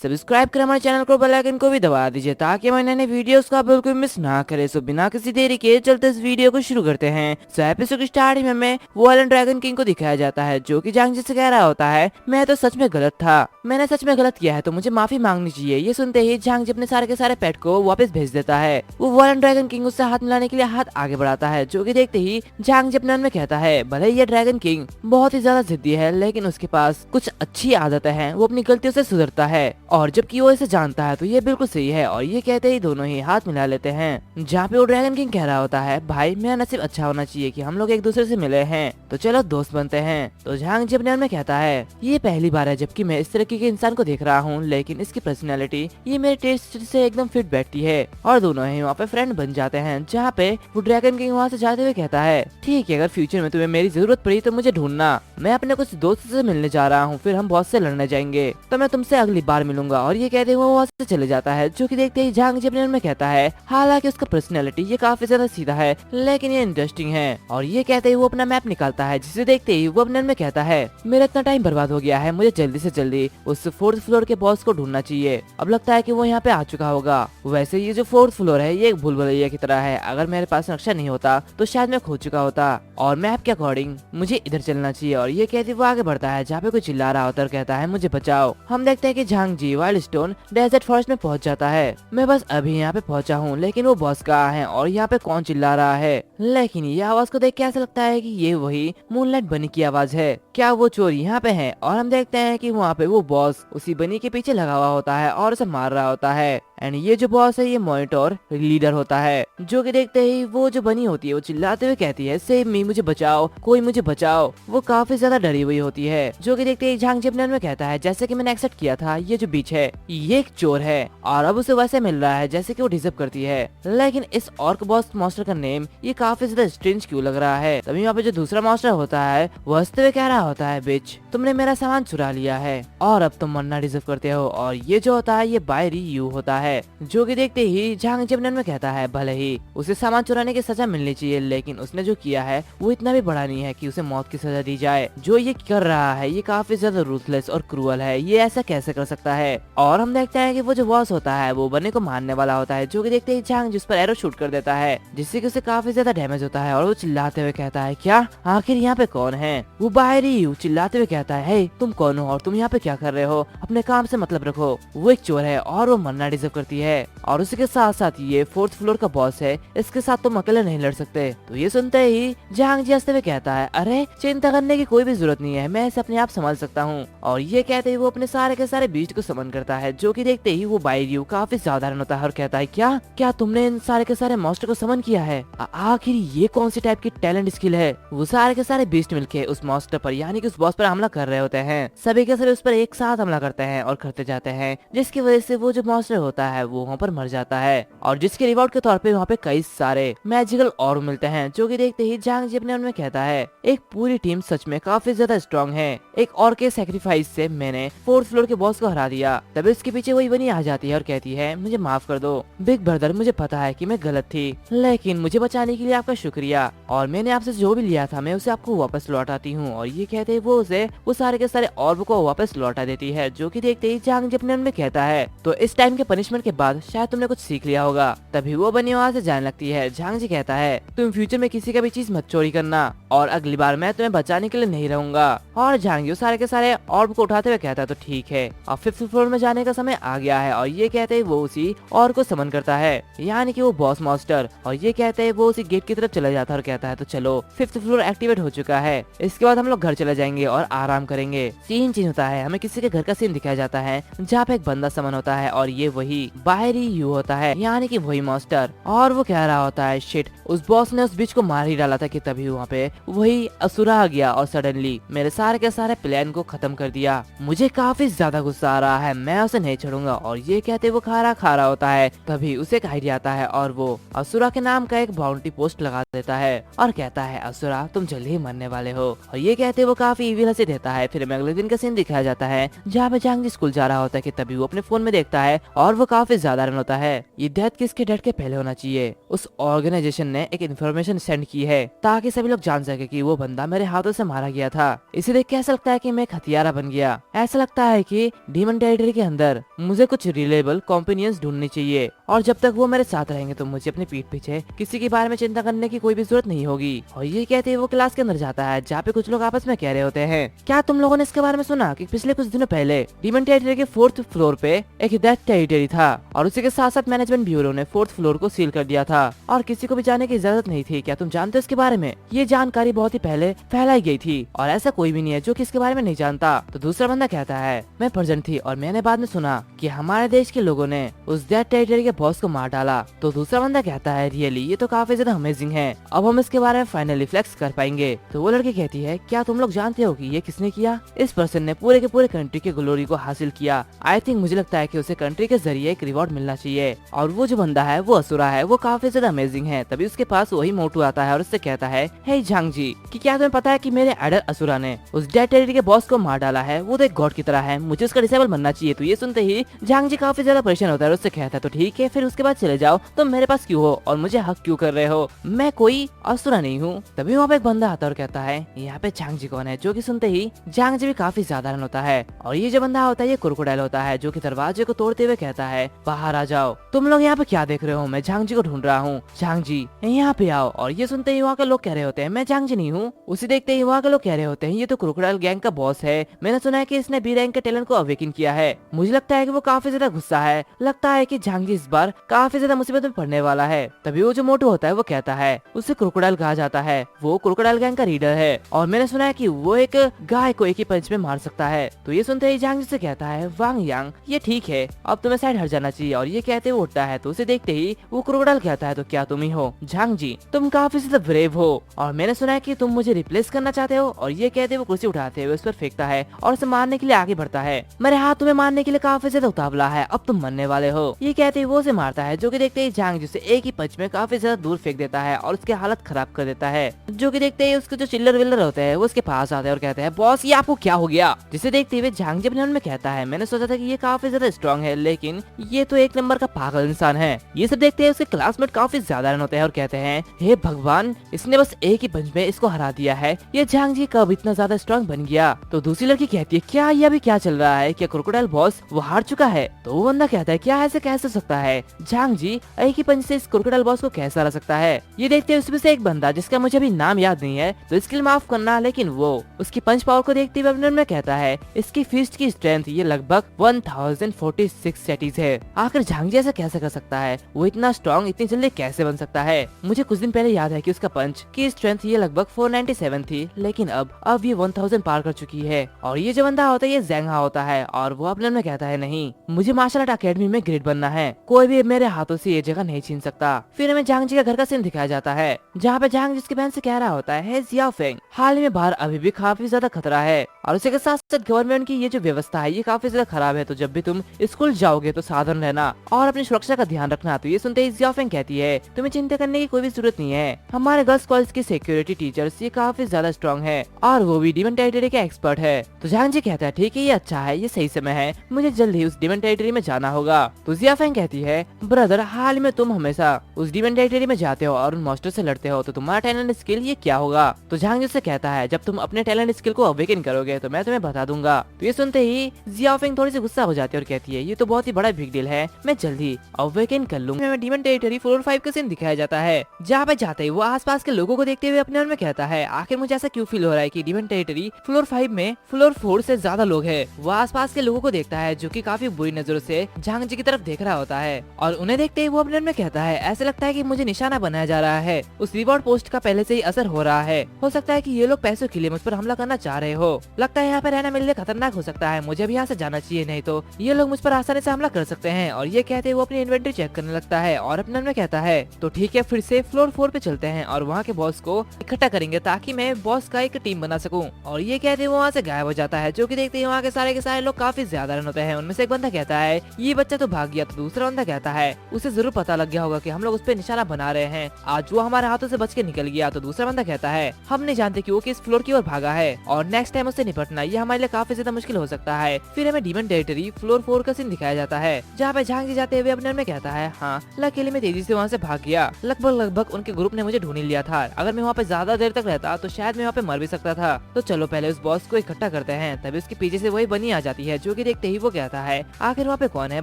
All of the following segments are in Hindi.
सब्सक्राइब कर हमारे चैनल को, बेल आइकन को भी दबा दीजिए ताकि हमारे नए वीडियोस का बिल्कुल मिस ना करे। सो बिना किसी देरी के चलते इस वीडियो को शुरू करते हैं। सो एपिसोड की स्टार्टिंग में हमें वॉलन ड्रैगन किंग को दिखाया जाता है जो कि जांग जी से कह रहा होता है, मैं तो सच में गलत था, मैंने सच में गलत किया है तो मुझे माफी मांगनी चाहिए। ये सुनते ही जांग जी अपने सारे के सारे पेट को वापस भेज देता है। वो वॉलन ड्रैगन किंग उससे हाथ मिलाने के लिए हाथ आगे बढ़ाता है, जो कि देखते ही जांग जी अपने मन में कहता है, भले ही ये ड्रैगन किंग बहुत ही ज्यादा जिद्दी है लेकिन उसके पास कुछ अच्छी आदतें हैं, वो अपनी गलतियों से सुधरता है और जबकि वो इसे जानता है तो ये बिल्कुल सही है। और ये कहते ही दोनों ही हाथ मिला लेते हैं, जहाँ पे वो ड्रैगन किंग कह रहा होता है, भाई मेरा नसीब अच्छा होना चाहिए कि हम लोग एक दूसरे से मिले हैं, तो चलो दोस्त बनते हैं। तो जांग जी अपने मन में कहता है, ये पहली बार है जबकि मैं इस तरह के इंसान को देख रहा हूँ, लेकिन इसकी पर्सनैलिटी ये मेरे टेस्ट से एकदम फिट बैठती है। और दोनों ही वहाँ पे फ्रेंड बन जाते हैं, जहाँ पे वो ड्रैगन किंग वहाँ से जाते हुए कहता है, ठीक है अगर फ्यूचर में तुम्हें मेरी जरूरत पड़ी तो मुझे ढूंढना, मैं अपने कुछ दोस्त से मिलने जा रहा हूँ, फिर हम बहुत से लड़ने जाएंगे, तो मैं तुमसे अगली बार मिलूंगा। और ये कहते हुए वहाँ से चले जाता है, जो कि देखते ही जांग जी अपने मन में कहता है, हालांकि उसका पर्सनैलिटी ये काफी ज्यादा सीधा है लेकिन ये इंटरेस्टिंग है। और ये कहते ही वो अपना मैप निकालता है, जिसे देखते ही वो अपने मन में कहता है, मेरा इतना टाइम बर्बाद हो गया है, मुझे जल्दी से जल्दी उस 4th फ्लोर के बॉस को ढूंढना चाहिए। अब लगता है कि वो यहाँ पे आ चुका होगा। वैसे ये जो 4th फ्लोर है ये एक भूल भुलैया की तरह है, अगर मेरे पास नक्शा नहीं होता तो शायद मैं खो चुका होता और मैप के अकॉर्डिंग मुझे इधर चलना चाहिए। और ये कहते वो आगे बढ़ता है, जहाँ पे कोई चिल्ला रहा होता है, कहता है मुझे बचाओ। हम देखते हैं कि जांग जी वाइल्ड स्टोन डेजर्ट फॉरेस्ट में पहुंच जाता है। मैं बस अभी यहाँ पे पहुंचा हूँ, लेकिन वो बॉस कहाँ है और यहाँ पे कौन चिल्ला रहा है। लेकिन ये आवाज को देख के ऐसा लगता है कि ये वही मूनलाइट बनी की आवाज है, क्या वो चोर यहाँ पे है। और हम देखते हैं कि वहाँ पे वो बॉस उसी बनी के पीछे लगा हुआ होता है और उसे मार रहा होता है। एंड ये जो बॉस है ये मॉनिटर लीडर होता है, जो कि देखते ही वो जो बनी होती है वो चिल्लाते हुए कहती है, सेव मी, मुझे बचाओ, कोई मुझे बचाओ। वो काफी ज्यादा डरी हुई होती है, जो कि देखते ही जांग जी अपने मन में कहता है, जैसे कि मैंने एक्सेप्ट किया था ये जो बीच है ये एक चोर है और अब उसे वैसे मिल रहा है जैसे कि वो डिजर्व करती है। लेकिन इस ऑर्क बॉस मास्टर का नेम ये काफी ज्यादा स्ट्रेंज क्यों लग रहा है। तभी वहाँ पे जो दूसरा मास्टर होता है वो हंसते हुए कह रहा होता है, बिच तुमने मेरा सामान चुरा लिया है और अब तुम मरना डिजर्व करते हो। और ये जो होता है ये बायरी यू होता है, जो कि देखते ही जांग जी अपने मन में कहता है, भले ही उसे सामान चुराने की सजा मिलनी चाहिए लेकिन उसने जो किया है वो इतना भी बड़ा नहीं है कि उसे मौत की सजा दी जाए। जो ये कर रहा है ये काफी ज्यादा रूथलेस और क्रूअल है, ये ऐसा कैसे कर सकता है। और हम देखते हैं कि वो जो बॉस होता है वो बने को मारने वाला होता है, जो कि देखते ही जांग जिस पर एरो शूट कर देता है, जिससे कि उसे काफी ज्यादा डैमेज होता है। और वो चिल्लाते हुए कहता है, क्या आखिर यहाँ पे कौन है। वो बाहरी यू चिल्लाते हुए कहता है, हे तुम कौन हो और तुम यहाँ पे क्या कर रहे हो, अपने काम से मतलब रखो। वो एक चोर है और वो मरना डिजर्व करती है और उसी के साथ साथ ये 4th फ्लोर का बॉस है, इसके साथ तुम अकेले नहीं लड़ सकते। तो ये सुनते ही जांग जी हंसते हुए कहता है, अरे चिंता करने की कोई भी जरूरत नहीं है, मैं इसे अपने आप संभाल सकता हूँ। और ये कहते ही वो अपने सारे के सारे बीस्ट को समन करता है, जो कि देखते ही वो बायरियू काफी साधारण होता है और कहता है, क्या क्या तुमने इन सारे के सारे मॉन्स्टर को समन किया है, आखिर ये कौन सी टाइप की टैलेंट स्किल है। वो सारे के सारे बीस्ट मिलके उस मॉन्स्टर पर यानी कि उस बॉस पर हमला कर रहे होते हैं, सभी के सभी उस पर एक साथ हमला करते हैं और करते जाते हैं, जिसकी वजह से वो जो मॉन्स्टर होता है वो वहाँ पर मर जाता है। और जिसके रिवॉर्ड के तौर पे वहाँ पे कई सारे मैजिकल ऑर्ब मिलते हैं, जो कि देखते ही जांग जी अपने मन में कहता है, एक पूरी टीम सच में काफी ज्यादा स्ट्रॉन्ग है, एक और के सैक्रिफाइस से मैंने 4th फ्लोर के बॉस को हरा दिया। तभी उसके पीछे वही बनी आ जाती है और कहती है, मुझे माफ कर दो बिग ब्रदर, मुझे पता है कि मैं गलत थी लेकिन मुझे बचाने के लिए आपका शुक्रिया और मैंने आपसे जो भी लिया था मैं उसे आपको वापस लौटाती हूँ। और ये कहते ही वो उसे वो सारे के सारे ऑर्ब को वापस लौटा देती है, जो कि देखते ही जांग जी अपने मन में कहता है, तो इस टाइम के पनिशमेंट के बाद शायद तुमने कुछ सीख लिया होगा। तभी वो बनी वहाँ से जाने लगती है। जांग जी कहता है, तुम फ्यूचर में किसी का भी चीज मत चोरी करना और अगली बार मैं तुम्हें बचाने के लिए नहीं रहूंगा। और जांग जी सारे के सारे ऑर्ब को उठाते हुए कहता है, तो ठीक है अब 5th फ्लोर में जाने का समय आ गया है। और ये कहते ही वो उसी और को समन करता है, यानी कि वो बॉस मास्टर। और ये कहते हैं वो उसी गेट की तरफ चला जाता है और कहता है, तो चलो 5th फ्लोर एक्टिवेट हो चुका है, इसके बाद हम लोग घर चले जाएंगे और आराम करेंगे। सीन चेंज होता है, हमें किसी के घर का सीन दिखाया जाता है, जहाँ पे एक बंदा समन होता है और ये वही बाहरी यू होता है, यानी कि वही मास्टर। और वो कह रहा होता है, शिट उस बॉस ने उस बीच को मार ही डाला था कि तभी वहाँ पे वही असुरा आ गया और सडनली मेरे सारे के सारे प्लान को खत्म कर दिया। मुझे काफी ज्यादा गुस्सा आ रहा है, मैं उसे नहीं छोड़ूंगा। और ये कहते वो खा रहा होता है, तभी उसे एक आइडिया आता है और वो असुरा के नाम का एक बाउंटी पोस्ट लगा देता है और कहता है, असुरा तुम जल्दी ही मरने वाले हो। और ये कहते वो काफी इविल हंसी देता है। फिर हमें अगले दिन का सीन दिखाया जाता है, जहाँ पे जांग जी स्कूल जा रहा होता है कि तभी वो अपने फोन में देखता है और वो काफी साधारण होता है। ये डेथ किसके डेथ के पहले होना चाहिए। उस ऑर्गेनाइजेशन ने एक इन्फॉर्मेशन सेंड की है ताकि सभी लोग जान सके कि वो बंदा मेरे हाथों से मारा गया था। इसे देख के ऐसा लगता है कि मैं एक हथियारा बन गया। ऐसा लगता है कि डीमन टेरिटरी के अंदर मुझे कुछ रिलेबल कॉम्पिनियंस ढूंढनी चाहिए और जब तक वो मेरे साथ रहेंगे तो मुझे अपनी पीठ पीछे किसी के बारे में चिंता करने की कोई भी जरूरत नहीं होगी। और ये कहते ही वो क्लास के अंदर जाता है जहाँ पे कुछ लोग आपस में कह रहे होते हैं, क्या तुम लोगों ने इसके बारे में सुना कि पिछले कुछ दिनों पहले डीमन टेरिटरी के 4th फ्लोर पे एक डेथ टेरिटरी था और उसी के साथ साथ मैनेजमेंट ब्यूरो ने 4th फ्लोर को सील कर दिया था और किसी को भी जाने की इजाजत नहीं थी। क्या तुम जानते हो इसके बारे में? ये जानकारी बहुत ही पहले फैलाई गई थी और ऐसा कोई भी नहीं है जो कि इसके बारे में नहीं जानता। तो दूसरा बंदा कहता है, मैं प्रेजेंट थी और मैंने बाद में सुना कि हमारे देश के लोगों ने उस डेथ टेरिटरी के बॉस को मार डाला। तो दूसरा बंदा कहता है, रियली ये तो काफी ज्यादा अमेजिंग है, अब हम इसके बारे में फाइनली फ्लेक्स कर पाएंगे। तो वो लड़की कहती है, क्या तुम लोग जानते हो कि ये किसने किया? इस पर्सन ने पूरे के पूरे कंट्री के ग्लोरी को हासिल किया। आई थिंक मुझे लगता है कि उसे कंट्री के जरिए एक रिवॉर्ड मिलना चाहिए। और वो जो बंदा है वो असुरा है, वो काफी ज्यादा अमेजिंग है। तभी उसके पास वही मोटू आता है और उससे कहता है, हे झांग जी, कि क्या तुम्हें पता है कि मेरे आइडल असुरा ने उस डेथ टेरिटरी के बॉस को मार डाला है? वो तो एक गॉड की तरह है, मुझे उसका डिसेबल बनना चाहिए। तो ये सुनते ही झांग जी काफी ज्यादा परेशान होता है और उससे कहता है, तो ठीक है फिर उसके बाद चले जाओ, तुम मेरे पास क्यों हो और मुझे हक क्यों कर रहे हो? मैं कोई असुरा नहीं हूँ। तभी वहाँ पे एक बंदा आता है और कहता है, यहाँ पे झांग जी कौन है? जो कि सुनते ही झांग जी भी काफी साधारण होता है। और ये जो बंदा होता है ये क्रोकोडाइल होता है जो कि दरवाजे को तोड़ते हुए कहता है, बाहर आ जाओ। तुम लोग यहाँ पे क्या देख रहे हो? मैं झांग जी को ढूंढ रहा हूँ, झांग जी यहाँ पे आओ। और ये सुनते ही वहाँ के लोग कह रहे होते हैं, मैं झांग जी नहीं हूँ। उसे देखते ही वहाँ के लोग कह रहे होते हैं, ये तो क्रोकोडाइल गैंग का बॉस है, मैंने सुना है कि इसने बी रैंक के टैलेंट को अवेकन किया है। मुझे लगता है कि वो काफी ज्यादा गुस्सा है, लगता है कि झांग जी इस बार काफी ज्यादा मुसीबत में पड़ने वाला है। तभी वो जो मोटू होता है वो कहता है, उसे क्रोकोडाइल कहा जाता है, वो क्रोकोडाइल गैंग का लीडर है और मैंने सुना है कि वो एक गाय को एक ही पंच में मार सकता है। तो ये सुनते ही झांग जी से कहता है, वांग यांग ये ठीक है, अब तुम्हें साइड हट जाना चाहिए। और ये कहते हुए उठता है। तो उसे देखते ही वो क्रोकोडाइल कहता है, तो क्या तुम ही हो झांग जी? तुम काफी ज्यादा ब्रेव हो और मैंने सुना है कि तुम मुझे रिप्लेस करना चाहते हो। और ये कहते हुए कुर्सी उठाते हुए उस पर फेंकता है और उसे मारने के लिए आगे बढ़ता है। मेरे हाथ तुम्हें मारने के लिए काफी ज्यादा उतावला है, अब तुम मरने वाले हो। ये कहते हुए वो उसे मारता है, जो कि देखते ही झांग जी उसे एक ही पंच में काफी ज्यादा दूर फेंक देता है और उसकी हालत खराब कर देता है। जो कि देखते ही उसके जो चिल्लर विल्लर होते हैं वो उसके पास आते हैं और कहते हैं, बॉस ये आपको क्या हो गया? जिसे देखते हुए झांग जी अपने मन में कहता है, मैंने सोचा था कि ये काफी ज्यादा स्ट्रॉन्ग है लेकिन ये तो एक नंबर का पागल इंसान है। ये सब देखते हैं उसके क्लासमेट काफी साधारण होते हैं और कहते हैं, हे भगवान, इसने बस एक ही पंच में इसको हरा दिया है, ये झांग जी कब इतना ज्यादा स्ट्रॉन्ग बन गया? तो दूसरी लड़की कहती है, क्या ये अभी क्या चल रहा है? क्या क्रोकोडाइल बॉस वो हार चुका है? तो वो बंदा कहता है, क्या ऐसे कैसे सकता है? झांग जी एक ही पंच से इस क्रोकोडाइल बॉस को कैसे हरा सकता है? ये देखते हैं उसमें से एक बंदा जिसका मुझे अभी नाम याद नहीं है तो इसके लिए माफ करना, लेकिन वो उसकी पंच पावर को देखते हुए अपने मन में कहता है, इसकी फिस्ट की स्ट्रेंथ ये लगभग 1046 सेटीज है। आखिर झांग जी ऐसा कैसे कर सकता है? वो इतना स्ट्रॉन्ग इतनी जल्दी कैसे बन सकता है? मुझे कुछ दिन पहले याद है कि उसका पंच की स्ट्रेंथ ये लगभग 497 थी लेकिन अब ये 1000 पार कर चुकी है। और ये जो बंदा होता है ये ज़ेंघा होता है और वो अपने मन में कहता है, नहीं मुझे मार्शल आर्ट अकेडमी में ग्रेड बनना है, कोई भी मेरे हाथों से ये जगह नहीं छीन सकता। फिर हमें झांग जी का घर का सीन दिखाया जाता है जहाँ पे झांग जिसकी बहन से कह रहा होता है, जियाओ फेंग हाल ही में बाहर अभी भी काफी ज्यादा खतरा है और उसी के साथ साथ गवर्नमेंट की ये जो व्यवस्था है ये काफी ज्यादा खराब है, तो जब भी तुम स्कूल जाओगे तो सावधान रहना और अपनी सुरक्षा का ध्यान रखना। तो ये सुनते ही जियाओ फेंग कहती है, तुम्हें चिंता करने की कोई भी जरूरत नहीं है, हमारे गर्ल्स कॉलेज की सिक्योरिटी टीचर्स ये काफी ज्यादा स्ट्रॉन्ग है और वो भी डीमन टेरिटरी के एक्सपर्ट है। तो झांग जी कहता है, ठीक है ये अच्छा है, ये सही समय है, मुझे जल्द ही उस डीमन टेरिटरी में जाना होगा। तो जिया फेंग कहती है, ब्रदर हाल में तुम हमेशा उस डीमन टेरिटरी में जाते हो और उन मॉन्स्टर से लड़ते हो, तो तुम्हारा टैलेंट स्किल ये क्या होगा? तो झांग जी से कहता है, जब तुम अपने टैलेंट स्किल को अवेकन करोगे तो मैं तुम्हें बता दूंगा। तो ये सुनते ही जिया फेंग थोड़ी सी गुस्सा हो जाती है और कहती है, ये तो बहुत ही बड़ा बिग डील है, मैं जल्दी अवेकन कर लूंगा। डीमन टेरिटरी फ्लोर 5 का सीन दिखाया जाता है जहाँ पे जाते ही वो आसपास के लोगों को देखते हुए अपने मन में कहता है, आखिर मुझे ऐसा क्यों फील हो रहा है कि डीमन टेरिटरी फ्लोर 5 में फ्लोर 4 से ज्यादा लोग हैं। वो आसपास के लोगों को देखता है जो कि काफी बुरी नजरों से झांग जी की तरफ देख रहा होता है और उन्हें देखते ही वो अपने मन में कहता है, ऐसा लगता है कि मुझे निशाना बनाया जा रहा है, उस रिवॉर्ड पोस्ट का पहले से ही असर हो रहा है, हो सकता है कि ये लोग पैसों के लिए मुझ पर हमला करना चाह रहे हो, लगता है यहाँ पे रहना मेरे लिए खतरनाक हो सकता है, मुझे भी यहाँ से जाना चाहिए, नहीं तो ये लोग मुझ पर आसानी से हमला कर सकते हैं। और ये कहते वो अपनी इन्वेंटरी चेक करने लगता है और अपने मन में कहता है, तो ठीक है फिर से फ्लोर 4 पे चलते हैं और वहाँ के बॉस को इकट्ठा करेंगे ताकि मैं बॉस का एक टीम बना सकूं। और ये कहते वो वहाँ से गायब हो जाता है, जो कि देखते ही वहाँ के सारे लोग काफी ज्यादा होते हैं। उनमें से एक बंदा कहता है, ये बच्चा तो भाग गया। तो दूसरा बंदा कहता है, उसे जरूर पता लग गया होगा कि हम लोग उस पर निशाना बना रहे हैं, आज वो हमारे हाथों से बच के निकल गया। तो दूसरा बंदा कहता है, हम नहीं जानते कि वो किस फ्लोर की ओर भागा है और नेक्स्ट टाइम उससे निपटना ये हमारे लिए काफी ज्यादा मुश्किल हो सकता है। फिर हमें डीमन टेरिटरी फ्लोर 4 का सीन दिखाया जाता है जहाँ पे झांग जी जाते हुए अपने में कहता है हाँ लकीली मैं तेजी से वहाँ से भाग गया। लगभग उनके ग्रुप ने मुझे ढूंढ लिया था। अगर मैं वहाँ पे ज्यादा देर तक रहता तो शायद मैं वहाँ पे मर भी सकता था। तो चलो पहले उस बॉस को इकट्ठा करते हैं। तभी उसके पीछे से वही बनी आ जाती है, जो कि देखते ही वो कहता है आखिर वहाँ पे कौन है,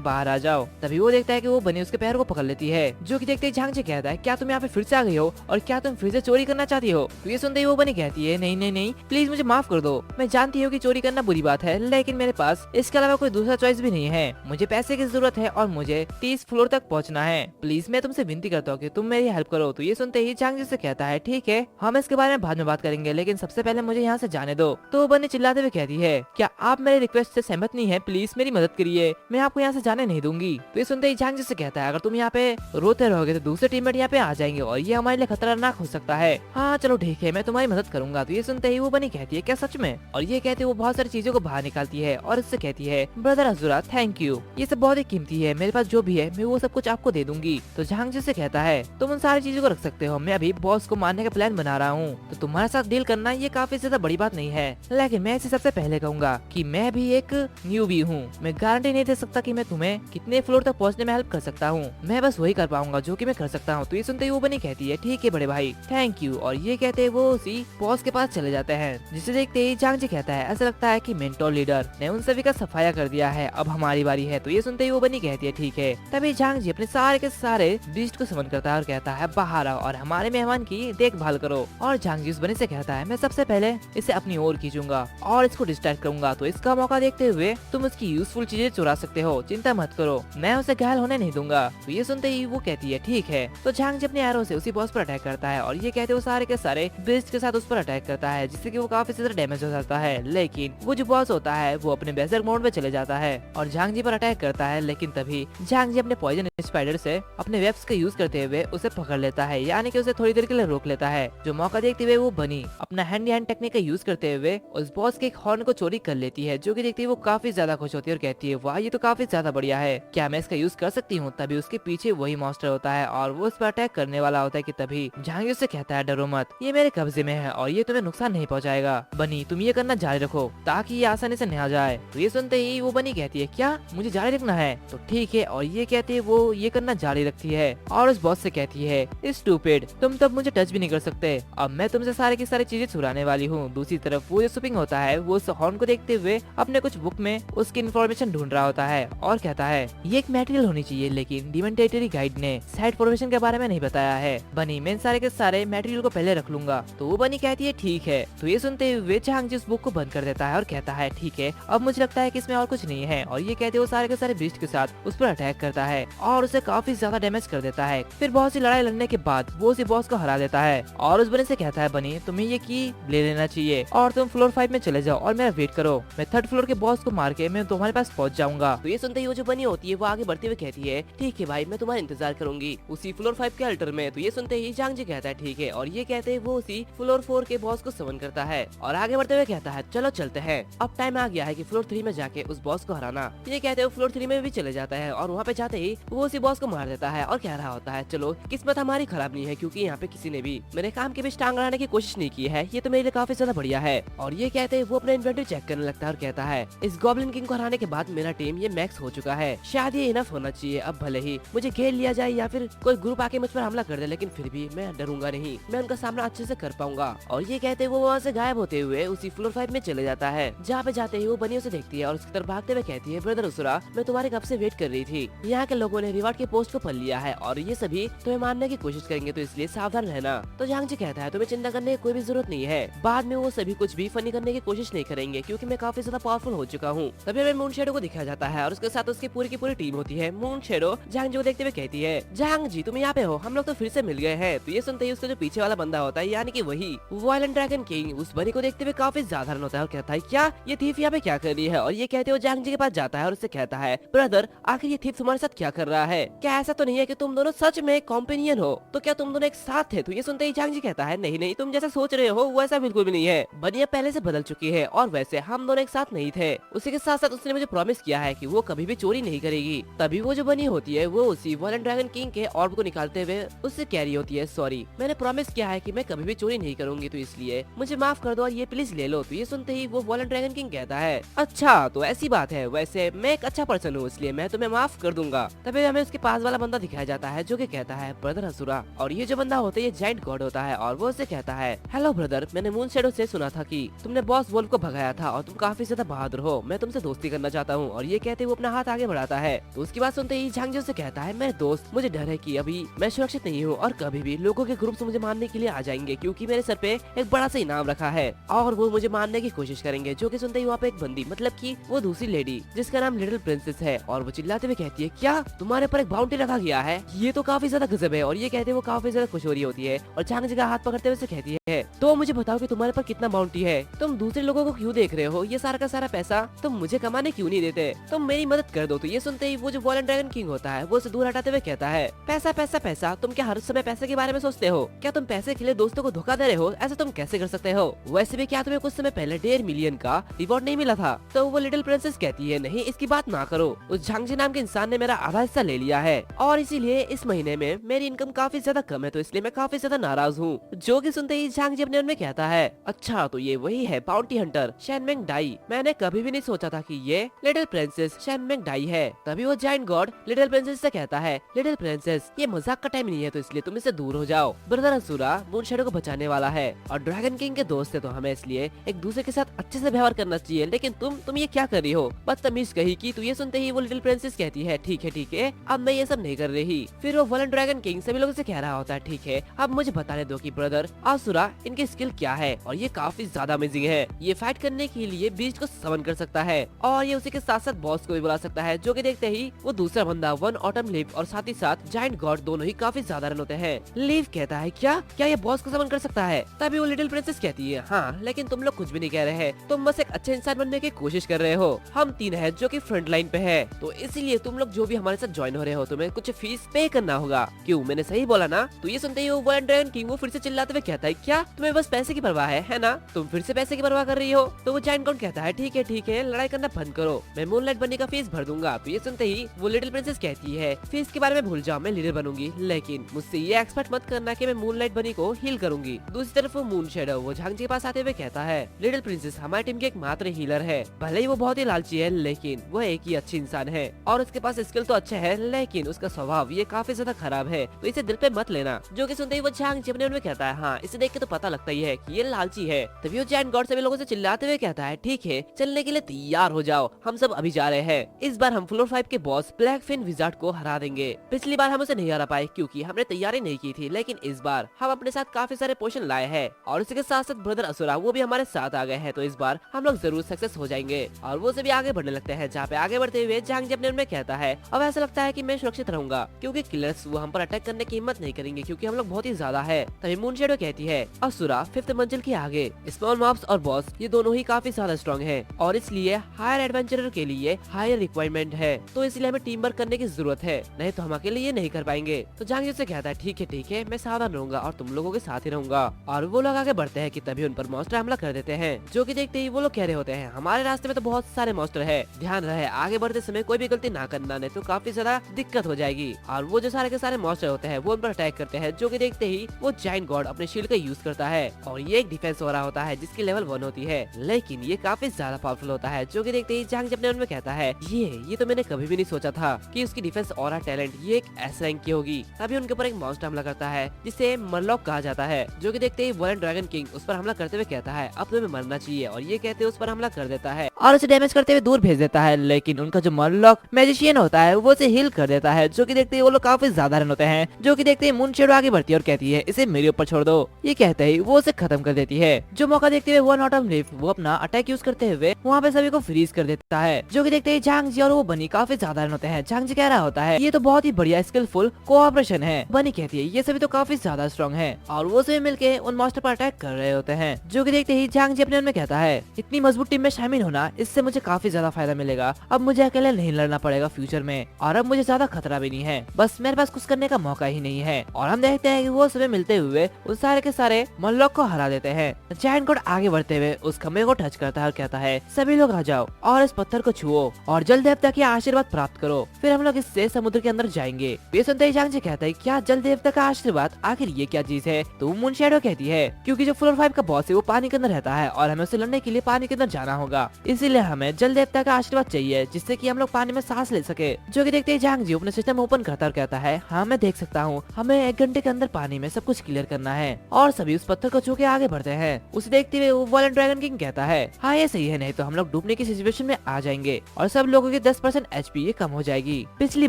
बाहर आ जाओ। तभी वो देखता है कि वो बनी उसके पैर को पकड़ लेती है, जो कि देखते ही झांग जी कहता है क्या तुम यहाँ पे फिर से आ गई हो और क्या तुम फिर से चोरी करना चाहती हो। तो ये सुनते ही वो बनी कहती है नहीं नहीं नहीं प्लीज मुझे माफ कर दो। मैं जानती हूँ कि चोरी करना बुरी बात है, लेकिन मेरे पास इसके अलावा कोई दूसरा चॉइस भी नहीं है। मुझे पैसे की जरूरत है और मुझे 30 फ्लोर तक पहुँचना है। प्लीज मैं तुमसे विनती करता हूँ कि तुम मेरी हेल्प करो। तो ये सुनते ही झांग जी से कहता है ठीक है हम इसके बारे में बाद में बात करेंगे, लेकिन सबसे पहले मुझे यहाँ से जाने दो। तो वो बनी चिल्लाते हुए कहती है क्या आप मेरे रिक्वेस्ट से सहमत नहीं है, प्लीज मेरी मदद करिए, मैं आपको यहाँ से जाने नहीं दूंगी। तो ये सुनते ही झांग जी से कहता है अगर तुम यहाँ पे रोते रहोगे तो दूसरे टीममेट यहाँ पे आ जाएंगे और ये हमारे लिए खतरनाक हो सकता है। हाँ चलो ठीक है मैं तुम्हारी मदद करूंगा। तो ये सुनते ही वो बनी कहती है क्या सच में, और ये कहते वो बहुत सारी चीजों को बाहर निकालती है और इससे कहती है ब्रदर अज़ुरा थैंक यू, ये सब बहुत ही कीमती है, मेरे पास जो भी है मैं वो सब कुछ आपको दे दूंगी। तो झांग जी से कहता है तुम उन सारी चीजों को रख सकते हो, मैं अभी बॉस को मारने का प्लान बना रहा हूँ। तो तुम्हारे साथ डील करना ये काफी ज्यादा बड़ी बात नहीं है, लेकिन मैं इसे सबसे पहले कहूंगा कि मैं भी एक न्यूबी हूँ। मैं गारंटी नहीं दे सकता कि मैं तुम्हें कितने फ्लोर तक पहुँचने में हेल्प कर सकता हूँ, मैं बस वही कर पाऊंगा जो कि मैं कर सकता हूँ। तो ये सुनते ही वो बनी कहती है ठीक है बड़े भाई थैंक यू, और ये कहते वो उसी बॉस के पास चले जाते हैं। जिसे देखते ही झांग जी कहता है ऐसा लगता है कि मेंटोर लीडर ने उन सभी का सफाया कर दिया है, अब हमारी बारी है। तो ये सुनते ही वो बनी कहती है ठीक है। तभी झांग जी अपने सारे के सारे बीस्ट को समन करता है और कहता है बाहर आओ और हमारे मेहमान की देखभाल करो। और झांग जी उस बनी से कहता है मैं सबसे पहले इसे अपनी ओर खींचूंगा और इसको डिस्ट्रैक्ट करूंगा, तो इसका मौका देखते हुए तुम उसकी यूजफुल चीजें चुरा सकते हो, चिंता मत करो, मैं उसे घायल होने नहीं दूंगा। तो ये सुनते ही वो कहती है ठीक है। तो झांग जी अपने एरो से उसी बॉस पर अटैक करता है और ये कहते वो सारे के सारे बीस्ट के साथ उस पर अटैक करता है, जिससे कि वो काफी ज्यादा डैमेज हो जाता है। लेकिन वो जो बॉस होता है वो अपने बेसर मोड में चले जाता है और झांग जी पर अटैक करता है, लेकिन तभी झांग जी अपने पॉइजन स्पाइडर से अपने वेब्स का यूज करते हुए उसे पकड़ लेता है, यानी कि उसे थोड़ी देर के लिए रोक लेता है। जो मौका देखते हुए वो बनी अपना हैंड हैंड टेक्निक का यूज करते हुए उस बॉस के एक हॉर्न को चोरी कर लेती है, जो कि देखती है वो काफी ज्यादा खुश होती है और कहती है वाह ये तो काफी ज्यादा बढ़िया है, क्या मैं इसका यूज कर सकती हूँ। तभी उसके पीछे वही मॉन्स्टर होता है और वो उस पर अटैक करने वाला होता है कि तभी झांग उससे कहता है डरो मत, ये मेरे कब्जे में है और ये तुम्हें नुकसान नहीं पहुँचाएगा, बनी तुम ये करना जारी रखो ताकि ये आसानी से नहीं जाए। तो ये सुनते ही वो बनी कहती है क्या मुझे जारी रखना है, तो ठीक है, और ये कहते है वो ये करना जारी रखती है और उस बॉस से कहती है स्टूपिड तुम तब मुझे टच भी नहीं कर सकते, अब मैं तुमसे सारी की सारी चीजें चुराने वाली हूँ। दूसरी तरफ वो जो सुपिंग होता है वो उस हॉर्न को देखते हुए अपने कुछ बुक में उसकी इन्फॉर्मेशन ढूंढ रहा होता है और कहता है ये एक मटेरियल होनी चाहिए, लेकिन डिमेंटेटरी गाइड ने साइड फॉर्मेशन के बारे में नहीं बताया है, बनी मैं सारे के सारे मटेरियल को पहले रख लूंगा। तो वो बनी कहती है ठीक है। तो ये सुनते हुए झांग जी उस बुक को बंद कर देता है और कहता है ठीक है अब मुझे लगता है कि इसमें और कुछ नहीं है, और ये कहते वो सारे के सारे बीस्ट के साथ उस पर अटैक करता है और उसे काफी ज्यादा डैमेज कर देता है। फिर बहुत सी लड़ाई लड़ने के बाद वो उसी बॉस को हरा देता है और उस बनी से कहता है बनी तुम्हें ये की ले लेना चाहिए और तुम फ्लोर 5 में चले जाओ और मेरा वेट करो, मैं 3rd फ्लोर के बॉस को मार के मैं तुम्हारे पास पहुंच जाऊंगा। तो ये सुनते ही वो जो बनी होती है वो आगे बढ़ते हुए कहती है ठीक है भाई मैं तुम्हारा इंतजार करूंगी उसी फ्लोर 5 के अल्टर में। तो ये सुनते ही झांग जी कहता है ठीक है, और ये कहते हैं वो उसी फ्लोर 4 के बॉस को समन करता है और आगे बढ़ते हुए कहता है चलो चलते हैं, अब टाइम आ गया है कि फ्लोर 3 में जाके उस बॉस को हराना। ये कहते हैं फ्लोर 3 में भी चले जाता है और वहाँ पे जाते ही वो उसी बॉस को मार देता है और कह रहा होता है चलो किस्मत हमारी खराब नहीं है, क्योंकि यहाँ पे किसी ने भी मेरे काम के बीच टांग अड़ाने की कोशिश नहीं की है, ये तो मेरे लिए काफी ज्यादा बढ़िया है। और ये कहते हैं वो अपना इन्वेंटरी चेक करने लगता है और कहता है इस गॉब्लिन किंग को हराने के बाद मेरा टीम ये मैक्स हो चुका है, शायद ये इनफ होना चाहिए, अब भले ही मुझे घेर लिया जाए या फिर कोई ग्रुप आके मुझ पर हमला कर दे, लेकिन फिर भी मैं डरूंगा नहीं, मैं उनका सामना अच्छे से कर पाऊंगा। और ये कहते वो वहाँ से गायब होते हुए उसी फ्लोर 5 में चले जाता है, जहाँ पे जाते ही वो बनी उसे देखती है और उसकी तरफ भागते हुए कहती है ब्रदर अज़ुरा मैं तुम्हारे कब से वेट कर रही थी, यहाँ के लोगों ने रिवार्ड के पोस्ट को पढ़ लिया है और ये सभी तुम्हें मारने की कोशिश करेंगे, तो इसलिए सावधान रहना। तो झांग जी कहता है तुम्हें चिंता करने की कोई भी जरूरत नहीं है, बाद में वो सभी कुछ भी फनी करने की कोशिश नहीं करेंगे क्योंकि मैं काफी ज्यादा पावरफुल हो चुका हूँ। तभी हमें मून शेडो को दिखाया जाता है और उसके साथ उसकी पूरी की पूरी टीम होती है। मून शेडो झांग जी को देखते हुए कहती है झांग जी तुम यहाँ पे हो, हम लोग तो फिर से मिल गए हैं। तो ये सुनते ही उसका जो पीछे वाला बंदा होता है यानी कि वही वायलेंट ड्रैगन किंग उस बनी को देखते हुए काफी साधारण होता है और कहता है क्या ये थीफ यहाँ पे क्या कर रही है। और ये कहते हुए झांग जी के पास जाता है और उससे कहता है ब्रदर आखिर ये थीफ तुम्हारे साथ क्या कर रहा है, क्या ऐसा तो नहीं है कि तुम दोनों सच में कॉम्पेनियन हो, तो क्या तुम दोनों एक साथ थे। तो ये सुनते ही झांग जी कहता है नहीं नहीं तुम जैसा सोच रहे हो वैसा बिल्कुल भी नहीं है, बनिया पहले से बदल चुकी है और वैसे हम दोनों एक साथ नहीं थे। उसी के साथ साथ उसने मुझे प्रॉमिस किया है कि वो कभी भी चोरी नहीं करेगी। तभी वो जो बनी होती है वो उसी वायलेंट ड्रैगन किंग के ऑर्ब को निकालते हुए उससे कह रही होती है सॉरी मैंने प्रॉमिस किया है कि मैं कभी भी चोरी नहीं करूंगी, तो इसलिए मुझे माफ कर दो और ये प्लीज ले लो। तो ये सुनते ही वो वायलेंट ड्रैगन किंग कहता है अच्छा तो ऐसी बात है, वैसे मैं एक अच्छा पर्सन हूँ हूँ, इसलिए मैं तुम्हें माफ कर दूंगा। तभी हमें उसके पास वाला बंदा दिखाया जाता है जो कि कहता है ब्रदर असुरा, और ये जो बंदा होता है ये जायंट गॉड होता है और वो उसे कहता है हेलो ब्रदर, मैंने मून शैडो से सुना था कि तुमने बॉस वोल्फ को भगाया था और तुम काफी ज्यादा बहादुर हो, मैं तुमसे दोस्ती करना चाहता हूँ। और ये कहते वो अपना हाथ आगे बढ़ाता है। तो उसकी बात सुनते ही झांगजो से कहता है मेरे दोस्त, मुझे डर है कि अभी मैं सुरक्षित नहीं हूँ और कभी भी लोगों के ग्रुप से मुझे मारने के लिए आ जाएंगे, क्योंकि मेरे सर पे एक बड़ा सा इनाम रखा है और वो मुझे मारने की कोशिश करेंगे। जो कि सुनते ही वहाँ पे एक बंदी, मतलब कि वो दूसरी लेडी जिसका नाम लिटिल प्रिंसेस है, और वो चिल्लाते हुए कहती है क्या तुम्हारे पर एक बाउंटी रखा गया है, ये तो काफी ज्यादा गजब है। और ये कहते वो काफी ज्यादा खुश हो रही होती है और झांगजी का हाथ पकड़ते हुए कहती है तो मुझे बताओ कि तुम्हारे पर कितना बाउंटी है, तुम दूसरे लोगों को क्यों देख रहे हो, ये सारा का सारा पैसा तुम मुझे कमाने क्यों नहीं देते, तुम मेरी मदद कर दो। तो ये सुनते ही वो जो वॉलेंट ड्रैगन किंग होता है वो उसे दूर हटाते हुए कहता है पैसा पैसा पैसा, तुम क्या हर समय पैसे के बारे में सोचते हो, क्या तुम पैसे के लिए दोस्तों को धोखा दे रहे हो, ऐसा तुम कैसे कर सकते हो, वैसे भी क्या तुम्हें कुछ समय पहले 1.5 मिलियन का रिवॉर्ड नहीं मिला था। तो वो लिटिल प्रिंसेस कहती है नहीं, इसकी बात ना करो, उस झांगजी नाम के इंसान ने मेरा आधा हिस्सा ले लिया है और इसीलिए इस महीने में मेरी इनकम काफी ज्यादा कम है, तो इसलिए मैं काफी ज्यादा नाराज हूँ। जो कि सुनते ही झांगजी अपने मन में कहता है अच्छा तो ये वही है बाउंटी हंटर शैनमेंग डाई, मैंने कभी भी नहीं सोचा था कि ये लिटिल प्रिंसेस शैनमेंग डाई है। तभी वो जायंट गॉड लिटिल प्रिंसेस से कहता है लिटिल प्रिंसेस ये मजाक का टाइम नहीं है, तो इसलिए तुम इससे दूर हो जाओ। ब्रदर असुरा मून शैडो को बचाने वाला है और ड्रैगन किंग के दोस्त है, तो हमें इसलिए एक दूसरे के साथ अच्छे से व्यवहार करना चाहिए, लेकिन तुम ये क्या कर रही हो, बदतमीज कही की। तो ये सुनते ही वो लिटिल प्रिंसेस कहती है ठीक है अब मैं ये सब नहीं कर रही। फिर वो वॉलेंट ड्रैगन किंग सभी लोगों से कह रहा होता है ठीक है अब मुझे बताने दो कि ब्रदर असुरा इनकी स्किल क्या है, और ये काफी ज्यादा अमेजिंग है, ये फाइट करने के लिए बीच को समन कर सकता है और ये उसी के साथ साथ बॉस को भी बुला सकता है। जो कि देखते ही वो दूसरा बंदा वन ऑटम लीफ और साथ ही साथ जायंट गॉड दोनों ही काफी ज्यादा रन होते हैं। लीफ कहता है क्या ये बॉस को समन कर सकता है। तभी वो लिटिल प्रिंसेस कहती है हाँ, लेकिन तुम लोग कुछ भी नहीं कह रहे हैं, तुम बस एक अच्छे इंसान बनने की कोशिश कर रहे हो, हम 3 हैं जो कि फ्रंट लाइन पे है, तो इसीलिए तुम लोग जो भी हमारे साथ ज्वाइन हो रहे हो तुम्हें कुछ फीस पे करना होगा। क्यों, मैंने सही बोला ना। तो ये सुनते ही वो वॉलेंट ड्रैगन किंग वो फिर से चिल्लाते हुए कहता है क्या तुम्हें बस पैसे की परवाह है ना, तुम फिर से पैसे की परवाह कर रही हो। तो वो जायंट गॉड कहता है ठीक है लड़ाई करना बंद करो, मैं मूनलाइट बनने का फीस भर दूंगा। तो ये सुनते ही वो लिटिल प्रिंसेस कहती है फीस के बारे में भूल जाओ, मैं लीडर बनूंगी, लेकिन मुझसे ये एक्सपेक्ट मत करना कि मैं मूनलाइट बनी को हील करूंगी। दूसरी तरफ वो मून शैडो वो झांगजी के पास आते हुए कहता है लिटिल प्रिंसेस हमारी टीम की एकमात्र हीलर है, भले ही वो बहुत ही लालची है लेकिन वो एक ही अच्छी इंसान है और उसके पास स्किल तो अच्छा है, लेकिन उसका स्वभाव ये काफी ज्यादा खराब है, तो इसे दिल पे मत लेना। जो कि सुनते ही वो झांगजी अपने मन में कहता है हाँ, इसे देख के तो पता लगता ही है कि ये लालची है। तभी वो जायंट गॉड सभी लोगों से चिल्लाते हुए कहता है ठीक है चलने के लिए तैयार हो जाओ, हम सब अभी जा रहे हैं। इस बार हम फ्लोर 5 के बॉस ब्लैक फिन विजार्ड को हरा देंगे। पिछली बार हम उसे नहीं हरा पाए क्योंकि हमने तैयारी नहीं की थी, लेकिन इस बार हम अपने साथ काफी सारे पोशन लाए हैं और इसके साथ साथ ब्रदर असुरा वो भी हमारे साथ आ गए हैं, तो इस बार हम लोग जरूर सक्सेस हो जाएंगे। और वो सभी आगे बढ़ने लगते हैं, जहाँ पे आगे बढ़ते हुए झांगजी अपने मन में कहता है अब ऐसा लगता है कि मैं सुरक्षित रहूंगा क्योंकि किलर्स वो हम पर अटैक करने की हिम्मत नहीं करेंगे क्योंकि हम लोग बहुत ही ज्यादा है। तभी मून शैडो कहती है असुरा 5th मंजिल के आगे स्मॉल मॉब्स और बॉस ये दोनों ही काफी ज्यादा स्ट्रॉन्ग है और इसलिए हायर एडवेंचरर के लिए हायर रिक्वायरमेंट है, तो इसलिए हमें टीम वर्क करने की जरूरत है, नहीं तो हम अकेले ये नहीं कर पाएंगे। तो झांगजी से कहता है ठीक है मैं सावधान रहूंगा और तुम लोगों के साथ ही रहूंगा। और वो लोग आगे बढ़ते हैं कि तभी उन पर मॉन्स्टर हमला कर देते हैं। जो कि देखते ही वो लोग कह रहे होते हैं हमारे रास्ते में तो बहुत सारे मॉन्स्टर है, ध्यान रहे आगे बढ़ते समय कोई भी गलती ना करना, नहीं तो काफी ज्यादा दिक्कत हो जाएगी। और वो जो सारे के सारे मॉन्स्टर होते हैं वो उन पर अटैक करते हैं। जो कि देखते ही वो जायंट गॉड अपने शील्ड का यूज करता है और ये एक डिफेंस हो रहा होता है जिसकी लेवल 1 होती है, लेकिन ये काफी ज्यादा पावरफुल होता है। जो कि देखते ही झांगजी अपने मन में कहता है ये तो मैंने कभी भी नहीं सोचा था कि उसकी डिफेंस और टैलेंट ये एक एस रैंक की होगी। तभी उनके ऊपर एक मॉन्स्टर हमला करता है जिसे मरलॉक कहा जाता है। जो कि देखते ही वॉलेंट ड्रैगन किंग उस पर हमला करते हुए कहता है अब तुम्हें मरना चाहिए, और ये कहते उस पर हमला कर देता है और उसे डैमेज करते हुए दूर भेज देता है, लेकिन उनका जो मरलॉक मैजिशियन होता है वो उसे हील कर देता है। जो कि देखते ही वो लोग काफी ज्यादा रन होते हैं। जो कि देखते ही मून शैडो आगे बढ़ती है और कहती है इसे मेरे ऊपर छोड़ दो, ये कहते ही वो उसे खत्म कर देती है। जो मौका देखते हुए वन ऑटम लीफ वो अपना अटैक यूज करते हुए वहाँ पे सभी को फ्रीज कर देता है। जो कि देखते ही झांगजी और वो बनी काफी ज्यादा रन होते हैं। झांगजी कह रहा होता है ये तो बहुत ही बढ़िया स्किलफुल कोऑपरेशन है। बनी कहती है ये सभी तो काफी ज्यादा स्ट्रॉन्ग है और वो सभी मिलके उन मास्टर पर अटैक कर रहे होते हैं। जो कि देखते ही झांगजी अपने मन में कहता है इतनी मजबूत टीम में शामिल होना इससे मुझे काफी ज्यादा फायदा मिलेगा, अब मुझे अकेले नहीं लड़ना पड़ेगा फ्यूचर में, और अब मुझे ज्यादा खतरा भी नहीं है, बस मेरे पास कुछ करने का मौका ही नहीं है। और हम देखते हैं कि वो सभी मिलते हुए उन सारे के सारे मरलॉक को हरा देते हैं। जायंट गॉड आगे बढ़ते हुए उस खम्भे को टच करता है और कहता है सभी लोग आ जाओ और इस पत्थर को छुओ और जल देवता के आशीर्वाद प्राप्त करो, फिर हम लोग इससे समुद्र के अंदर जाएंगे। ये सुनते ही झांगजी कहता है क्या जल देवता का आशीर्वाद, आखिर ये क्या चीज है। तो मून शैडो कहती है क्योंकि जो फ्लोर 5 का बॉस है वो पानी के अंदर रहता है और हमें उसे लड़ने के लिए पानी के अंदर जाना होगा, इस इसीलिए हमें जल देवता का आशीर्वाद चाहिए जिससे कि हम लोग पानी में सांस ले सके। जो कि देखते ही झांग जी अपने सिस्टम ओपन करता और कहता है हाँ मैं देख सकता हूँ, हमें 1 घंटे के अंदर पानी में सब कुछ क्लियर करना है। और सभी उस पत्थर को छू के आगे बढ़ते हैं। उसे देखते हुए वो वॉलेंट ड्रैगन किंग कहता है हाँ ये सही है, नहीं तो हम लोग डूबने की सिचुएशन में आ जाएंगे और सब लोगों की 10% एचपी ये कम हो जाएगी। पिछली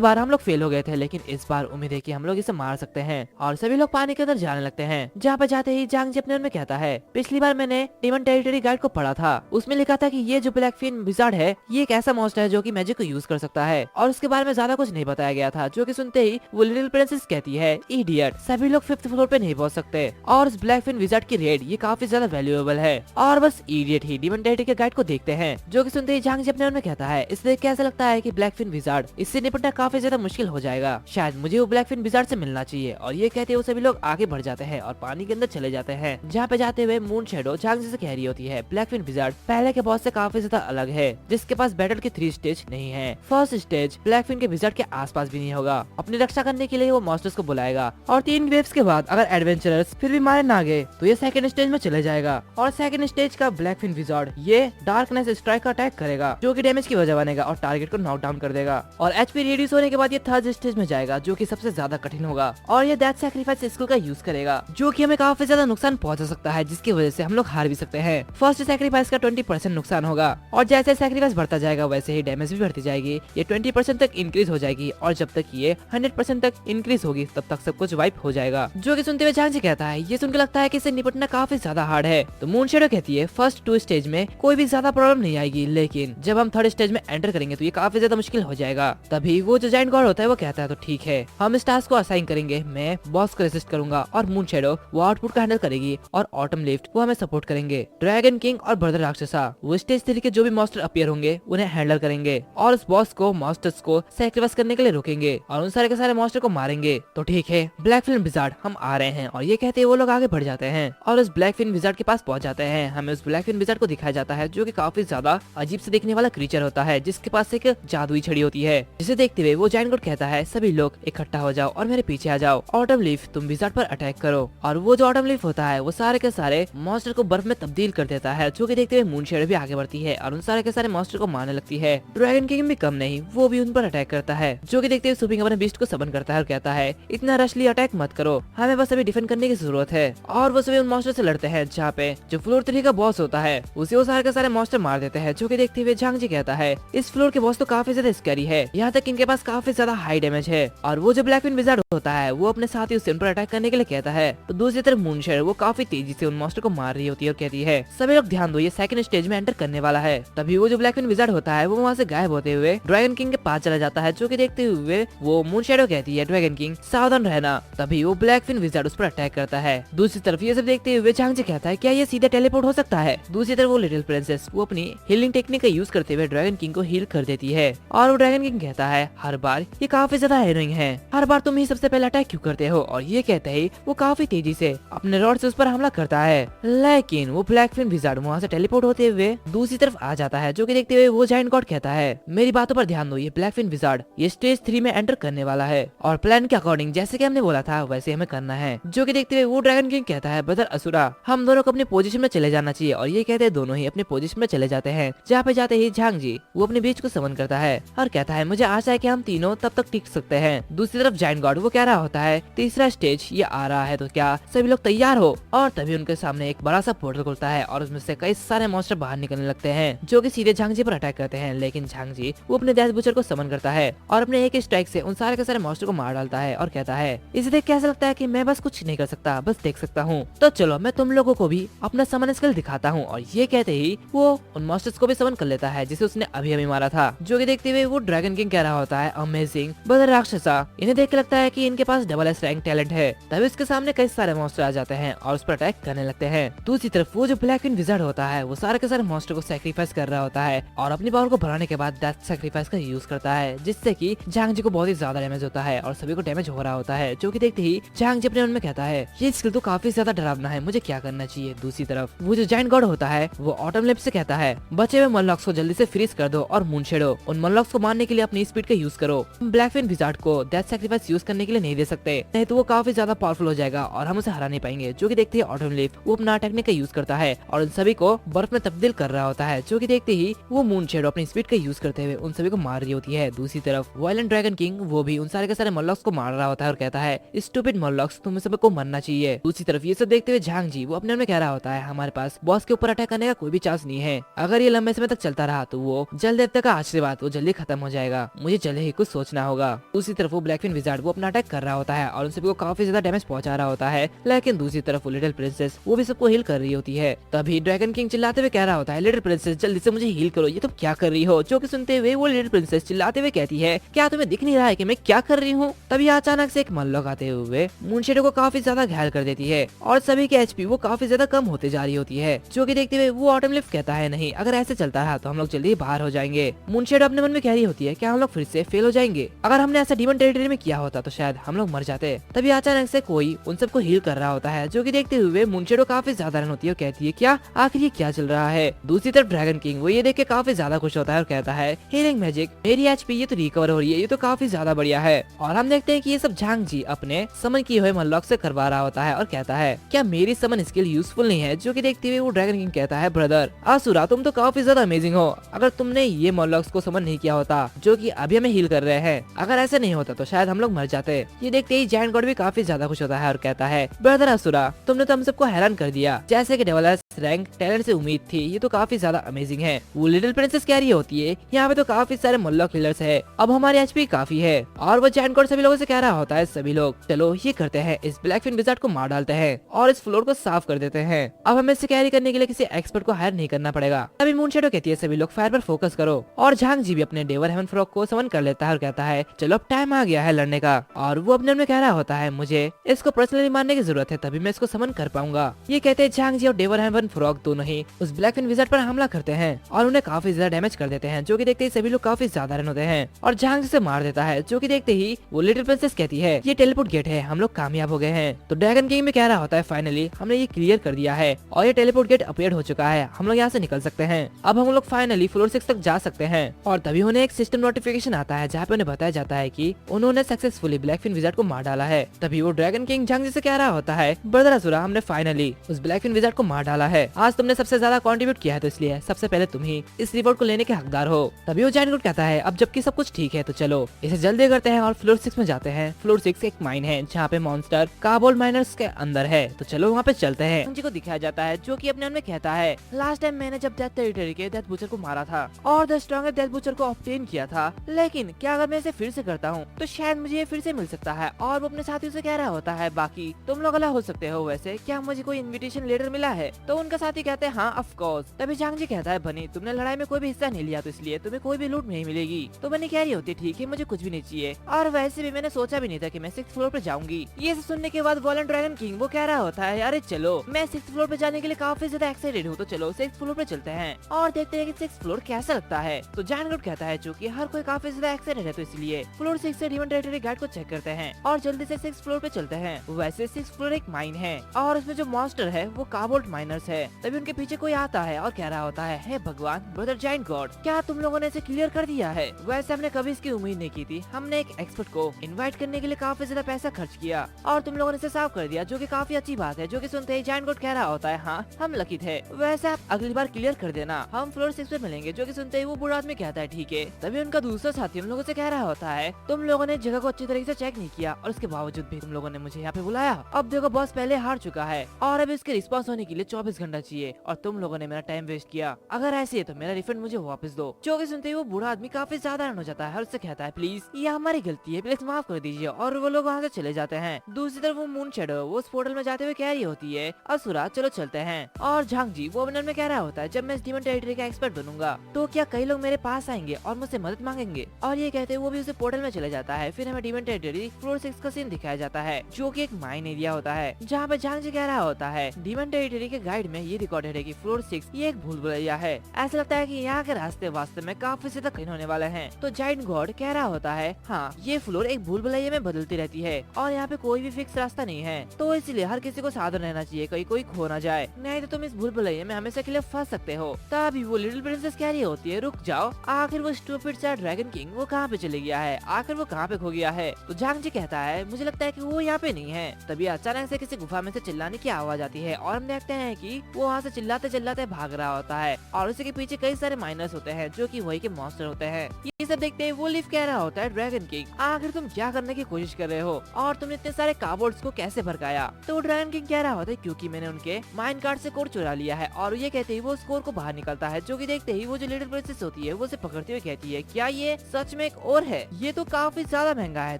बार हम लोग फेल हो गए थे लेकिन इस बार उम्मीद है कि हम लोग इसे मार सकते हैं। और सभी लोग पानी के अंदर जाने लगते हैं। जहाँ पे जाते ही झांग जी अपने मन में कहता है पिछली बार मैंने डीमन टेरिटरी गाइड को पढ़ा था, उसमें लिखा था कि ये जो ब्लैक फिन विजार्ड है ये एक ऐसा मॉन्स्टर है जो कि मैजिक को यूज कर सकता है और उसके बारे में ज्यादा कुछ नहीं बताया गया था। जो कि सुनते ही वो लिटिल प्रिंसेस कहती है इडियट, सभी लोग 5th फ्लोर पे नहीं पहुंच सकते और उस ब्लैक फिन विजार्ड की रेड ये काफी ज्यादा वैल्यूएबल है। और बस इडियट ही डीमन टेरिटरी के गाइड को देखते हैं। जो कि सुनते ही झांग जी अपने मन में कहता है इसे देख के ऐसा लगता है कि ब्लैक फिन विजार्ड इससे निपटना काफी ज्यादा मुश्किल हो जाएगा, शायद मुझे वो ब्लैक फिन विजार्ड से मिलना चाहिए। और ये कहते हुए सभी लोग आगे बढ़ जाते हैं और पानी के अंदर चले जाते हैं। जहाँ पे जाते हुए मून शैडो झांग जी से कह रही होती है ब्लैक फिन विजार्ड पहले के बॉस से काफी ज्यादा अलग है जिसके पास बैटल के 3 स्टेज नहीं है। फर्स्ट स्टेज ब्लैक फिन के विजार्ड के आसपास भी नहीं होगा, अपनी रक्षा करने के लिए वो मॉन्स्टर्स को बुलाएगा और 3 वेव्स के बाद अगर एडवेंचरर्स फिर भी मारे ना गए तो ये सेकंड स्टेज में चले जाएगा और सेकंड स्टेज का ब्लैक फिन विजार्ड ये डार्कनेस स्ट्राइक का अटैक करेगा जो कि डैमेज की वजह बनेगा और टारगेट को नॉक डाउन कर देगा। और एचपी रिड्यूस होने के बाद ये थर्ड स्टेज में जाएगा जो कि सबसे ज्यादा कठिन होगा और ये डेथ सैक्रिफाइस स्किल का यूज करेगा जो कि हमें काफी ज्यादा नुकसान पहुंचा सकता है जिसकी वजह से हम लोग हार भी सकते हैं। फर्स्ट सैक्रिफाइस का 20% नुकसान होगा और जैसे सैक्रिफाइस बढ़ता जाएगा वैसे ही डैमेज भी बढ़ती जाएगी। ये 20% तक इंक्रीज हो जाएगी और जब तक ये 100% तक इंक्रीज होगी तब तक सब कुछ वाइप हो जाएगा। जो कि सुनते हुए झांग जी कहता है ये सुनकर लगता है कि इसे निपटना काफी ज्यादा हार्ड है। तो मून शैडो कहती है फर्स्ट 2 स्टेज में कोई भी ज्यादा प्रॉब्लम नहीं आएगी लेकिन जब हम थर्ड स्टेज में एंटर करेंगे तो ये काफी ज्यादा मुश्किल हो जाएगा। तभी वो जो जायंट गॉड होता है वो कहता है तो ठीक है हम इस टास्क को असाइन करेंगे, मैं बॉस को रेसिस्ट करूंगा और मून शैडो वो आउटपुट का हैंडल करेगी और ऑटम लिफ्ट वो हमें सपोर्ट करेंगे। ड्रैगन किंग और ब्रदर राक्षसा वो स्टेज 3 के जो भी मॉन्स्टर अपीयर होंगे उन्हें हैंडल करेंगे और उस बॉस को मॉन्स्टर्स को सैक्रिफाइस करने के लिए रोकेंगे और उन सारे के सारे मॉन्स्टर को मारेंगे। तो ठीक है ब्लैक फिन विजार्ड हम आ रहे हैं। और ये कहते हैं वो लोग आगे बढ़ जाते हैं और उस ब्लैक फिन विजार्ड के पास पहुंच जाते हैं। हमें उस ब्लैक फिन विजार्ड को दिखाया जाता है जो कि काफी ज्यादा अजीब से देखने वाला क्रीचर होता है जिसके पास एक जादुई छड़ी होती है। जिसे देखते हुए वो जायंट गॉड कहता है सभी लोग इकट्ठा हो जाओ और मेरे पीछे आ जाओ, ऑटम लीफ तुम विजार्ड पर अटैक करो। और वो जो ऑटम लीफ होता है वो सारे के सारे मॉन्स्टर को बर्फ में तब्दील कर देता है। जो कि देखते हुए मून शैडो भी आगे बढ़ती है और उन सारे के सारे मॉन्स्टर को मारने लगती है। ड्रैगन किंग भी कम नहीं, वो भी उन पर अटैक करता है। जो कि देखते हुए सुपिंग अपने बीस्ट को सबन करता है और कहता है इतना रशली अटैक मत करो, हमें बस अभी डिफेंड करने की जरूरत है। और वो सभी उन मॉन्स्टर से लड़ते हैं जहाँ पे जो फ्लोर 3 का बॉस होता है उसे वो सारे के सारे मॉन्स्टर मार देते हैं। जो कि देखते हुए झांग जी कहता है इस फ्लोर के बॉस तो काफी ज्यादा स्कैरी है, यहाँ तक इनके पास काफी ज्यादा हाई डैमेज है। और वो जो ब्लैक फिन विजार्ड होता है वो अपने साथी उन पर अटैक करने के लिए कहता है। तो दूसरी तरफ मून शैडो वो काफी तेजी से उन मॉन्स्टर को मार रही होती है और कहती है सभी लोग ध्यान दो ये सेकंड स्टेज में एंटर करने वाला है। तभी वो जो ब्लैक फिन विजार्ड होता है वो वहाँ से गायब होते हुए ड्रैगन किंग के पास चला जाता है। जो कि देखते हुए वो मून शैडो कहती है ड्रैगन किंग सावधान रहना। तभी वो ब्लैक फिन विजार्ड उस पर अटैक करता है। दूसरी तरफ ये सब देखते हुए झांग जी कहता है क्या ये सीधे टेलीपोर्ट हो सकता है। दूसरी तरफ वो लिटिल प्रिंसेस वो अपनी हीलिंग टेक्निक का यूज करते हुए ड्रैगन किंग को हील कर देती है। और वो ड्रैगन किंग कहता है हर बार ये काफी ज्यादा एनोइंग है, हर बार तुम ही सबसे पहले अटैक क्यों करते हो। और ये कहते ही वो काफी तेजी से अपने रॉड से उस पर हमला करता है लेकिन वो ब्लैक फिन विजार्ड वहाँ से टेलीपोर्ट होते हुए दूसरी तरफ आ जाता है। जो कि देखते हुए वो जायंट गॉड कहता है मेरी बातों पर ध्यान दो, ये ब्लैक फिन विजार्ड ये स्टेज 3 में एंटर करने वाला है और प्लान के अकॉर्डिंग जैसे कि हमने बोला था वैसे हमें करना है। जो कि देखते हुए वो ड्रैगन किंग कहता है ब्रदर असुरा हम दोनों को अपनी पोजीशन में चले जाना चाहिए। और ये कहते हैं दोनों ही अपने पोजीशन में चले जाते हैं। जहाँ पे जाते ही झांग जी वो अपने बीच को समन करता है और कहता है मुझे आशा है कि हम तीनों तब तक टिक सकते हैं। दूसरी तरफ जायंट गॉड वो कह रहा होता है तीसरा स्टेज ये आ रहा है तो क्या सभी लोग तैयार हो। और तभी उनके सामने एक बड़ा सा पोर्टल खुलता है और उसमें से कई सारे मॉन्स्टर बाहर निकलने लगते हैं जो कि सीधे झांग जी पर अटैक करते हैं। लेकिन झांग जी वो अपने डैश बुचर को समन करता है और अपने एक स्ट्राइक से उन सारे के सारे मॉन्स्टर को मार डालता है और कहता है इसे देख कैसा लगता है कि मैं बस कुछ नहीं कर सकता बस देख सकता हूँ, तो चलो मैं तुम लोगों को भी अपना समन स्किल दिखाता हूँ। और ये कहते ही वो उन मॉन्स्टर्स को भी समन कर लेता है जिसे उसने अभी अभी मारा था। जो कि देखते हुए वो ड्रैगन किंग कह रहा होता है अमेजिंग ब्रदर राक्षसा, इन्हें देख के लगता है कि इनके पास डबल एस रैंक टैलेंट है। तभी उसके सामने कई सारे मॉन्स्टर आ जाते हैं और उस पर अटैक करने लगते हैं। दूसरी तरफ वो जो ब्लैक फिन विजार्ड होता है वो सारे के सारे मॉन्स्टर को सैक्रिफाइस कर रहा होता है और अपनी पावर को बढ़ाने के बाद डेथ सैक्रिफाइस का यूज करता है जिससे कि झांग जी को बहुत ही ज्यादा डैमेज होता है और सभी को डैमेज हो रहा होता है। जो कि देखते ही झांग जी अपने मन में कहता है ये स्किल तो काफी ज्यादा डरावना है, मुझे क्या करना चाहिए। दूसरी तरफ वो जो जायंट गॉड होता है वो ऑटम लिप से कहता है बचे हुए मॉनलॉक्स को जल्दी से फ्रीज कर दो और मून शैडो उन मॉनलॉक्स को मारने के लिए अपनी स्पीड का यूज करो। ब्लैक फिन विजार्ड को डेथ सैक्रिफाइस यूज करने के लिए नहीं दे सकते, नहीं तो वो काफी ज्यादा पावरफुल हो जाएगा और हम उसे हरा नहीं पाएंगे। जो कि देखते हैं ऑटम लिप वो अपना टेक्निक का यूज करता है और उन सभी को बर्फ में तब्दील कर रहा होता है। है, जो कि देखते ही वो मून शेडो अपनी स्पीड का यूज करते हुए उन सभी को मार रही होती है। दूसरी तरफ वायलेंट ड्रैगन किंग वो भी उन सारे के सारे मॉर्लॉक्स को मार रहा होता है और कहता है स्टूपिड मॉर्लॉक्स, तुम सबको मरना चाहिए। दूसरी तरफ ये सब देखते हुए झांग जी वो अपने मन में कह रहा होता है हमारे पास बॉस के ऊपर अटैक करने का कोई भी चांस नहीं है। अगर ये लंबे समय तक चलता रहा तो वो जल देवता का आशीर्वाद वो जल्दी खत्म हो जाएगा, मुझे जल्दी ही कुछ सोचना होगा। दूसरी तरफ वो ब्लैकफिन विजार्ड वो अपना अटैक कर रहा होता है और उन सभी को काफी ज्यादा डैमेज पहुंचा रहा होता है, लेकिन दूसरी तरफ वो लिटिल प्रिंसेस वो भी सबको हील कर रही होती है। तभी ड्रैगन किंग चिल्लाते हुए कह रहा होता है लिटिल प्रिंसेस जल्दी से मुझे हील करो, ये तुम क्या कर रही हो। जो कि सुनते हुए वो लिटिल प्रिंसेस चिल्लाते हुए कहती है क्या तुम्हें दिख नहीं रहा है कि मैं क्या कर रही हूँ। तभी अचानक से एक मॉर्लॉक आते हुए मून शेडो को काफी ज्यादा घायल कर देती है और सभी के एचपी वो काफी ज्यादा कम होते जा रही होती है। जो कि देखते हुए वो ऑटम लिफ्ट कहता है नहीं, अगर ऐसे चलता रहा तो हम लोग जल्दी बाहर हो जाएंगे। मून शेडो अपने मन में कह रही होती है क्या हम लोग फिर से फेल हो जाएंगे, अगर हमने ऐसा डीमन टेरिटरी में किया होता तो शायद हम लोग मर जाते। तभी अचानक से कोई उन सबको हील कर रहा होता है। जो कि देखते हुए मून शेडो काफी ज्यादा रन होती है और कहती है क्या आखिर ये क्या चल रहा है। दूसरी तरफ ड्रैगन किंग वो ये देख के काफी ज्यादा खुश होता है और कहता है हीलिंग मैजिक, मेरी एचपी ये तो रिकवर हो रही है, ये तो काफी ज्यादा बढ़िया है। और हम देखते हैं कि ये सब झांग जी अपने समन किए हुए मॉर्लॉक से करवा रहा होता है और कहता है क्या मेरी समन स्किल यूजफुल नहीं है। जो कि देखते हुए वो ड्रैगन किंग कहता है ब्रदर असुरा तुम तो काफी ज्यादा अमेजिंग हो, अगर तुमने ये मॉर्लॉक्स को समन नहीं किया होता जो कि अभी हमें हील कर रहे हैं, अगर ऐसा नहीं होता तो शायद हम लोग मर जाते। ये देखते ही जायंट गॉड भी काफी ज्यादा खुश होता है और कहता है ब्रदर असुरा तुमने तो हम सबको हैरान कर दिया, जैसे कि डेवलपर्स रैंक टैलेंट से उम्मीद थी, ये तो काफी ज्यादा अमेजिंग है। वो लिटिल प्रिंसेस कह रही होती है यहाँ पे तो काफी सारे मॉर्लॉक किलर्स है, अब हमारी एचपी काफी है। और वो जायंट गॉड सभी लोगों से कह रहा होता है सभी लोग चलो ये करते हैं, इस ब्लैकफिन विजार्ड को मार डालते हैं और इस फ्लोर को साफ कर देते हैं। अब हमें इसे कैरी करने के लिए किसी एक्सपर्ट को हायर नहीं करना पड़ेगा। तभी मून शेडो कहती है सभी लोग फायर पर फोकस करो और झांग जी भी अपने डेवर हेवन फ्रॉग को समन कर लेता है और कहता है चलो अब टाइम आ गया है लड़ने का। और वो अपने में कह रहा होता है मुझे इसको पर्सनली मारने की जरूरत है तभी मैं इसको समन कर पाऊंगा। ये कहते हैं झांग जी और डेवर हेवन फ्रॉग दोनों ही उस ब्लैकफिन विजार्ड पर हमला करते हैं और उन्हें काफी ज्यादा डैमेज कर देते हैं। जो कि देखते ही सभी लोग काफी ज्यादा रन होते हैं और झांग जी से मार देता है। जो कि देखते ही वो लिटिल प्रिंसेस कहती है ये टेलीपोर्ट गेट है, हम लोग कामयाब हो गए हैं। तो ड्रैगन किंग में कह रहा होता है फाइनली हमने ये क्लियर कर दिया है और ये टेलीपोर्ट गेट अपडेट हो चुका है, हम लोग यहाँ से निकल सकते हैं, अब हम लोग फाइनली फ्लोर 6 तक जा सकते हैं। और तभी उन्हें एक सिस्टम नोटिफिकेशन आता है जहाँ पे उन्हें बताया जाता है कि उन्होंने सक्सेसफुली ब्लैकफिन विजार्ड को मार डाला है। तभी वो ड्रैगन किंग झांग जी से कह रहा होता है ब्रदर असुरा हमने फाइनली उस ब्लैकफिन विजार्ड को मार डाला है, आज तुमने सबसे ज्यादा कंट्रीब्यूट किया है तो इसलिए सबसे पहले तुम ही इस रिवॉर्ड को लेने के हकदार हो। तभी वो जायंट गॉड कहता है अब जबकि सब कुछ ठीक है तो चलो इसे जल्दी करते हैं और फ्लोर 6 में जाते हैं। फ्लोर 6 एक माइन है जहाँ पे मॉन्स्टर कार्बोल्ड माइनर्स के अंदर है, तो चलो वहाँ पे चलते हैं। जी को दिखाया जाता है जो कि अपने मन में कहता है लास्ट टाइम मैंने जब डेथ टेरिटरी के डेथ बूचर को मारा था और द स्ट्रॉन्गेस्ट डेथ बूचर को ऑब्टेन किया था, लेकिन क्या अगर मैं इसे फिर से करता हूँ तो शायद मुझे ये फिर से मिल सकता है। और वो अपने साथियों से कह रहा होता है बाकी तुम लोग अलग हो सकते हो, वैसे क्या मुझे कोई इन्विटेशन लेटर मिला है। तो उनका साथी कहते हैं हाँ ऑफ कोर्स। तभी झांग जी कहता है बनी तुमने लड़ाई में कोई भी हिस्सा नहीं लिया तो इसलिए तुम्हें कोई भी लूट नहीं मिलेगी। तो बनी कह रही होती ठीक है मुझे कुछ भी नहीं चाहिए, और वैसे भी मैंने सोचा भी नहीं था कि मैं 6th फ्लोर पे जाऊंगी। ये सुनने के बाद वॉलेंट ड्रैगन किंग वो कह रहा होता है अरे चलो मैं 6th फ्लोर पे जाने के लिए काफी ज्यादा एक्साइटेड हूँ, तो चलो 6th फ्लोर पे चलते हैं और देखते हैं कि 6th फ्लोर कैसा लगता है। तो जायंट गॉड कहता है चूंकि हर कोई काफी ज्यादा एक्साइटेड है तो इसलिए फ्लोर 6 से डीमन टेरिटरी गाइड को चेक करते हैं और जल्दी से 6th फ्लोर पे चलते हैं। वैसे 6th फ्लोर एक माइन है और उसमें जो मॉन्स्टर है वो कार्बोल्ड माइनर्स है। तभी उनके पीछे कोई आता है और कह रहा होता है हे भगवान ब्रदर जायंट गॉड क्या तुम लोगों ने इसे क्लियर कर दिया है। वैसे हमने कभी इसकी उम्मीद नहीं की थी, हमने एक एक्सपर्ट को इनवाइट करने के लिए काफी ज्यादा पैसा खर्च किया और तुम लोगों ने इसे साफ कर दिया, जो कि काफी अच्छी बात है। जो कि सुनते ही जायंट गॉड कह रहा होता है हाँ हम लकी थे, वैसे आप अगली बार क्लियर कर देना, हम फ्लोर 6 पे मिलेंगे। जो कि सुनते ही वो बूढ़ा आदमी कहता है ठीक है। तभी उनका दूसरा साथी उन लोगों से कह रहा होता है तुम लोगों ने जगह को अच्छी तरीके से चेक नहीं किया और उसके बावजूद भी तुम लोगों ने मुझे यहाँ पे बुलाया। अब देखो बॉस पहले हार चुका है और अब इसके रिस्पॉन्स होने के लिए 24 घंटा चाहिए और तुम लोगों ने मेरा टाइम वेस्ट किया, अगर ऐसे है तो मेरा रिफंड मुझे वापस दो। जो कि सुनते ही वो बूढ़ा आदमी काफी ज्यादा हो जाता है और उससे कहता है प्लीज ये हमारी गलती है, प्लीज माफ कर दीजिए। और वो लोग वहाँ से चले जाते हैं। दूसरी तरफ वो मून शेडो वो उस पोर्टल में जाते हुए कह रही होती है असुरा चलो चलते हैं। और झांग जी वो अपने में कह रहा होता है जब मैं इस डीमन टेरिटरी का एक्सपर्ट बनूंगा तो क्या कई लोग मेरे पास आएंगे और मुझसे मदद मांगेंगे। और ये कहते वो भी उसे पोर्टल में चले जाता है। फिर हमें डीमन टेरिटरी फ्लोर 6 का सीन दिखाया जाता है जो कि एक माइन एरिया होता है जहाँ पे झांग जी कह रहा होता है डीमन टेरिटरी के गाइड में ये रिकॉर्डेड है कि फ्लोर 6 ये एक भूल भुलैया है, ऐसा लगता है कि यहाँ के रास्ते वास्तव में काफी ज्यादा कठिन होने वाले हैं। तो जायंट गॉड कह रहा होता है हाँ ये फ्लोर एक भूल भुलैया में बदलती रहती है और यहाँ पे कोई भी फिक्स रास्ता नहीं है, तो इसलिए हर किसी को सावधान रहना चाहिए कहीं कोई खो ना जाए, नहीं तो तुम इस भूल भुलैया में हमेशा के लिए फंस सकते हो। तभी वो लिटिल प्रिंसेस कह रही होती है रुक जाओ, आखिर वो स्टूपिड सा ड्रैगन किंग वो कहाँ पे चले गया है, आखिर वो कहाँ पे खो गया है। तो झांग जी कहता है मुझे लगता है कि वो यहाँ पे नहीं है। तभी अचानक से किसी गुफा में से चिल्लाने की आवाज आती है और हम देखते हैं कि ही वो वहाँ से चिल्लाते चिल्लाते भाग रहा होता है और उसी के पीछे कई सारे माइनर्स होते हैं जो कि वही के मॉन्स्टर होते हैं। ये सब देखते ही वुल्फ कह रहा होता है ड्रैगन किंग आखिर तुम क्या करने की कोशिश कर रहे हो और तुमने इतने सारे कार्बोर्ड्स को कैसे भड़काया। तो ड्रैगन किंग कह रहा होता है क्योंकि मैंने उनके माइंड कार्ड से कोड चुरा लिया है और ये कहते ही वो स्कोर को बाहर निकलता है, जो कि देखते ही वो जो लिटिल प्रिंसेस होती है वो उसे पकड़ते हुए कहती है क्या ये सच में एक और है, ये तो काफी ज्यादा महंगा है।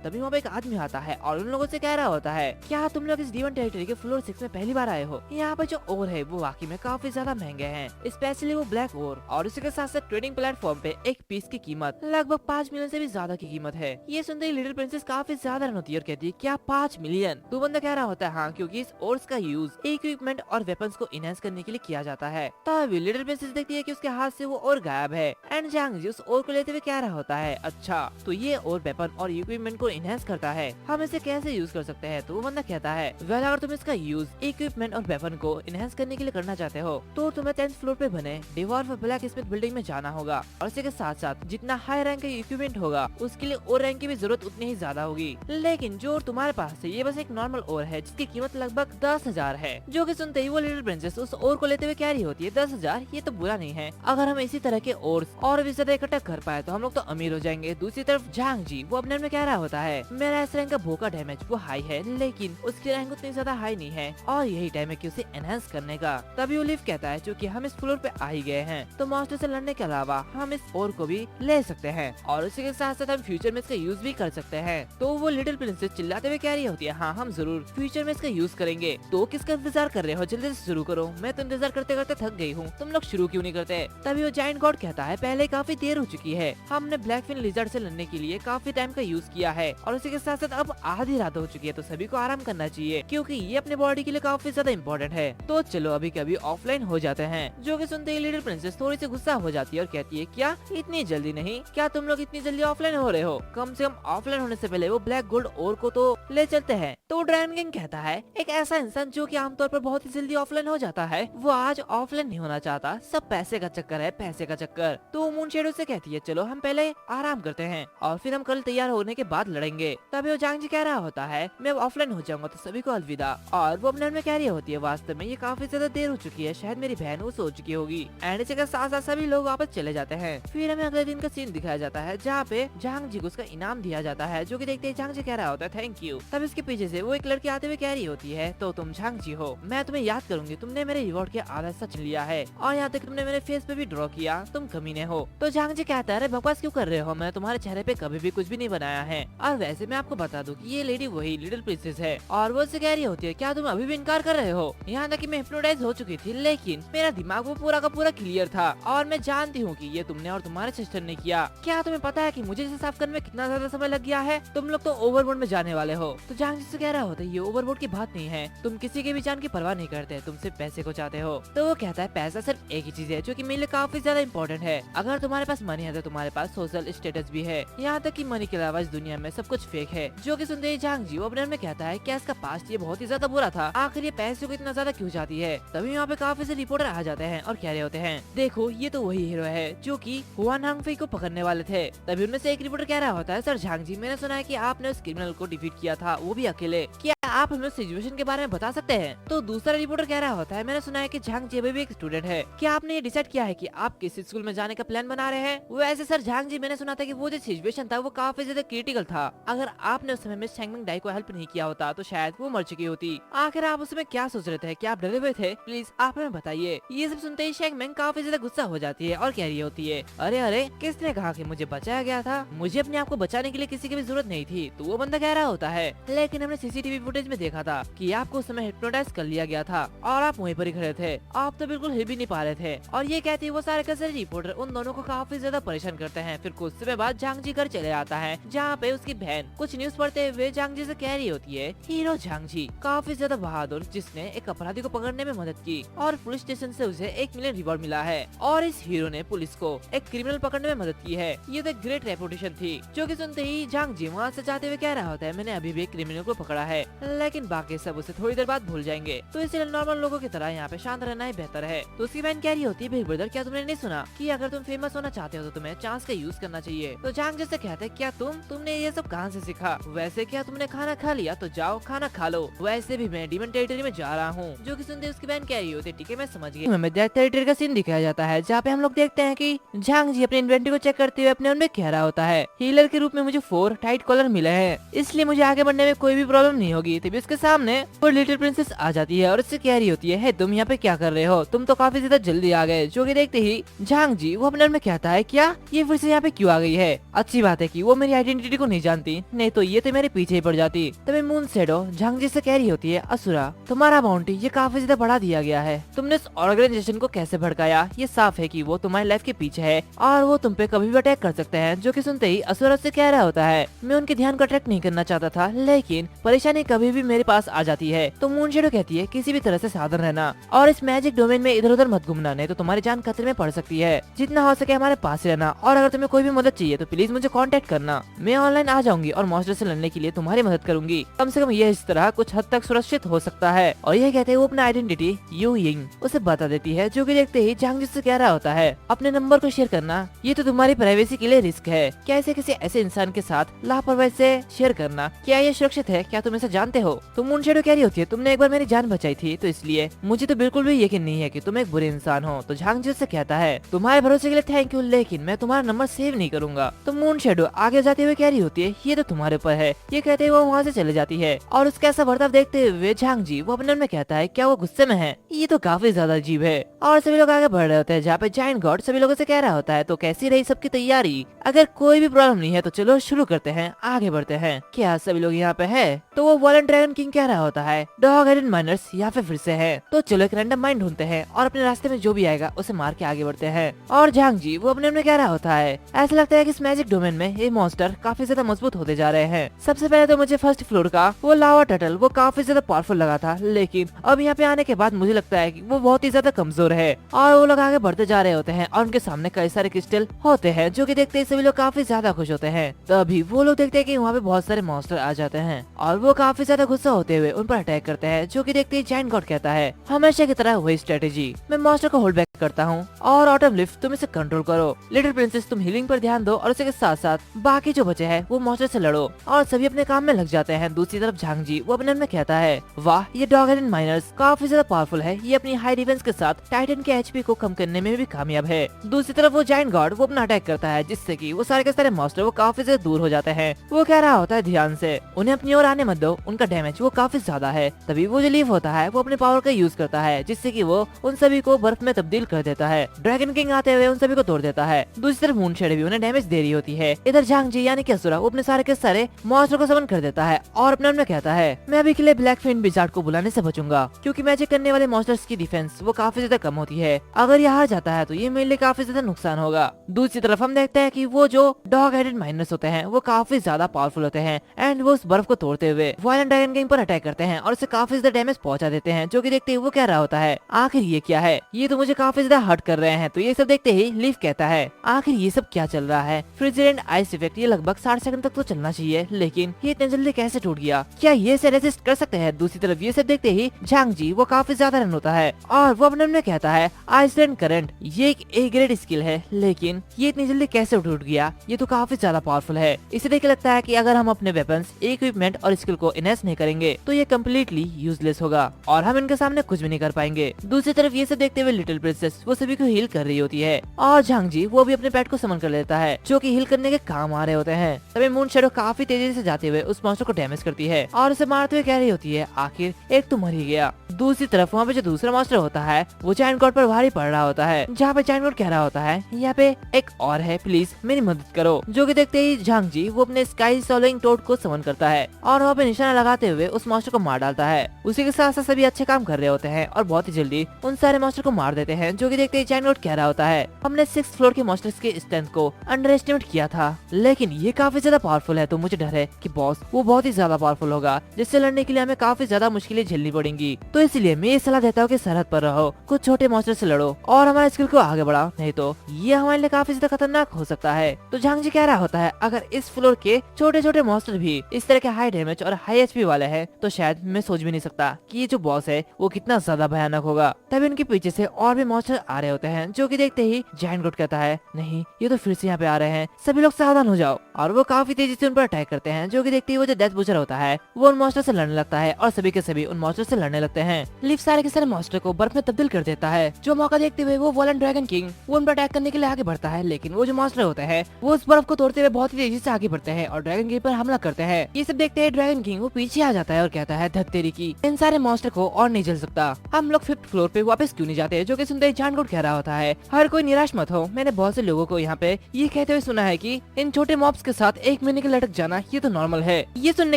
तभी वहाँ पे एक आदमी आता है और उन लोगों से कह रहा होता है क्या तुम लोग इस डीवन टेरिटरी के फ्लोर 6 में पहली बार आए हो, यहाँ पे जो और है वो वाकई में काफी ज्यादा महंगे हैं, स्पेशली वो ब्लैक और उसके साथ साथ ट्रेडिंग प्लेटफॉर्म पे एक पीस की कीमत लगभग 5 मिलियन से भी ज्यादा की कीमत है। ये सुनते ही लिटिल प्रिंसेस काफी ज्यादा होती है और कहती है क्या 5 मिलियन। तो बंदा कह रहा होता है हाँ, क्योंकि इस ओर्स का यूज इक्विपमेंट और वेपन्स को इनहेंस करने के लिए किया जाता है। तभी लिटिल प्रिंसेस देखती है कि उसके हाथ से वो और गायब है एंड जांग जी उस और को लेते हुए कह रहा होता है अच्छा तो ये और वेपन और इक्विपमेंट को इनहेंस करता है, हम इसे कैसे यूज कर सकते हैं। तो वो बंदा कहता है वेल अगर तुम इसका यूज इक्विपमेंट और वेपन को इनहेंस करने के लिए करना चाहते हो तो तुम्हें 10th फ्लोर पे बने डिवॉर्फ ब्लैक स्मिथ बिल्डिंग में जाना होगा और इसके साथ साथ जितना हाई रैंक का इक्विपमेंट होगा उसके लिए और रैंक की भी जरूरत उतनी ही ज्यादा होगी, लेकिन जो तुम्हारे पास है ये बस एक नॉर्मल और है जिसकी कीमत लगभग 10,000 है। जो कि सुनते ही वो लिटिल प्रिंसेस उस और को लेते हुए कह रही होती है 10,000 ये तो बुरा नहीं है, अगर हम इसी तरह के और भी ज्यादा इकट्ठा कर पाए तो हम लोग तो अमीर हो जाएंगे। दूसरी तरफ जांग जी वो अपने में कह रहा होता है मेरा इस रैंक का भोका डैमेज वो हाई है लेकिन उसकी रैंक उतनी ज्यादा हाई नहीं है और यही टाइम है कि उसे एनहांस करने का। तभी ओलिव कहता है क्योंकि हम इस फ्लोर पे आ ही गए हैं तो मॉन्स्टर से लड़ने के अलावा हम इस और को भी ले सकते हैं और उसी के साथ साथ हम फ्यूचर में इसका यूज भी कर सकते हैं। तो वो लिटिल प्रिंसेस चिल्लाते हुए कह रही होती है हाँ हम जरूर फ्यूचर में इसका यूज करेंगे, तो किसका इंतजार कर रहे हो, जल्दी से शुरू करो, मैं तो इंतजार करते करते थक गई हूँ, तुम लोग शुरू क्यों नहीं करते। तभी वो जायंट गॉड कहता है पहले काफी देर हो चुकी है, हमने ब्लैक फिन लिजर्ड से लड़ने के लिए काफी टाइम का यूज किया है और उसी के साथ साथ अब आधी रात हो चुकी है तो सभी को आराम करना चाहिए क्योंकि ये अपने बॉडी के लिए काफी ज्यादा इम्पोर्टेंट है, तो चलो अभी कभी ऑफलाइन हो जाते हैं। जो कि सुनते ही लिटिल प्रिंसेस थोड़ी सी गुस्सा हो जाती है और कहती है क्या इतनी जल्दी नहीं, क्या तुम लोग इतनी जल्दी ऑफलाइन हो रहे हो, कम से कम ऑफलाइन होने से पहले वो ब्लैक गोल्ड और को तो ले चलते हैं। तो ड्रैगन किंग कहता है एक ऐसा इंसान जो कि आमतौर पर बहुत ही जल्दी ऑफलाइन हो जाता है वो आज ऑफलाइन नहीं होना चाहता, सब पैसे का चक्कर है, पैसे का चक्कर। तो मून शेडो से कहती है चलो हम पहले आराम करते हैं और फिर हम कल तैयार होने के बाद लड़ेंगे। तभी वो जांग जी कह रहा होता है मैं ऑफलाइन हो जाऊंगा तो सभी को अलविदा, और वो अपने मन में कह रही होती है वास्तव में ये काफी ज्यादा देर हो चुकी है, शायद मेरी बहन वो सो चुकी होगी। एंड इसी के साथ साथ सभी लोग वापस चले जाते हैं। फिर हमें अगले दिन का सीन दिखाया जाता है जहाँ पे जांग जी को उसका इनाम दिया जाता है, जो कि देखते ही जांग जी कह रहा होता है थैंक यू। तब इसके पीछे से वो एक लड़की आते हुए कह रही होती है तो तुम जांग जी हो, मैं तुम्हें याद करूंगी, तुमने मेरे रिवॉर्ड के आधा सच लिया है और यहाँ तक तुमने मेरे फेस पे भी ड्रॉ किया, तुम कमीने हो। तो जांग जी कहता है बकवास क्यों कर रहे हो, मैं तुम्हारे चेहरे पे कभी भी कुछ भी नहीं बनाया है, और वैसे मैं आपको बता दूं कि ये लेडी वही लिटिल प्रिंसेस है। और वो उससे कह रही होती है क्या तुम अभी भी इनकार कर रहे हो, यहाँ तक कि मैं हिप्नोटाइज हो चुकी थी लेकिन मेरा दिमाग वो पूरा का पूरा क्लियर था और मैं जानती हूँ कि ये तुमने और तुम्हारे सिस्टर ने किया। क्या तुम्हें पता है कि मुझे इसे साफ करने में कितना ज्यादा समय लग गया है, तुम लोग तो ओवरबोर्ड में जाने वाले हो। तो जांग जी से कह रहा होता है ये ओवरबोर्ड की बात नहीं है, तुम किसी के भी जान की परवाह नहीं करते, तुम सिर्फ पैसे को चाहते हो। तो वो कहता है पैसा सिर्फ एक ही चीज है जो कि मेरे लिए काफी ज्यादा इंपॉर्टेंट है, अगर तुम्हारे पास मनी है तो तुम्हारे पास सोशल स्टेटस भी है, यहाँ तक कि मनी के अलावा इस दुनिया में सब कुछ फेक है। जो कि सुनते ही जांग जी वो अपने मन में कहता है क्या इसका पास्ट ये बहुत ही ज्यादा बुरा था, आखिर ये पैसे को इतना ज्यादा क्यों चाहती है। तभी यहाँ पे काफी से रिपोर्टर आ जाते हैं और कह रहे होते हैं देखो ये तो वही हीरो है जो कि हुआन हांगफेई को पकड़ने वाले थे। तभी उनमें से एक रिपोर्टर कह रहा होता है सर जांग जी मैंने सुना है कि आपने उस क्रिमिनल को डिफीट किया था वो भी अकेले, क्या आप हमें सिचुएशन के बारे में बता सकते हैं। तो दूसरा रिपोर्टर कह रहा होता है मैंने सुना है कि जांग जी अभी भी एक स्टूडेंट है, क्या आपने ये डिसाइड किया है कि आप किस स्कूल में जाने का प्लान बना रहे हैं। वैसे सर जांग जी मैंने सुना था कि वो जो सिचुएशन था वो काफी ज्यादा क्रिटिकल था, अगर आपने उस समय में शैंगमिंग डाई को हेल्प नहीं किया होता तो शायद वो मर चुकी होती। आखिर आप उस समय क्या सोच रहे थे, क्या आप डरे हुए थे, प्लीज आप हमें बताइए। ये सब सुनते ही शैंगमिंग काफी ज्यादा गुस्सा हो जाती है और कह रही होती है अरे अरे किसने कहा कि मुझे बचाया गया था, मुझे अपने आप को बचाने के लिए किसी की भी जरूरत नहीं थी। तो वो बंदा कह रहा होता है लेकिन हमने सीसीटीवी फुटेज में देखा था कि आपको उस समय हिप्नोटाइज कर लिया गया था और आप वहीं पर ही खड़े थे, आप तो बिल्कुल हिल भी नहीं पा रहे थे। और ये कहती है वो सारे के सारे रिपोर्टर उन दोनों को काफी ज्यादा परेशान करते हैं। फिर कुछ समय बाद जांग जी घर चले आता है जहाँ पे उसकी बहन कुछ न्यूज पढ़ते हुए जांग जी से कह रही होती है हीरो जांग जी काफी ज्यादा बहादुर जिसने एक अपराधी को पकड़ने में मदद की और पुलिस स्टेशन से उसे 1 मिलियन रिवॉर्ड मिला है, और इस हीरो ने पुलिस को एक क्रिमिनल पकड़ने में मदद की है, ये तो एक ग्रेट रेपुटेशन थी। जो कि सुनते ही जांग जी वहाँ से जाते हुए कह रहा होता है मैंने अभी भी एक क्रिमिनल को पकड़ा है लेकिन बाकी सब उसे थोड़ी देर बाद भूल जाएंगे, तो इसलिए नॉर्मल लोगों की तरह यहाँ पे शांत रहना ही बेहतर है। तो उसकी बहन कह रही होती है, बिग ब्रदर क्या तुमने नहीं सुना कि अगर तुम फेमस होना चाहते हो तो तुम्हें चांस का यूज करना चाहिए। तो जांग जैसे कहते क्या तुमने ये सब कहाँ से सीखा? वैसे क्या तुमने खाना खा लिया? तो जाओ खाना खा लो, वैसे भी मैं डीमन टेरिटरी में जा रहा हूँ। जो कि सुनते उसकी बहन कह रही होती है, ठीक है मैं समझ गई। हमें डेथ टेरिटरी का सीन दिखाया जाता है जहाँ पे हम लोग देखते हैं कि झांग जी अपने इन्वेंटरी को चेक करते हुए अपने मन में कह रहा होता है, हीलर के रूप में मुझे 4 टाइट कॉलर मिले हैं, इसलिए मुझे आगे बढ़ने में कोई भी प्रॉब्लम नहीं होगी। तभी उसके सामने वो लिटिल प्रिंसेस आ जाती है और उससे कह रही होती है, तुम यहाँ पे क्या कर रहे हो? तुम तो काफी ज्यादा जल्दी आ गए। जो कि देखते ही झांग जी वो अपने मन में कहता है, क्या ये फिर से यहाँ पे क्यों आ गई है? अच्छी बात है कि वो मेरी आइडेंटिटी को नहीं जानती, नहीं तो ये तो मेरे पीछे ही पड़ जाती। तभी मून शैडो झांग जी से कह रही होती है, असुरा तुम्हारा बाउंटी ये काफी ज्यादा बढ़ा दिया गया है, तुमने इस ऑर्गेनाइजेशन को कैसे भड़काया? ये साफ है कि वो तुम्हारी लाइफ के पीछे है और वो तुम पे कभी भी अटैक कर सकते हैं। जो कि सुनते ही असुरा से कह रहा होता है, मैं उनके ध्यान को अट्रैक्ट नहीं करना चाहता था, लेकिन परेशानी कभी भी मेरे पास आ जाती है। तो मून शैडो कहती है, किसी भी तरह से सावधान रहना और इस मैजिक डोमेन में इधर उधर मत घूमना, नहीं तो तुम्हारी जान खतरे में पड़ सकती है। जितना हो सके हमारे पास रहना और अगर तुम्हें कोई भी मदद चाहिए तो प्लीज मुझे कांटेक्ट करना, मैं ऑनलाइन आ जाऊंगी और मॉन्स्टर से लड़ने के लिए तुम्हारी मदद करूंगी। कम से कम ये इस तरह कुछ हद तक सुरक्षित हो सकता है। और ये कहते हैं वो अपना आइडेंटिटी यू यिंग उसे बता देती है। जो कि देखते ही झांग जी से कह रहा होता है, अपने नंबर को शेयर करना ये तो तुम्हारी प्राइवेसी के लिए रिस्क है, क्या इसे किसी ऐसे इंसान के साथ लापरवाही से शेयर करना क्या ये सुरक्षित है? क्या तुम इसे जानते हो? तो मून शैडो कह रही होती है, तुमने एक बार मेरी जान बचाई थी तो इसलिए मुझे तो बिल्कुल भी यकीन नहीं है कि तुम एक बुरे इंसान हो। तो झांग जी से कहता है, तुम्हारे भरोसे के लिए थैंक यू, लेकिन मैं तुम्हारा नंबर सेव नहीं करूंगा। तो मून शैडो आगे जाते हुए कह रही होती है, ये तो तुम्हारे ऊपर है। ये कहते हुए वो वहाँ से चले जाती है और उसका ऐसा बर्ताव देखते हुए झांग जी वो अपने मन में कहता है, क्या वो गुस्से में है? ये तो काफी ज्यादा अजीब है। और सभी लोग आगे बढ़ रहे होते हैं जहाँ पे जायंट गॉड सभी लोगों से कह रहा होता है, तो कैसी रही सबकी तैयारी? अगर कोई भी प्रॉब्लम नहीं है तो चलो शुरू करते हैं, आगे बढ़ते हैं। क्या सभी लोग यहाँ पे है? तो वो वॉलन ड्रैगन किंग कह रहा होता है, डॉग हेडेड माइनर्स यहाँ पे फिर से है, तो चलो एक रैंडम माइंड ढूंढते हैं और अपने रास्ते में जो भी आएगा उसे मार के आगे बढ़ते हैं। और झांग जी वो अपने मन में कह रहा होता है, ऐसा लगता है कि इस मैजिक डोमेन में ये मॉन्स्टर काफी ज्यादा मजबूत होते जा रहे हैं। सबसे पहले तो मुझे फर्स्ट फ्लोर का वो लावा टर्टल वो काफी ज्यादा पावरफुल लगा था, लेकिन अब यहाँ पे आने के बाद मुझे लगता है कि वो बहुत ही ज्यादा कमजोर है। और वो लोग आगे बढ़ते जा रहे होते हैं और उनके सामने कई सारे क्रिस्टल होते हैं, जो कि देखते ही सभी लोग काफी ज्यादा खुश होते हैं। तभी वो लोग देखते हैं कि वहाँ पे बहुत सारे मॉन्स्टर आ जाते हैं और वो काफी ज्यादा गुस्सा होते हुए उन पर अटैक करते हैं। जो कि देखते ही जायंट गॉड कहता है, हमेशा की तरह वही स्ट्रेटेजी, मैं मॉन्स्टर को होल्ड बैक करता हूँ और ऑटम लिफ्ट तुम इसे कंट्रोल करो, लिटिल प्रिंसेस तुम हीलिंग पर ध्यान दो और उसके साथ साथ बाकी जो बचे हैं वो मॉन्स्टर से लड़ो। और सभी अपने काम में लग जाते हैं। दूसरी तरफ झांग जी वो अपने मन में कहता है, वाह ये डॉग हेडेड माइनर्स काफी ज्यादा पावरफुल है, ये अपनी हाई डिफेंस के साथ टाइटन के एचपी को कम करने में भी कामयाब है। दूसरी तरफ वो जायंट गॉड वो अपना अटैक करता है, जिससे कि वो सारे के सारे मॉन्स्टर वो काफी ज्यादा दूर हो जाते हैं। वो कह रहा होता है, ध्यान से उन्हें अपनी ओर आने मत दो, उनका डैमेज वो काफी ज्यादा है। तभी वो जो लीफ होता है वो अपने पावर का यूज करता है, जिससे कि वो उन सभी को बर्फ में तब्दील कर देता है। ड्रैगन किंग आते हुए उन सभी को तोड़ देता है। दूसरी तरफ मून शैडो भी उन्हें डैमेज दे रही होती है। इधर झांग जी यानी कि असुरा वो अपने सारे के सारे मॉन्स्टर को समन कर देता है और अपने मन में कहता है, मैं अभी के लिए ब्लैक फिन विजार्ड को बुलाने से बचूंगा, क्योंकि मैजिक करने वाले मॉन्स्टर्स की डिफेंस वो काफी ज्यादा कम होती है। अगर ये हार जाता है तो ये मेरे लिए काफी ज्यादा नुकसान होगा। दूसरी तरफ हम देखते हैं कि वो जो डॉग हेडेड माइनर्स होते हैं वो काफी ज्यादा पावरफुल होते हैं एंड वो उस बर्फ को तोड़ते हुए वायलेंट ड्रैगन किंग पर अटैक करते हैं और उसे काफी ज्यादा डैमेज पहुंचा देते हैं। जो कि देखते ही वो कह रहा होता है, आखिर ये क्या है? ये तो मुझे काफी ज्यादा हर्ट कर रहे हैं। तो ये सब देखते ही लीफ कहता है, आखिर ये सब क्या चल रहा है? फ्रीजर एंड आइस इफेक्ट ये लगभग 60 सेकंड तक तो चलना चाहिए, लेकिन ये इतने जल्दी कैसे टूट गया? क्या ये से रेसिस्ट कर सकते हैं? दूसरी तरफ ये सब देखते ही झांग जी वो काफी ज्यादा रन होता है और वो अपने मन में कहता है, आइसलैंड करंट ये एक ए ग्रेड स्किल है, लेकिन ये इतनी जल्दी कैसे टूट गया? ये तो काफी ज्यादा पावरफुल है। इसे देख लगता है कि अगर हम अपने वेपन्स, इक्विपमेंट और स्किल को इनहेंस नहीं करेंगे तो ये कम्प्लीटली यूजलेस होगा और हम इनके सामने कुछ भी नहीं कर पाएंगे। दूसरी तरफ ये सब देखते हुए लिटिल प्रिंसेस वो सभी को हील कर रही होती है और झांग जी वो भी अपने पेट को समन कर लेता है, जो कि हील करने के काम आ रहे होते हैं। तभी मून शैडो काफी तेजी से जाते हुए उस मॉन्स्टर को डैमेज करती है और उसे मारते हुए कह रही होती है, आखिर एक तो मर ही गया। दूसरी तरफ वहाँ पे जो दूसरा मॉन्स्टर होता है वो जायंट गॉड पर भारी पड़ रहा होता है, जहाँ पे जायंट गॉड कह रहा होता है, यहाँ पे एक और है, प्लीज मेरी मदद करो। जो कि देखते ही झांग जी वो अपने स्काई सोलिंग टोड को समन करता है और वहाँ पे निशाना लगाते हुए उस मॉन्स्टर को मार डालता है। उसी के साथ साथ सभी अच्छे काम कर रहे होते हैं और बहुत ही जल्दी उन सारे मॉन्स्टर को मार देते हैं। जो कि देखते ही जायंट गॉड कह रहा होता है, हमने 6th फ्लोर के मॉन्स्टर्स के स्ट्रेंथ को अंडर एस्टिमेट किया था, लेकिन ये काफी ज्यादा पावरफुल है, तो मुझे डर है कि बॉस वो बहुत ही ज्यादा पावरफुल होगा, जिससे लड़ने के लिए हमें काफी ज्यादा मुश्किलें झेलनी पड़ेंगी। तो इसलिए मैं ये सलाह देता हूँ कि सरहद पर रहो, कुछ छोटे मॉन्स्टर से लड़ो और हमारे स्किल को आगे बढ़ाओ, नहीं तो ये हमारे लिए काफी ज्यादा खतरनाक हो सकता है। तो झांग जी कह रहा होता है, अगर इस फ्लोर के छोटे छोटे मॉन्स्टर भी इस तरह के हाई डैमेज और हाई एचपी भी वाले हैं तो शायद मैं सोच भी नहीं सकता कि ये जो बॉस है वो कितना ज्यादा भयानक होगा। तभी उनके पीछे से और भी मॉन्स्टर आ रहे होते हैं, जो कि देखते ही जायंट गोट कहता है नहीं ये तो फिर से यहाँ पे आ रहे हैं, सभी लोग सावधान हो जाओ। और वो काफी तेजी से उन पर अटैक करते हैं, जो कि देखते ही वो जो डेथ बुचर होता है वो उन मॉन्स्टर से लड़ने लगता है और सभी के सभी उन मॉन्स्टर से लड़ने लगते हैं। लीफ सारे के सारे मॉन्स्टर को बर्फ में तब्दील कर देता है। जो मौका देखते हुए वो वॉलन ड्रैगन किंग वो उन पर अटैक करने के लिए आगे बढ़ता है, लेकिन वो जो मॉन्स्टर होते हैं वो उस बर्फ को तोड़ते हुए बहुत ही तेजी से आगे बढ़ते हैं और ड्रैगन किंग पर हमला करते हैं। ये सब देखते हैं ड्रैगन किंग वो पीछे आ जाता है और कहता है धत तेरी की, इन सारे मॉन्स्टर को और नहीं झेल सकता, हम लोग 5th फ्लोर पे वापस क्यों नहीं जाते। जो कि सुनते ही जायंट गोट कह रहा होता है हर कोई निराश मत हो, मैंने बहुत से लोगों को यहाँ पे ये कहते हुए सुना है कि इन छोटे मॉब्स के साथ 1 महीने के लटक जाना ये तो नॉर्मल है। ये सुनने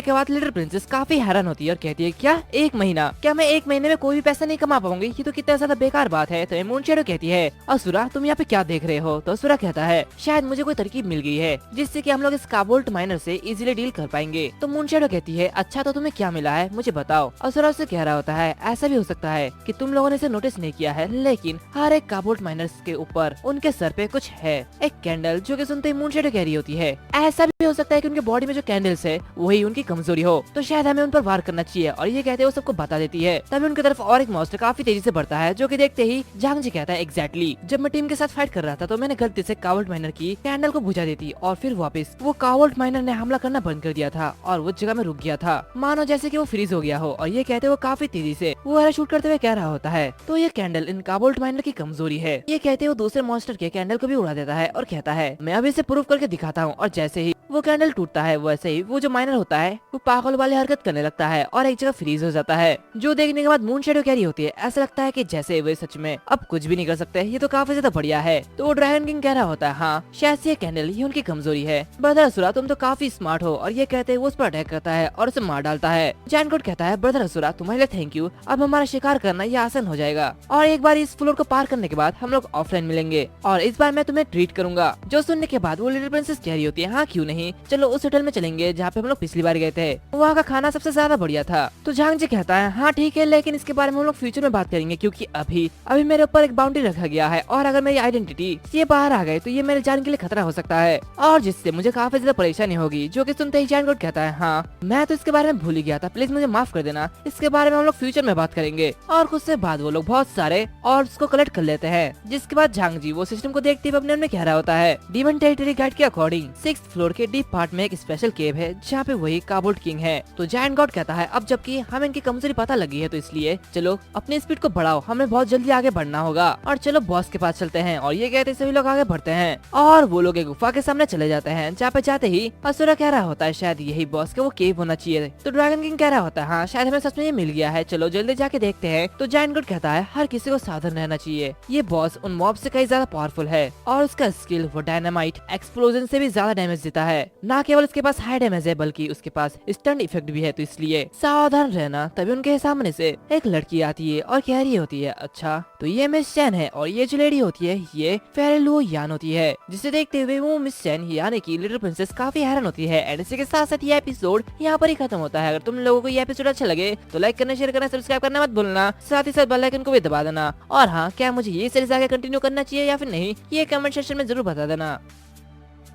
के बाद लिटिल प्रिंसेस काफी हैरान होती है और कहती है क्या 1 महीना, क्या मैं 1 महीने में कोई भी पैसा नहीं कमा पाऊंगी, ये तो कितना ज्यादा बेकार बात है। तो मून शैडो कहती है असुरा तुम यहाँ पे क्या देख रहे हो। तो असुरा कहता है शायद मुझे कोई तरकीब मिल गई है जिससे कि हम लोग इस काबोल्ट माइनर से इजीली डील कर पाएंगे। तो मून शैडो कहती है अच्छा तो तुम्हें क्या मिला है मुझे बताओ। असुरा उससे कह रहा होता है ऐसा भी हो सकता है कि तुम लोगों ने इसे नोटिस नहीं किया है, लेकिन हर एक काबोल्ट माइनर्स के ऊपर उनके सर पे कुछ है, एक कैंडल। जो कि सुनते ही मून शैडो कह रही होती है ऐसा भी हो सकता है कि उनके बॉडी में जो कैंडल्स है वही उनकी कमजोरी हो, तो शायद हमें उन पर वार करना चाहिए। और ये कहते वो सबको बता देती है। तभी उनकी तरफ और एक मॉन्स्टर काफी तेजी से बढ़ता है, जो कि देखते ही जांग जी कहता है एग्जैक्टली जब मैं टीम के साथ फाइट कर रहा था तो मैंने गलती से कावल्ट माइनर की कैंडल को बुझा देती और फिर वापस वो कावल्ट माइनर ने हमला करना बंद कर दिया था और वो जगह में रुक गया था, मानो जैसे कि वो फ्रीज हो गया हो। और ये कहते वो काफी तेजी से वो एरो शूट करते हुए कह रहा होता है तो ये कैंडल इन कावल्ट माइनर की कमजोरी है। ये कहते वो दूसरे मॉन्स्टर के कैंडल को भी उड़ा देता है और कहता है मैं अभी इसे प्रूफ करके दिखाता हूँ। और जैसे ही वो कैंडल टूटता है वैसे ही वो जो माइनर होता है वो पागल वाली हरकत करने लगता है और एक जगह फ्रीज हो जाता है। जो देखने के बाद मून शैडो कह रही होती है ऐसा लगता है कि जैसे वे सच में अब कुछ भी नहीं कर सकते, ये तो काफी ज्यादा बढ़िया है। तो वो ड्रैगन किंग कह रहा होता है हाँ शायद से ये कैंडल ही उनकी कमजोरी है। ब्रदर असुरा तुम तो काफी स्मार्ट हो। और ये कहते वो उस पर अटैक करता है और उसे मार डालता है। जायंट गोट कहता है ब्रदर असुरा तुम्हारे लिए थैंक यू, अब हमारा शिकार करना ये आसान हो जाएगा और एक बार इस फ्लोर को पार करने के बाद हम लोग ऑफलाइन मिलेंगे और इस बार मैं तुम्हें ट्रीट करूंगा। जो सुनने के बाद वो लिटिल प्रिंसेस कह रही होती है हाँ क्यों नहीं, चलो उस होटल में चलेंगे जहाँ पे हम लोग पिछली बार गए थे, वहाँ का खाना सबसे ज्यादा बढ़िया था। तो झांग जी कहता है हाँ ठीक है, लेकिन इसके बारे में हम लोग फ्यूचर में बात करेंगे क्योंकि अभी मेरे ऊपर एक बाउंड्री रखा गया है और अगर मेरी आइडेंटिटी ये बाहर आ गई तो ये मेरे जान के लिए खतरा हो सकता है और जिससे मुझे काफी ज्यादा परेशानी होगी। जो कि सुनते ही जायंट गोट कहता है हाँ मैं तो इसके बारे में भूल ही गया था, प्लीज मुझे माफ कर देना, इसके बारे में हम लोग फ्यूचर में बात करेंगे। और कुछ से बाद वो लोग बहुत सारे और उसको कलेक्ट कर लेते हैं, जिसके बाद झांग जी वो सिस्टम को देखते हुए अपने मन में कह रहा होता है डीमन टेरिटरी गाइड के अकॉर्डिंग 6th फ्लोर के डीप पार्ट में एक स्पेशल केव है जहाँ पे वही काबोल्ट किंग है। तो जायंट गॉड कहता है अब जबकि हमें इनकी कमजोरी पता लगी है तो इसलिए चलो अपनी स्पीड को बढ़ाओ, हमें बहुत जल्दी आगे बढ़ना होगा और चलो बॉस के पास चलते हैं। और ये कहते सभी लोग आगे बढ़ते हैं और वो लोग एक गुफा के सामने चले जाते हैं, जहाँ पे जाते ही असुरा कह रहा होता है शायद यही बॉस का वो केव होना चाहिए। तो ड्रैगन किंग कह रहा होता है हाँ शायद हमें सच में ये मिल गया है, चलो जल्दी जाके देखते हैं। तो जायंट गॉड कहता है हर किसी को सावधान रहना चाहिए, ये बॉस उन मॉब से कई ज्यादा पावरफुल है और उसका स्किल वो डायनामाइट एक्सप्लोजन से भी ज्यादा डैमेज देता है। न केवल उसके पास हाई डैमेज है बल्कि उसके पास स्टन इफेक्ट भी है, तो इसलिए सावधान रहना। तभी उनके सामने से एक लड़की आती है और कह रही होती है अच्छा तो ये मिस चैन है और ये जो लेडी होती है ये फेयर लुओ यान होती है। जिसे देखते हुए वो मिस चैन यानी कि लिटिल प्रिंसेस काफी हैरान होती है। एंड इसी के साथ साथ ये एपिसोड यहाँ पर ही खत्म होता है। अगर तुम लोगों को ये एपिसोड अच्छा लगे तो लाइक करना, शेयर करना, सब्सक्राइब करना मत भूलना, साथ ही साथ बेल आइकन को भी दबा देना। और हाँ क्या मुझे ये सीरीज आगे कंटिन्यू करना चाहिए या फिर नहीं, ये कमेंट सेक्शन में जरूर बता देना।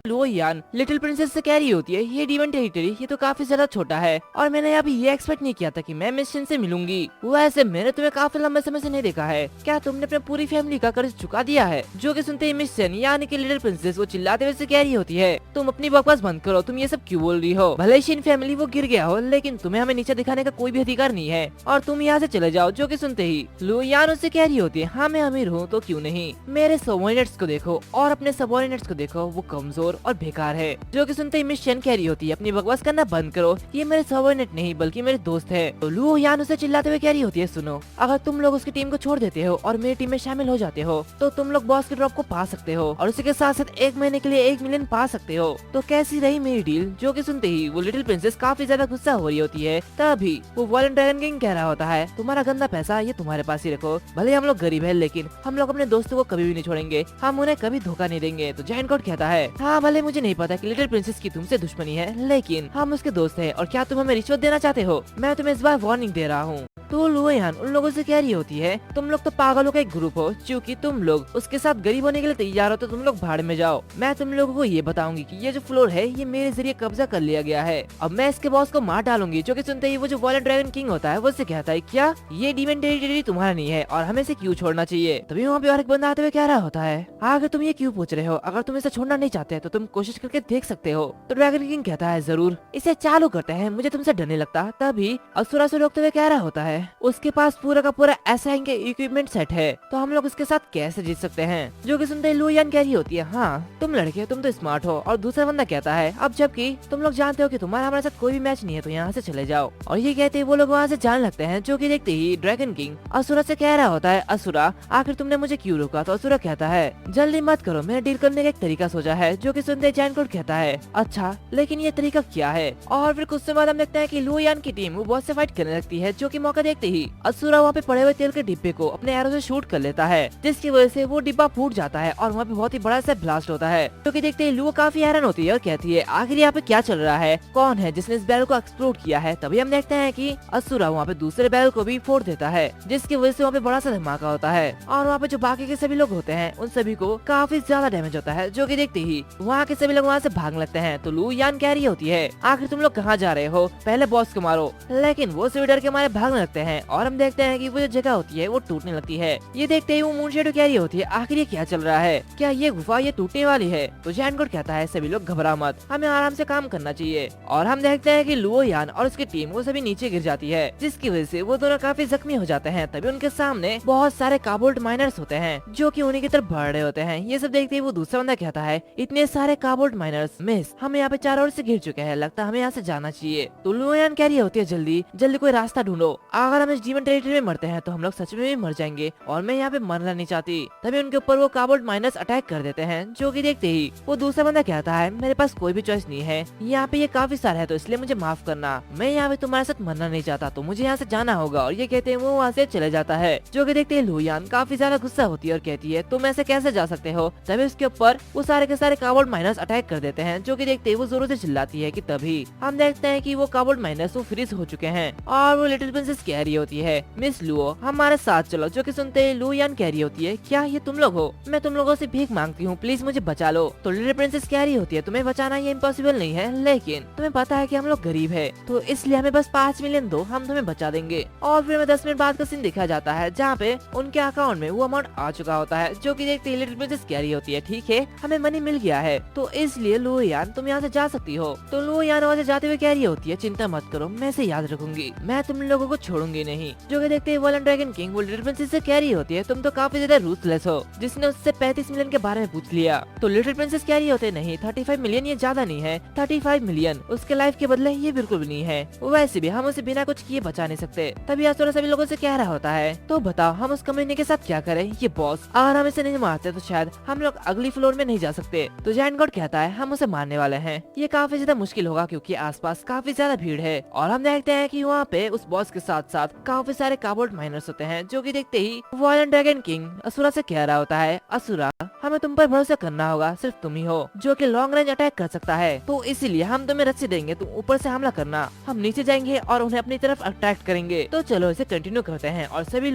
लुओ यान लिटिल प्रिंसेस से कह रही होती है ये डीमन टेरिटरी ये तो काफी ज्यादा छोटा है और मैंने अभी ये एक्सपेक्ट नहीं किया था कि मैं मिस चैन से मिलूंगी। वैसे मैंने तुम्हें काफी लंबे समय से नहीं देखा है, क्या तुमने अपने पूरी फैमिली का कर्ज चुका दिया है। जो कि सुनते ही मिस चैन यानी कि लिटिल प्रिंसेस वो चिल्लाते हुए से कह रही होती है तुम अपनी बकवास बंद करो, तुम ये सब क्यों बोल रही हो। भले ही फैमिली वो गिर गया हो लेकिन तुम्हें हमें नीचे दिखाने का कोई भी अधिकार नहीं है और तुम यहाँ से चले जाओ। जो कि सुनते ही लुओ यान उससे कह रही होती है हाँ मैं अमीर हूँ तो क्यों नहीं, मेरे सबॉर्डिनेट्स को देखो और अपने सबॉर्डिनेट्स को देखो वो कमजोर और बेकार है। जो कि सुनते ही मिस चैन कह रही होती है अपनी बकवास करना बंद करो, ये मेरे सबॉर्डिनेट नहीं बल्कि मेरे दोस्त है। तो लुओ यान उसे चिल्लाते हुए कह रही होती है सुनो अगर तुम लोग उसकी टीम को छोड़ देते हो और मेरी टीम में शामिल हो जाते हो तो तुम लोग बॉस के ड्रॉप को पा सकते हो और उसी के साथ साथ 1 महीने के लिए 1 मिलियन पा सकते हो। तो कैसी रही मेरी डील। जो कि सुनते ही वो लिटिल प्रिंसेस काफी ज्यादा गुस्सा हो रही होती है। तभी वो वॉलन ड्रैगन किंग कह रहा होता है तुम्हारा गंदा पैसा ये तुम्हारे पास ही रखो, भले हम लोग गरीब है लेकिन हम लोग अपने दोस्तों को कभी भी नहीं छोड़ेंगे, हम उन्हें कभी धोखा नहीं देंगे। तो जायंट गॉड कहता है हाँ भले मुझे नहीं पता कि लिटिल प्रिंसेस की तुमसे दुश्मनी है लेकिन हम उसके दोस्त हैं और क्या तुम हमें रिश्वत देना चाहते हो, मैं तुम्हें इस बार वार्निंग दे रहा हूँ। तो लुयान उन लोगों से कह रही होती है, तुम लोग तो पागलों का एक ग्रुप हो, क्योंकि तुम लोग उसके साथ गरीब होने के लिए तैयार हो तो तुम लोग भाड़ में जाओ। मैं तुम लोगों को ये बताऊंगी कि ये जो फ्लोर है ये मेरे जरिए कब्जा कर लिया गया है। अब मैं इसके बॉस को मार डालूंगी। जो कि सुनते ही वो जो वायलेंट ड्रैगन किंग होता है वो उससे कहता है, क्या ये डीमन टेरिटरी तुम्हारा नहीं है और हमें इसे क्यों छोड़ना चाहिए। तभी वहाँ पे और एक बंदा आते हुए कह रहा होता है, आगे तुम ये क्यों पूछ रहे हो, अगर तुम इसे छोड़ना नहीं चाहते तो तुम कोशिश करके देख सकते हो। तो ड्रैगन किंग कहता है, जरूर इसे चालू करते हैं, मुझे तुमसे डर नहीं लगता। तभी असुरा से रोकते हुए कह रहा होता है, उसके पास पूरा का पूरा ऐसा के इक्विपमेंट सेट है, तो हम लोग उसके साथ कैसे जीत सकते हैं। जो कि सुनते ही लुयान कह रही होती है, हाँ तुम लड़के तुम तो स्मार्ट हो। और दूसरा बंदा कहता है, अब जबकि तुम लोग जानते हो कि तुम्हारा हमारे साथ कोई भी मैच नहीं है तो यहाँ से चले जाओ। और ये कहते ही वो लोग वहाँ से जाने लगते हैं। जो कि देखते ही ड्रैगन किंग असुरा से कह रहा होता है, असुरा आखिर तुमने मुझे क्यों रोका। तो असुरा कहता है, जल्दी मत करो, मैंने डील करने का एक तरीका सोचा है। जो कि सुनते ही जैन कोड कहता है, अच्छा लेकिन ये तरीका क्या है। और फिर कुछ समय बाद हम देखते हैं कि लुयान की टीम वो बॉस से फाइट करने लगती है। जो कि मौका देखते ही असुरा वहाँ पे पड़े हुए तेल के डिब्बे को अपने एरो से शूट कर लेता है, जिसकी वजह से वो डिब्बा फूट जाता है और वहाँ पे बहुत ही बड़ा सा ब्लास्ट होता है। जो कि देखते ही लुआ काफी हैरान होती है और कहती है, आखिर यहाँ पे क्या चल रहा है, कौन है जिसने इस बैरल को एक्सप्लोड किया है। तभी हम देखते हैं कि असुरा वहाँ पे दूसरे बैरल को भी फोड़ देता है, जिसकी वजह से वहाँ पे बड़ा सा धमाका होता है। और वहाँ पे जो बाकी के सभी लोग होते हैं उन सभी को काफी ज्यादा डैमेज होता है। जो कि देखते ही वहाँ के सभी लोग वहाँ से भाग लगते हैं। तो लुयान कह रही होती है, आखिर तुम लोग कहाँ जा रहे हो, पहले बॉस को मारो। लेकिन वो सभी डर के मारे भागने लगते हैं और हम देखते हैं कि वो जो जगह होती है वो टूटने लगती है। ये देखते ही वो मून शेडो कह रही होती है, आखिर ये क्या चल रहा है, क्या ये गुफा ये टूटने वाली है। तो जैन कोड कहता है, सभी लोग घबरा मत, हमें आराम से काम करना चाहिए। और हम देखते हैं कि लुयान और उसकी टीम वो सभी नीचे गिर जाती है, जिसकी वजह से वो दोनों काफी जख्मी हो जाते हैं। तभी उनके सामने बहुत सारे काबोल्ट माइनर्स होते हैं जो कि उन्हीं की तरफ बढ़ रहे होते हैं। ये सब देखते ही वो दूसरा बंदा कहता है, इतने सारे काबोल्ट माइनर्स, मिस हम यहाँ पे चारों ओर से घिर चुके हैं, लगता है हमें यहाँ से जाना चाहिए। तो लुयान कह रही होती है, जल्दी जल्दी कोई रास्ता ढूंढो, अगर हम इस जीवन टेरिटरी में मरते हैं तो हम लोग सच में भी मर जाएंगे और मैं यहाँ पे मरना नहीं चाहती। तभी उनके ऊपर वो काबोल्ट माइनर्स अटैक कर देते हैं। जो कि देखते ही वो दूसरा बंदा कहता है, मेरे पास कोई भी चॉइस नहीं है, यहाँ पे ये काफी सारा है तो इसलिए मुझे माफ करना, मैं यहाँ पे तुम्हारे साथ मरना नहीं चाहता, तो मुझे यहाँ से जाना होगा। और ये कहते हैं वो वहाँ से चले जाता है। जो कि देखते ही लुयान काफी ज्यादा गुस्सा होती है और कहती है, तुम ऐसे कैसे जा सकते हो। तभी उसके ऊपर वो सारे के सारे काबोल्ट माइनर्स अटैक कर देते हैं। जो कि देखते ही वो जोरों से चिल्लाती है कि तभी हम देखते हैं कि वो काबोल्ट माइनर्स वो फ्रीज हो चुके हैं और वो लिटिल प्रिंसेस कह रही होती है, मिस लुओ हमारे साथ चलो। जो कि सुनते ही लुयान कह रही होती है, क्या ये तुम लोग हो, मैं तुम लोगों से भीख मांगती हूँ, प्लीज मुझे बचा लो। तो लिटिल प्रिंसेस कह रही होती है, तुम्हें बचाना ये इम्पॉसिबल नहीं है, लेकिन तुम्हें पता है कि हम लोग गरीब है, तो इसलिए हमें बस 5 मिलियन दो, हम तुम्हें बचा देंगे। और फिर हमें 10 मिनट बाद का सीन दिखाया जाता है जहाँ पे उनके अकाउंट में वो अमाउंट आ चुका होता है। जो कि देखते ही लिटिल प्रिंसेस कह रही होती है, ठीक है हमें मनी मिल गया है, तो इसलिए लुयान तुम यहाँ से जा सकती हो। तो लुयान वहाँ से जाते हुए कह रही होती है, चिंता मत करो, मैं इसे याद रखूंगी, मैं तुम लोगों को छोड़ूंगी नहीं। जो कि देखते ही वायलेंट ड्रैगन किंग वो लिटिल प्रिंसेस से कह रही होती है, तुम तो काफी ज्यादा रूथलेस हो, जिसने उससे 35 मिलियन के बारे में पूछ लिया। तो लिटिल प्रिंसेस कह रही होते नहीं, 35 मिलियन ये ज्यादा नहीं है, 35 मिलियन उसके लाइफ के बदले ये बिल्कुल भी नहीं है, वैसे भी हम उसे बिना कुछ किए बचा नहीं सकते। तभी असुरा सभी लोगों से कह रहा होता है, तो बताओ हम उस कमीने के साथ क्या करें, ये बॉस अगर हम इसे नहीं मारते तो शायद हम लोग अगली फ्लोर में नहीं जा सकते। तो जैन गॉड कहता है, हम उसे मारने वाले हैं, ये काफी ज्यादा मुश्किल होगा क्योंकि आसपास काफी ज्यादा भीड़ है। और हम देखते हैं कि वहाँ पे उस बॉस के साथ साथ काफी सारे काबोल्ट माइनर्स होते हैं। जो कि देखते ही वायलेंट ड्रैगन किंग असुरा से कह रहा होता है, असुरा हमें तुम पर भरोसा करना होगा, सिर्फ तुम ही हो जो कि लॉन्ग रेंज अटैक कर सकता है, तो इसीलिए हम तुम्हें रस्सी देंगे, तुम ऊपर से हमला करना, हम नीचे जाएंगे और उन्हें अपनी तरफ अट्रैक्ट करेंगे। तो चलो इसे कंटिन्यू करते हैं। और सभी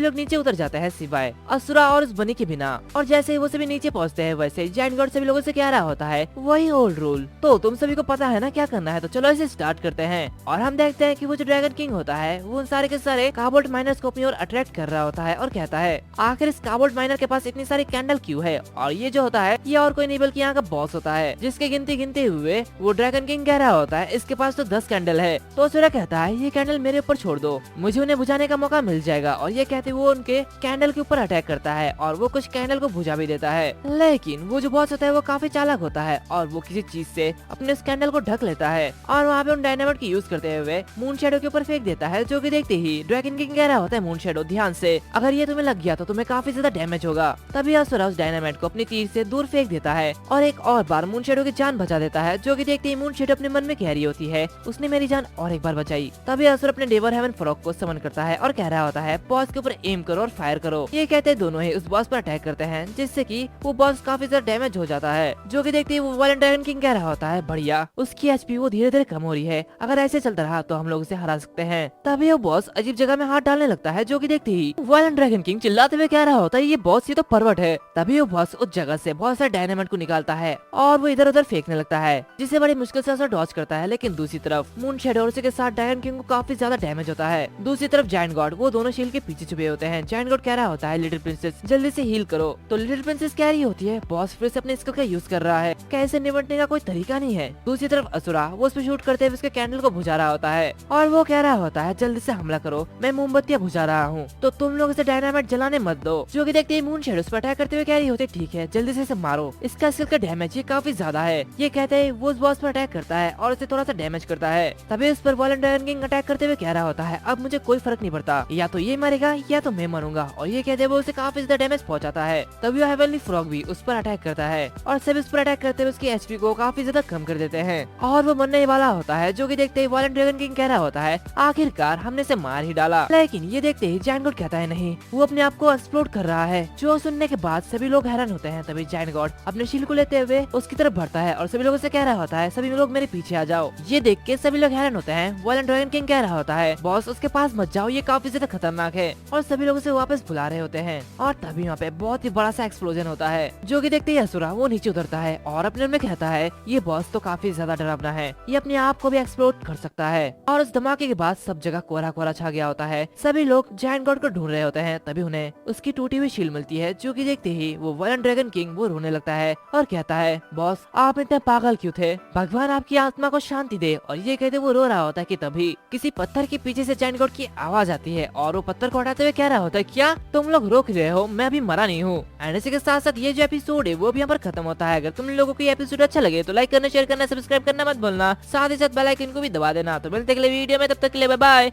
लोग नीचे उतर जाते हैं सिवाय असुरा और उस बनी के बिना। और जैसे ही वो सभी नीचे पहुंचते हैं वैसे जैन गॉड सभी लोगों से कह रहा होता है, वही ओल्ड रूल, तो तुम सभी को पता है ना क्या करना है, तो चलो इसे स्टार्ट करते हैं। और हम देखते हैं कि वो जो ड्रैगन किंग होता है वो उन सारे के सारे काबोल्ट माइनर्स को अपनी ओर अट्रैक्ट कर रहा होता है और कहता है, आखिर इस काबोल्ट माइनर के पास इतनी सारी कैंडल क्यों है। और ये जो होता है ये और कोई नहीं बल्कि यहाँ का बॉस होता है, जिसके गिनते हुए वो ड्रैगन किंग कह रहा होता है, इसके पास तो 10 कैंडल है। तो असुरा कहता है, ये कैंडल मेरे ऊपर छोड़ दो, मुझे उन्हें बुझाने का मौका मिल जाएगा। और ये कहते वो उनके कैंडल के ऊपर अटैक करता है और वो कुछ कैंडल को बुझा भी देता है। लेकिन वो जो बॉस होता है वो काफी चालाक होता है और वो किसी चीज से अपने उस कैंडल को ढक लेता है और वहाँ पे उन डायनामाइट की यूज करते हुए मून शैडो के ऊपर फेंक देता है। जो कि देखते ही ड्रैगन किंग कह रहा होता है, मून शैडो ध्यान से, अगर ये तुम्हें लग गया तो तुम्हें काफी ज्यादा डैमेज होगा। तभी असुरा उस डायनामाइट को अपनी तीर से दूर फेंक देता है और एक और बार मून शैडो की जान बचा देता है। जो कि देखते ही मून शैडो अपने मन में कह रही होती है, उसने मेरी जान और एक बार बचाई। तभी असुर अपने डेवर हेवन फ्रॉग को समन करता है और कह रहा होता है, बॉस के ऊपर एम करो और फायर करो। ये कहते दोनों ही उस बॉस पर अटैक करते हैं, जिससे कि वो बॉस काफी ज्यादा डैमेज हो जाता है। जो कि देखते ही वो वायलेंट ड्रैगन किंग कह रहा होता है, बढ़िया, उसकी एचपी वो धीरे धीरे कम हो रही है, अगर ऐसे चलता रहा तो हम लोग उसे हरा सकते हैं। तभी तभी वो बॉस अजीब जगह में हाथ डालने लगता है, जो कि देखते ही वायलेंट ड्रैगन किंग चिल्लाते हुए कह रहा होता है, ये बॉस ये तो परवट है। तभी वो बॉस उस जगह से बहुत सारे डायनामाइट को निकालता है और वो इधर उधर फेंकने लगता है, जिसे बड़ी मुश्किल से डॉज करता है। लेकिन दूसरी तरफ मून शैडो और उसी के साथ ड्रैगन किंग को काफी ज्यादा डैमेज होता है। दूसरी तरफ जायंट गॉड वो दोनों शील्ड के पीछे छुपे होते हैं। जायंट गॉड कह रहा होता है, लिटिल प्रिंसेस जल्दी से हील करो। तो लिटिल प्रिंसेस कह रही होती है, बॉस फिर से अपने स्किल का यूज कर रहा है, कैसे निपटने का कोई तरीका नहीं है। दूसरी तरफ असुरा वो उस पर शूट करते हुए उसके कैंडल को बुझा रहा होता है और वो कह रहा होता है, जल्दी से हमला करो, मैं मोमबत्तियां बुझा रहा हूँ, तो तुम लोग इसे डायनामाइट जलाने मत दो। जो कि देखते ही मून शैडो पर अटैक करते हुए कह रही होती है, ठीक है जल्दी से इसे मारो, इसका स्किल का डैमेज ये काफी ज्यादा है। ये कहते ही वो उस बॉस पर अटैक करता है और उसे थोड़ा सा डैमेज करता है। तभी उस पर वायलेंट ड्रैगन किंग अटैक करते हुए कह रहा होता है, अब मुझे कोई फर्क नहीं पड़ता, या तो ये मरेगा या तो मैं मरूंगा। और ये कहते वो उसे काफी ज्यादा डैमेज पहुंचाता है। तभी हेवनली फ्रॉग भी उस पर अटैक करता है और सब उस पर अटैक करते हुए उसकी एचपी को काफी ज्यादा कम कर देते हैं और वो मरने वाला होता है। जो कि देखते ही वायलेंट ड्रैगन किंग कह रहा होता है, आखिरकार हमने इसे मार ही डाला। लेकिन ये देखते ही जायंट गॉड कहता है, नहीं, वो अपने आप को एक्सप्लोड कर रहा है। जो सुनने के बाद सभी लोग हैरान होते हैं। तभी जायंट गॉड अपने शील्ड को लेते हुए उसकी तरफ बढ़ता है और सभी लोगों से कह रहा होता है, सभी लोग मेरे पीछे आ जाओ। ये देख के सभी लोग हैरान होते हैं। वायलेंट ड्रैगन किंग कह रहा होता है, बॉस उसके पास मत जाओ, ये काफी ज्यादा खतरनाक है, और सभी लोग उसे वापस बुला रहे होते हैं। और तभी वहाँ पे बहुत ही बड़ा सा एक्सप्लोजन होता है। जो कि देखते ही असुरा वो नीचे उतरता है और अपने में कहता है, ये बॉस तो काफी ज्यादा डरावना है, ये अपने आप को भी एक्सप्लोड कर सकता है। और उस धमाके के बाद सब जगह कोहरा कोहरा छा गया होता है। सभी लोग जायंट गॉड को ढूंढ रहे होते हैं। तभी उन्हें उसकी टूटी हुई शील्ड मिलती है। जो कि देखते ही वो वायलेंट ड्रैगन किंग वो रोने लगता है और कहता है, बॉस आप इतने पागल क्यों थे, भगवान आपकी आत्मा को शांति दे। और ये कहते वो रो रहा होता है कि तभी किसी पत्थर के पीछे से जायंट गॉड की आवाज आती है और वो पत्थर को हटाते हुए कह रहा होता है, क्या तुम लोग रोक रहे हो, मैं अभी मरा नहीं हूँ। एंड इसी के साथ साथ ये जो एपिसोड है वो भी यहाँ पर खत्म होता है। अगर तुम लोगों को ये एपिसोड अच्छा लगे तो लाइक करना, शेयर करना, सब्सक्राइब करना मत भूलना, साथ ही साथ बेल आइकन को भी दबा देना। तो मिलते अगले वीडियो में, तब तक के लिए बाय बाय।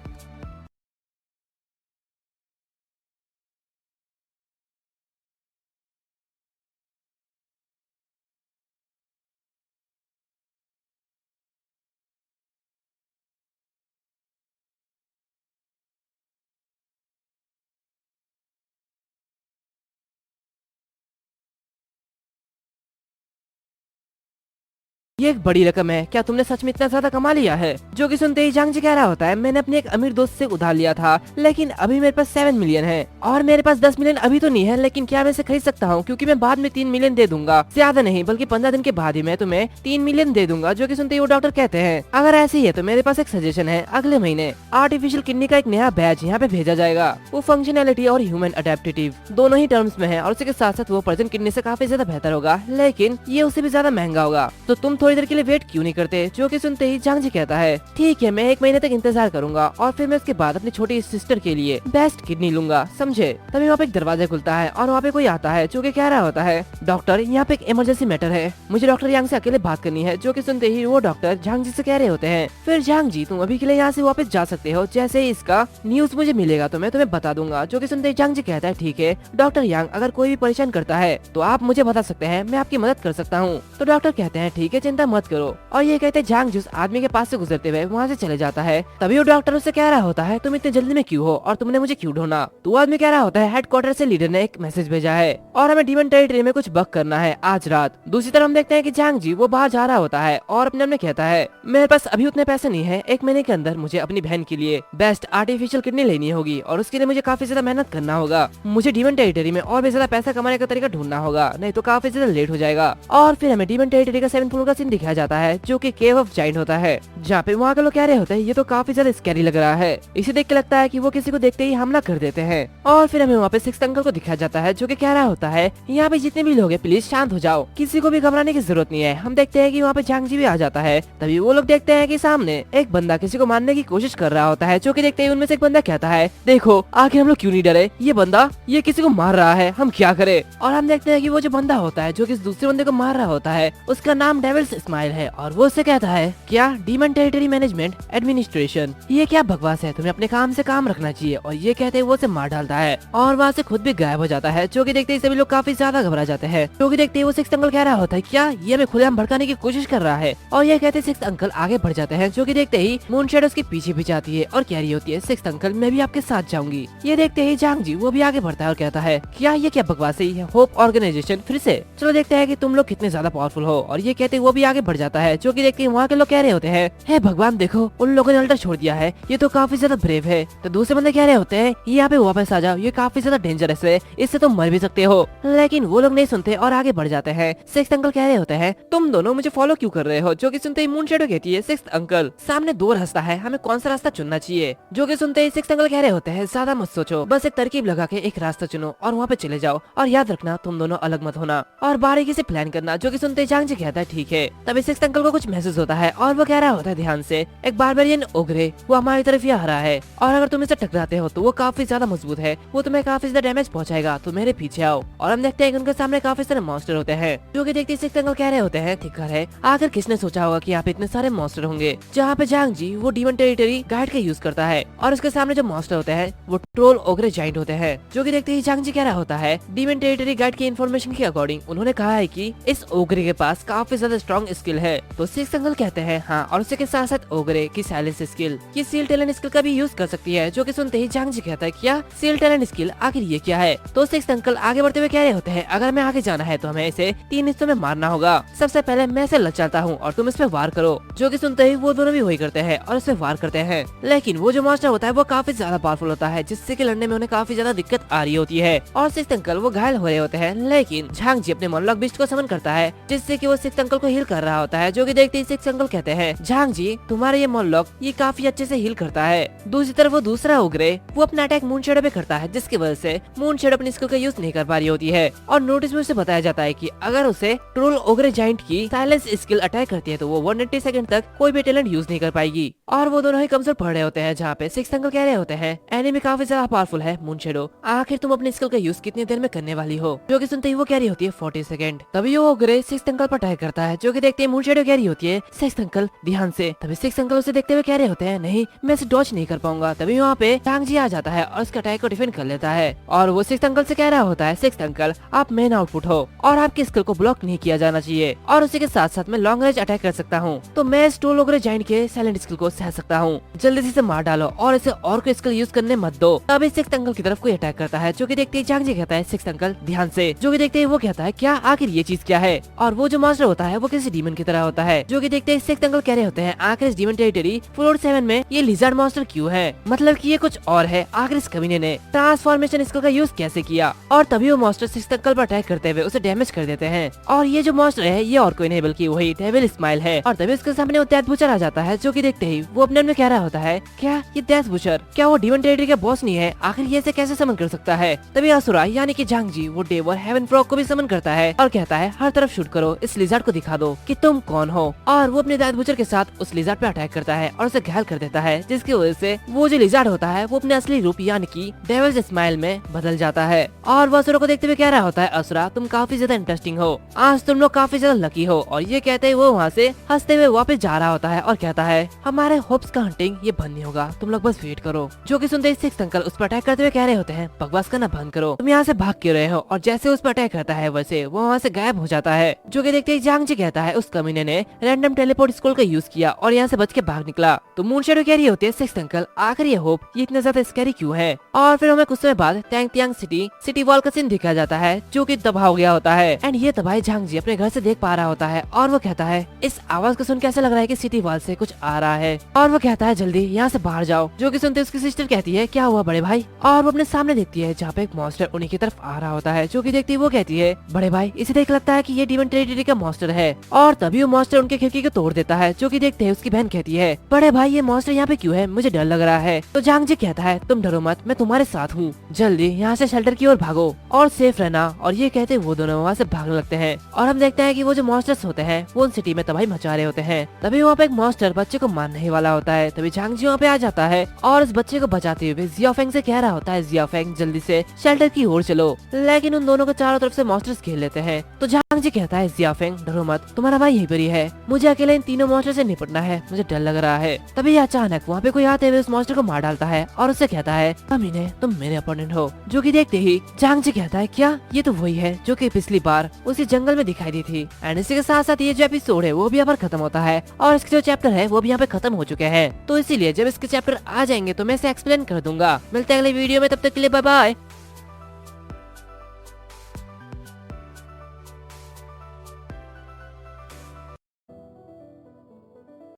ये एक बड़ी रकम है, क्या तुमने सच में इतना ज्यादा कमा लिया है। जो कि सुनते ही जांग जी कह रहा होता है, मैंने अपने एक अमीर दोस्त से उधार लिया था, लेकिन अभी मेरे पास 7 मिलियन है और मेरे पास 10 मिलियन अभी तो नहीं है, लेकिन क्या मैं इसे खरीद सकता हूँ, क्योंकि मैं बाद में 3 मिलियन दे दूंगा, ज्यादा नहीं बल्कि 15 दिन के बाद ही मैं तुम्हें 3 मिलियन दे दूंगा। जो कि सुनते ही वो डॉक्टर कहते हैं, अगर ऐसे ही है तो मेरे पास एक सजेशन है, अगले महीने आर्टिफिशियल किडनी का एक नया बैच यहाँ पे भेजा जाएगा। वो फंक्शनैलिटी और ह्यूमन अडेप्टेटिव दोनों ही टर्म्स में है और उसके साथ साथ वो पर्सन किडनी से काफी ज्यादा बेहतर होगा, लेकिन ये उससे भी ज्यादा महंगा होगा। तो तुम थोड़ी देर के लिए वेट क्यों नहीं करते। जो कि सुनते ही जांग जी कहता है, ठीक है मैं 1 महीने तक इंतजार करूंगा और फिर मैं उसके बाद अपनी छोटी सिस्टर के लिए बेस्ट किडनी लूंगा, समझे। तभी वहाँ पे एक दरवाजा खुलता है और वहाँ पे कोई आता है जो कि कह रहा होता है, डॉक्टर यहाँ पे एक इमरजेंसी मैटर है, मुझे डॉक्टर यांग से अकेले बात करनी है। जो कि सुनते ही वो डॉक्टर झांग जी से कह रहे होते हैं, फिर झांग जी तुम अभी के लिए यहाँ से वापस जा सकते हो, जैसे ही इसका न्यूज मुझे मिलेगा तो मैं तुम्हें बता दूंगा। जो कि सुनते ही झांग जी कहता है, ठीक है डॉक्टर यांग, अगर कोई भी परेशान करता है तो आप मुझे बता सकते हैं, मैं आपकी मदद कर सकता हूँ। तो डॉक्टर कहते हैं, ठीक है चिंता मत करो। और ये कहते हैं झांग जी उस आदमी के पास से गुजरते हुए वहाँ से चले जाता है। तभी वो डॉक्टर उससे कह रहा होता है, तुम इतने जल्दी में क्यों हो और तुमने मुझे क्यों ढूंढा। तो आदमी कह रहा होता है, हेडक्वार्टर से लीडर ने एक मैसेज भेजा है और हमें डीमन टेरिटरी में कुछ बग करना है आज रात। दूसरी तरफ हम देखते हैं कि झांग जी वो बाहर जा रहा होता है और अपने में कहता है, मेरे पास अभी उतने पैसे नहीं है, 1 महीने के अंदर मुझे अपनी बहन के लिए बेस्ट आर्टिफिशियल किडनी लेनी होगी और उसके लिए मुझे काफी ज्यादा मेहनत करना होगा। मुझे डीमन टेरिटरी में और भी ज्यादा पैसा कमाने का तरीका ढूंढना होगा, नहीं तो काफी ज्यादा लेट हो जाएगा। और फिर हमें डीमन टेरिटरी का 7th फ्लोर का सीन दिखाया जाता है, जो कि केव ऑफ जायंट होता है, जहाँ पे वहाँ के लोग कह रहे होते हैं, ये तो काफी ज्यादा स्कैरी लग रहा है। इसे देख के लगता है कि वो किसी को देखते ही हमला कर देते हैं। और फिर हमें वहाँ पे 6th अंकल को दिखाया जाता है, जो कि कह रहा होता है, यहाँ पे जितने भी लोग हैं प्लीज शांत हो जाओ, किसी को भी घबराने की जरूरत नहीं है। हम देखते हैं कि वहाँ पे झांग जी भी आ जाता है। तभी वो लोग देखते हैं कि सामने एक बंदा किसी को मारने की कोशिश कर रहा होता है। जो कि देखते ही उनमें से एक बंदा कहता है, देखो आखिर हम लोग क्यों नहीं डरे, ये बंदा ये किसी को मार रहा है, हम क्या करें। और हम देखते हैं कि वो जो बंदा होता है जो कि दूसरे बंदे को मार रहा होता है, उसका नाम डेविल्स स्माइल है और वो उससे कहता है, क्या डीमन टेरिटरी मैनेजमेंट एडमिनिस्ट्रेशन, ये क्या बकवास है, तुम्हें अपने काम से काम रखना चाहिए। और ये कहते वो उसे मार डालता है और वहाँ से खुद भी गायब हो जाता है। जो कि देखते ही सभी लोग काफी ज्यादा घबरा जाते हैं। जो कि देखते ही वो 6th अंकल कह रहा होता है, क्या ये हमें खुलेआम भड़काने की कोशिश कर रहा है। और ये कहते 6th अंकल आगे बढ़ जाते हैं। जो कि देखते ही मून शैडो उसके पीछे भी जाती है और कह रही होती है, 6th अंकल मैं भी आपके साथ जाऊंगी। ये देखते ही झांग जी वो भी आगे बढ़ता है और कहता है, क्या ये क्या बकवास है, होप ऑर्गेनाइजेशन फिर से, चलो देखते हैं कि तुम लोग कितने ज्यादा पावरफुल हो। और ये कहते वो भी आगे बढ़ जाता है, जो कि देखते ही वहाँ के लोग कह रहे होते हैं, हे भगवान देखो उन लोगों ने अल्टर छोड़ दिया है, ये तो काफी ज्यादा ब्रेव है। तो दूसरे बंदे कह रहे होते हैं, यहाँ पे वापस आ जाओ, ये काफी ज्यादा डेंजरस है, इससे तुम मर भी सकते हो। लेकिन वो लोग नहीं सुनते और आगे बढ़ जाते हैं। सिक्स्थ अंकल कह रहे होते हैं, तुम दोनों मुझे फॉलो क्यों कर रहे हो? जो कि सुनते ही मून शेडो कहती है, सिक्स्थ अंकल सामने दो रास्ता है, हमें कौन सा रास्ता चुनना चाहिए? जो कि सुनते ही सिक्स्थ अंकल कह रहे होते हैं, ज्यादा मत सोचो, बस एक तरकीब लगा के एक रास्ता चुनो और वहाँ पे चले जाओ, और याद रखना तुम दोनों अलग मत होना और बारीकी से प्लान करना। जो कि सुनते ही जांग जी कहता है, ठीक है। तभी सिक्स्थ अंकल को कुछ महसूस होता है और वो कह रहा होता है, ध्यान से, एक बारबेरियन ओगरे वो हमारी तरफ ही आ रहा है, और अगर तुम इसे टकराते हो तो वो काफी ज्यादा मजबूत है, वो तुम्हें काफी ज्यादा डैमेज पहुंचाएगा, तो मेरे पीछे आओ। और हम देखते हैं कि उनके सामने काफी सारे मॉन्स्टर होते हैं। जो कि देखते ही सिक्स्थ अंकल कह रहे होते हैं, ठीक है, आखिर किसने सोचा होगा कि यहाँ पे इतने सारे मॉन्स्टर होंगे? जहाँ पे जांग जी वो डीमन टेरिटरी गाइड का यूज करता है, और उसके सामने जो मॉन्स्टर होते हैं वो ट्रोल ओगरे जाइंट होते हैं। जो कि देखते ही जांग जी कह रहा होता है, डीमन टेरिटरी गाइड की इन्फॉर्मेशन के अकॉर्डिंग उन्होंने कहा है कि इस ओगरे के पास काफी ज्यादा स्ट्रॉन्ग स्किल है। तो सिक्स्थ अंकल कहते हैं, हाँ, और उसके साथ साथ ओगरे की साइलेंस स्किल, ये सील टैलेंट स्किल का भी यूज कर सकती है। जो कि सुनते ही जांग जी कहता है, क्या सील टैलेंट स्किल, आखिर ये क्या है? तो सिक्स्थ अंकल आगे बढ़ते हुए कह रहे होते हैं, अगर मैं आगे जाना है तो हमें इसे 3 हिस्सों में मारना होगा। सबसे पहले मैं इसे लचाता हूँ और तुम इस पे वार करो। जो कि सुनते ही वो दोनों भी वही करते हैं और इस पे वार करते हैं। लेकिन वो जो मॉन्स्टर होता है वो काफी ज्यादा पावरफुल होता है, जिससे कि लड़ने में उन्हें काफी ज्यादा दिक्कत आ रही होती है, और सिक्स्थ अंकल वो घायल हो रहे होते हैं। लेकिन झांग जी अपने मोनोलॉग बीस्ट को समन करता है, जिससे कि वो सिक्स्थ अंकल को हील कर रहा होता है। जो कि देखते ही सिक्स्थ अंकल कहते हैं, झांग जी तुम्हारा ये मोनोलॉग ये काफी अच्छे से हील करता है। दूसरी तरफ वो दूसरा ओगरे वो अपना अटैक मून शेडो पे करता है, जिसकी वजह से मून शेडो अपनी स्किल का यूज नहीं कर पा रही होती है। और नोटिस में उसे बताया जाता है कि अगर उसे ट्रोल ओगरे जाइंट की साइलेंस स्किल अटैक करती है तो वो 180 सेकंड तक कोई भी टैलेंट यूज नहीं कर पाएगी। और वो दोनों ही कमजोर पड़ रहे होते हैं। जहाँ पे सिक्स्थ अंकल कह रहे होते हैं, एनिमी काफी ज्यादा पावरफुल है मून शेडो, आखिर तुम अपनी स्किल का यूज कितनी देर में करने वाली हो? जो कि सुनते ही वो कह रही होती है 40 सेकंड। तभी वो ओगरे सिक्स्थ अंकल पर अटैक करता है। जो कि देखते ही मून शेडो कह रही होती है, सिक्स्थ अंकल ध्यान से। तभी सिक्स्थ अंकल उसे देखते हुए कह रहे होते हैं, नहीं मैं इसे डॉच नहीं कर पाऊंगा। तभी वहाँ पे जांग जी आ जाता है और उसके अटैक को डिफेंड कर लेता है। और वो सिक्स्थ अंकल से कह रहा होता है, सिक्स्थ अंकल आप मेन आउटपुट हो और आपकी स्किल को ब्लॉक नहीं किया जाना चाहिए, और उसी के साथ साथ मैं लॉन्ग रेंज अटैक कर सकता हूँ, तो मैं इस ट्रोल ओगरे जाइंट के साइलेंट स्किल को सह सकता हूँ। जल्दी से इसे मार डालो और इसे और कोई स्किल यूज करने मत दो। तभी सिक्स्थ अंकल की तरफ कोई अटैक करता है। जो कि देखते ही जांग जी कहता है, सिक्स्थ अंकल ध्यान से। जो कि देखते ही वो कहता है, क्या आखिर ये चीज क्या है? और वो जो मॉन्स्टर होता है वो किसी डीमन की तरह होता है। जो कि देखते ही सिक्स्थ अंकल कह रहे होते हैं, आखिर इस डीमन टेरिटरी फ्लोर 7 में ये लिजर्ड मॉन्स्टर क्यों है? मतलब कि ये कुछ और है, आखिर इस कमीने ने ट्रांसफॉर्मेशन स्किल का यूज कैसे किया? और तभी वो मॉन्स्टर सिक्स्थ अंकल पर अटैक करते हुए उसे डैमेज कर देते हैं। और ये जो मॉन्स्टर है ये और कोई नहीं बल्कि वही डेविल स्माइल है। और तभी उसके सामने वो डेथ बुचर आ जाता है। जो कि देखते ही वो अपने में कह रहा होता है, क्या ये डेथ बुचर क्या वो डीमन टेरिटरी का बॉस नहीं है? आखिर ये इसे कैसे समन कर सकता है? तभी असुरा यानी कि जांग जी वो डेवर हेवन फ्रॉग को भी समन करता है और कहता है, हर तरफ शूट करो, इस लिजर्ड को दिखा दो कि तुम कौन हो। और वो अपने डेथ बुचर के साथ उस लिजर्ड पे अटैक करता है और उसे घायल कर देता है, जिसकी वजह से वो जो लिजर्ड होता है वो अपने असली रूप यानी कि डेविल्स स्माइल में बदल जाता है। और वो असुरा को देखते हुए कह रहा होता है, असुरा तुम काफी ज्यादा इंटरेस्टिंग हो, आज तुम लोग काफी ज्यादा लकी हो। और ये कहते हुए वो वहाँ से हंसते हुए वापस जा रहा होता है और कहता है, हमारे होप्स का हंटिंग ये बंद नहीं होगा, तुम लोग बस वेट करो। जो कि सुनते ही सिक्स्थ अंकल उस पर अटैक करते हुए कह रहे होते हैं, बकवास करना बंद करो, तुम यहाँ से भाग क्यों रहे हो? और जैसे उस पर अटैक करता है वैसे वो वहाँ से गायब हो जाता है। जो कि देखते ही जांग जी कहता है, उस कमीने ने रैंडम टेलीपोर्ट स्किल का यूज किया और यहाँ से बच के भाग निकला। तो मून शेडो कह रही होती है, सिक्स्थ अंकल आखिर ये होप ये इतना ज्यादा स्कैरी क्यों है? और फिर हमें कुछ समय बाद टैंगटियांग सिटी वॉल का सीन दिखाया जाता है, जो कि तबाह हो गया होता है। एंड ये तबाही जांग जी अपने घर से देख पा रहा होता है और वो कहता है, इस आवाज को सुन के ऐसा लग रहा है कि सिटी वॉल से कुछ आ रहा है। और वो कहता है, जल्दी यहाँ से बाहर जाओ। जो कि सुनते उसकी सिस्टर कहती है, क्या हुआ बड़े भाई? और वो अपने सामने देखती है जहाँ पे एक मॉन्स्टर उन्हीं की तरफ आ रहा होता है। जो कि देखती है वो कहती है, बड़े भाई इसे देख लगता है कि ये डीमन टेरिटरी का मॉन्स्टर है। और तभी वो मॉन्स्टर उनके खिड़की को तोड़ देता है। जो कि देखते है उसकी बहन कहती है, बड़े भाई ये मॉन्स्टर यहाँ पे क्यों है? मुझे डर लग रहा है। तो जांग जी कहता है, तुम डरो मत, मैं तुम्हारे साथ हूँ, जल्दी यहाँ से शेल्टर की ओर भागो और सेफ रहना। और ये कहते वो दोनों वहाँ से भागने लगते हैं। और हम देखते हैं कि वो जो मॉन्स्टर्स होते हैं वो उन सिटी में तबाही मचा रहे होते हैं। तभी वहाँ पे एक मॉन्स्टर बच्चे को मारने वाला होता है। तभी जांग जी वहाँ पे आ जाता है और उस बच्चे को बचाते हुए जियाफेंग से कह रहा होता है, जियाफेंग जल्दी से शेल्टर की ओर चलो। लेकिन उन दोनों को चारों तरफ से मॉन्स्टर्स घेर लेते हैं। तो जांग जी कहता है, जियाफेंग डरो मत, तुम्हारा भाई यहीं पर ही है, मुझे अकेले इन तीनों मॉन्स्टर से निपटना है, मुझे डर लग रहा है। तभी अचानक वहाँ पे कोई आते हुए उस मॉन्स्टर को मार डालता है और उससे कहता है, कमीने तुम मेरे अपोनेंट हो। जो कि देखते ही जांग जी कहता है, क्या ये तो वही है जो कि पिछली बार उसी जंगल में दिखाई दी थी। एंड इसी के साथ साथ ये जो एपिसोड है वो भी यहाँ पर खत्म होता है और इसके जो चैप्टर है वो भी यहाँ पे खत्म हो चुके हैं। तो इसीलिए जब इसके चैप्टर आ जाएंगे तो मैं इसे एक्सप्लेन कर दूंगा। मिलते हैं अगले वीडियो में, तब तक के लिए बाय बाय।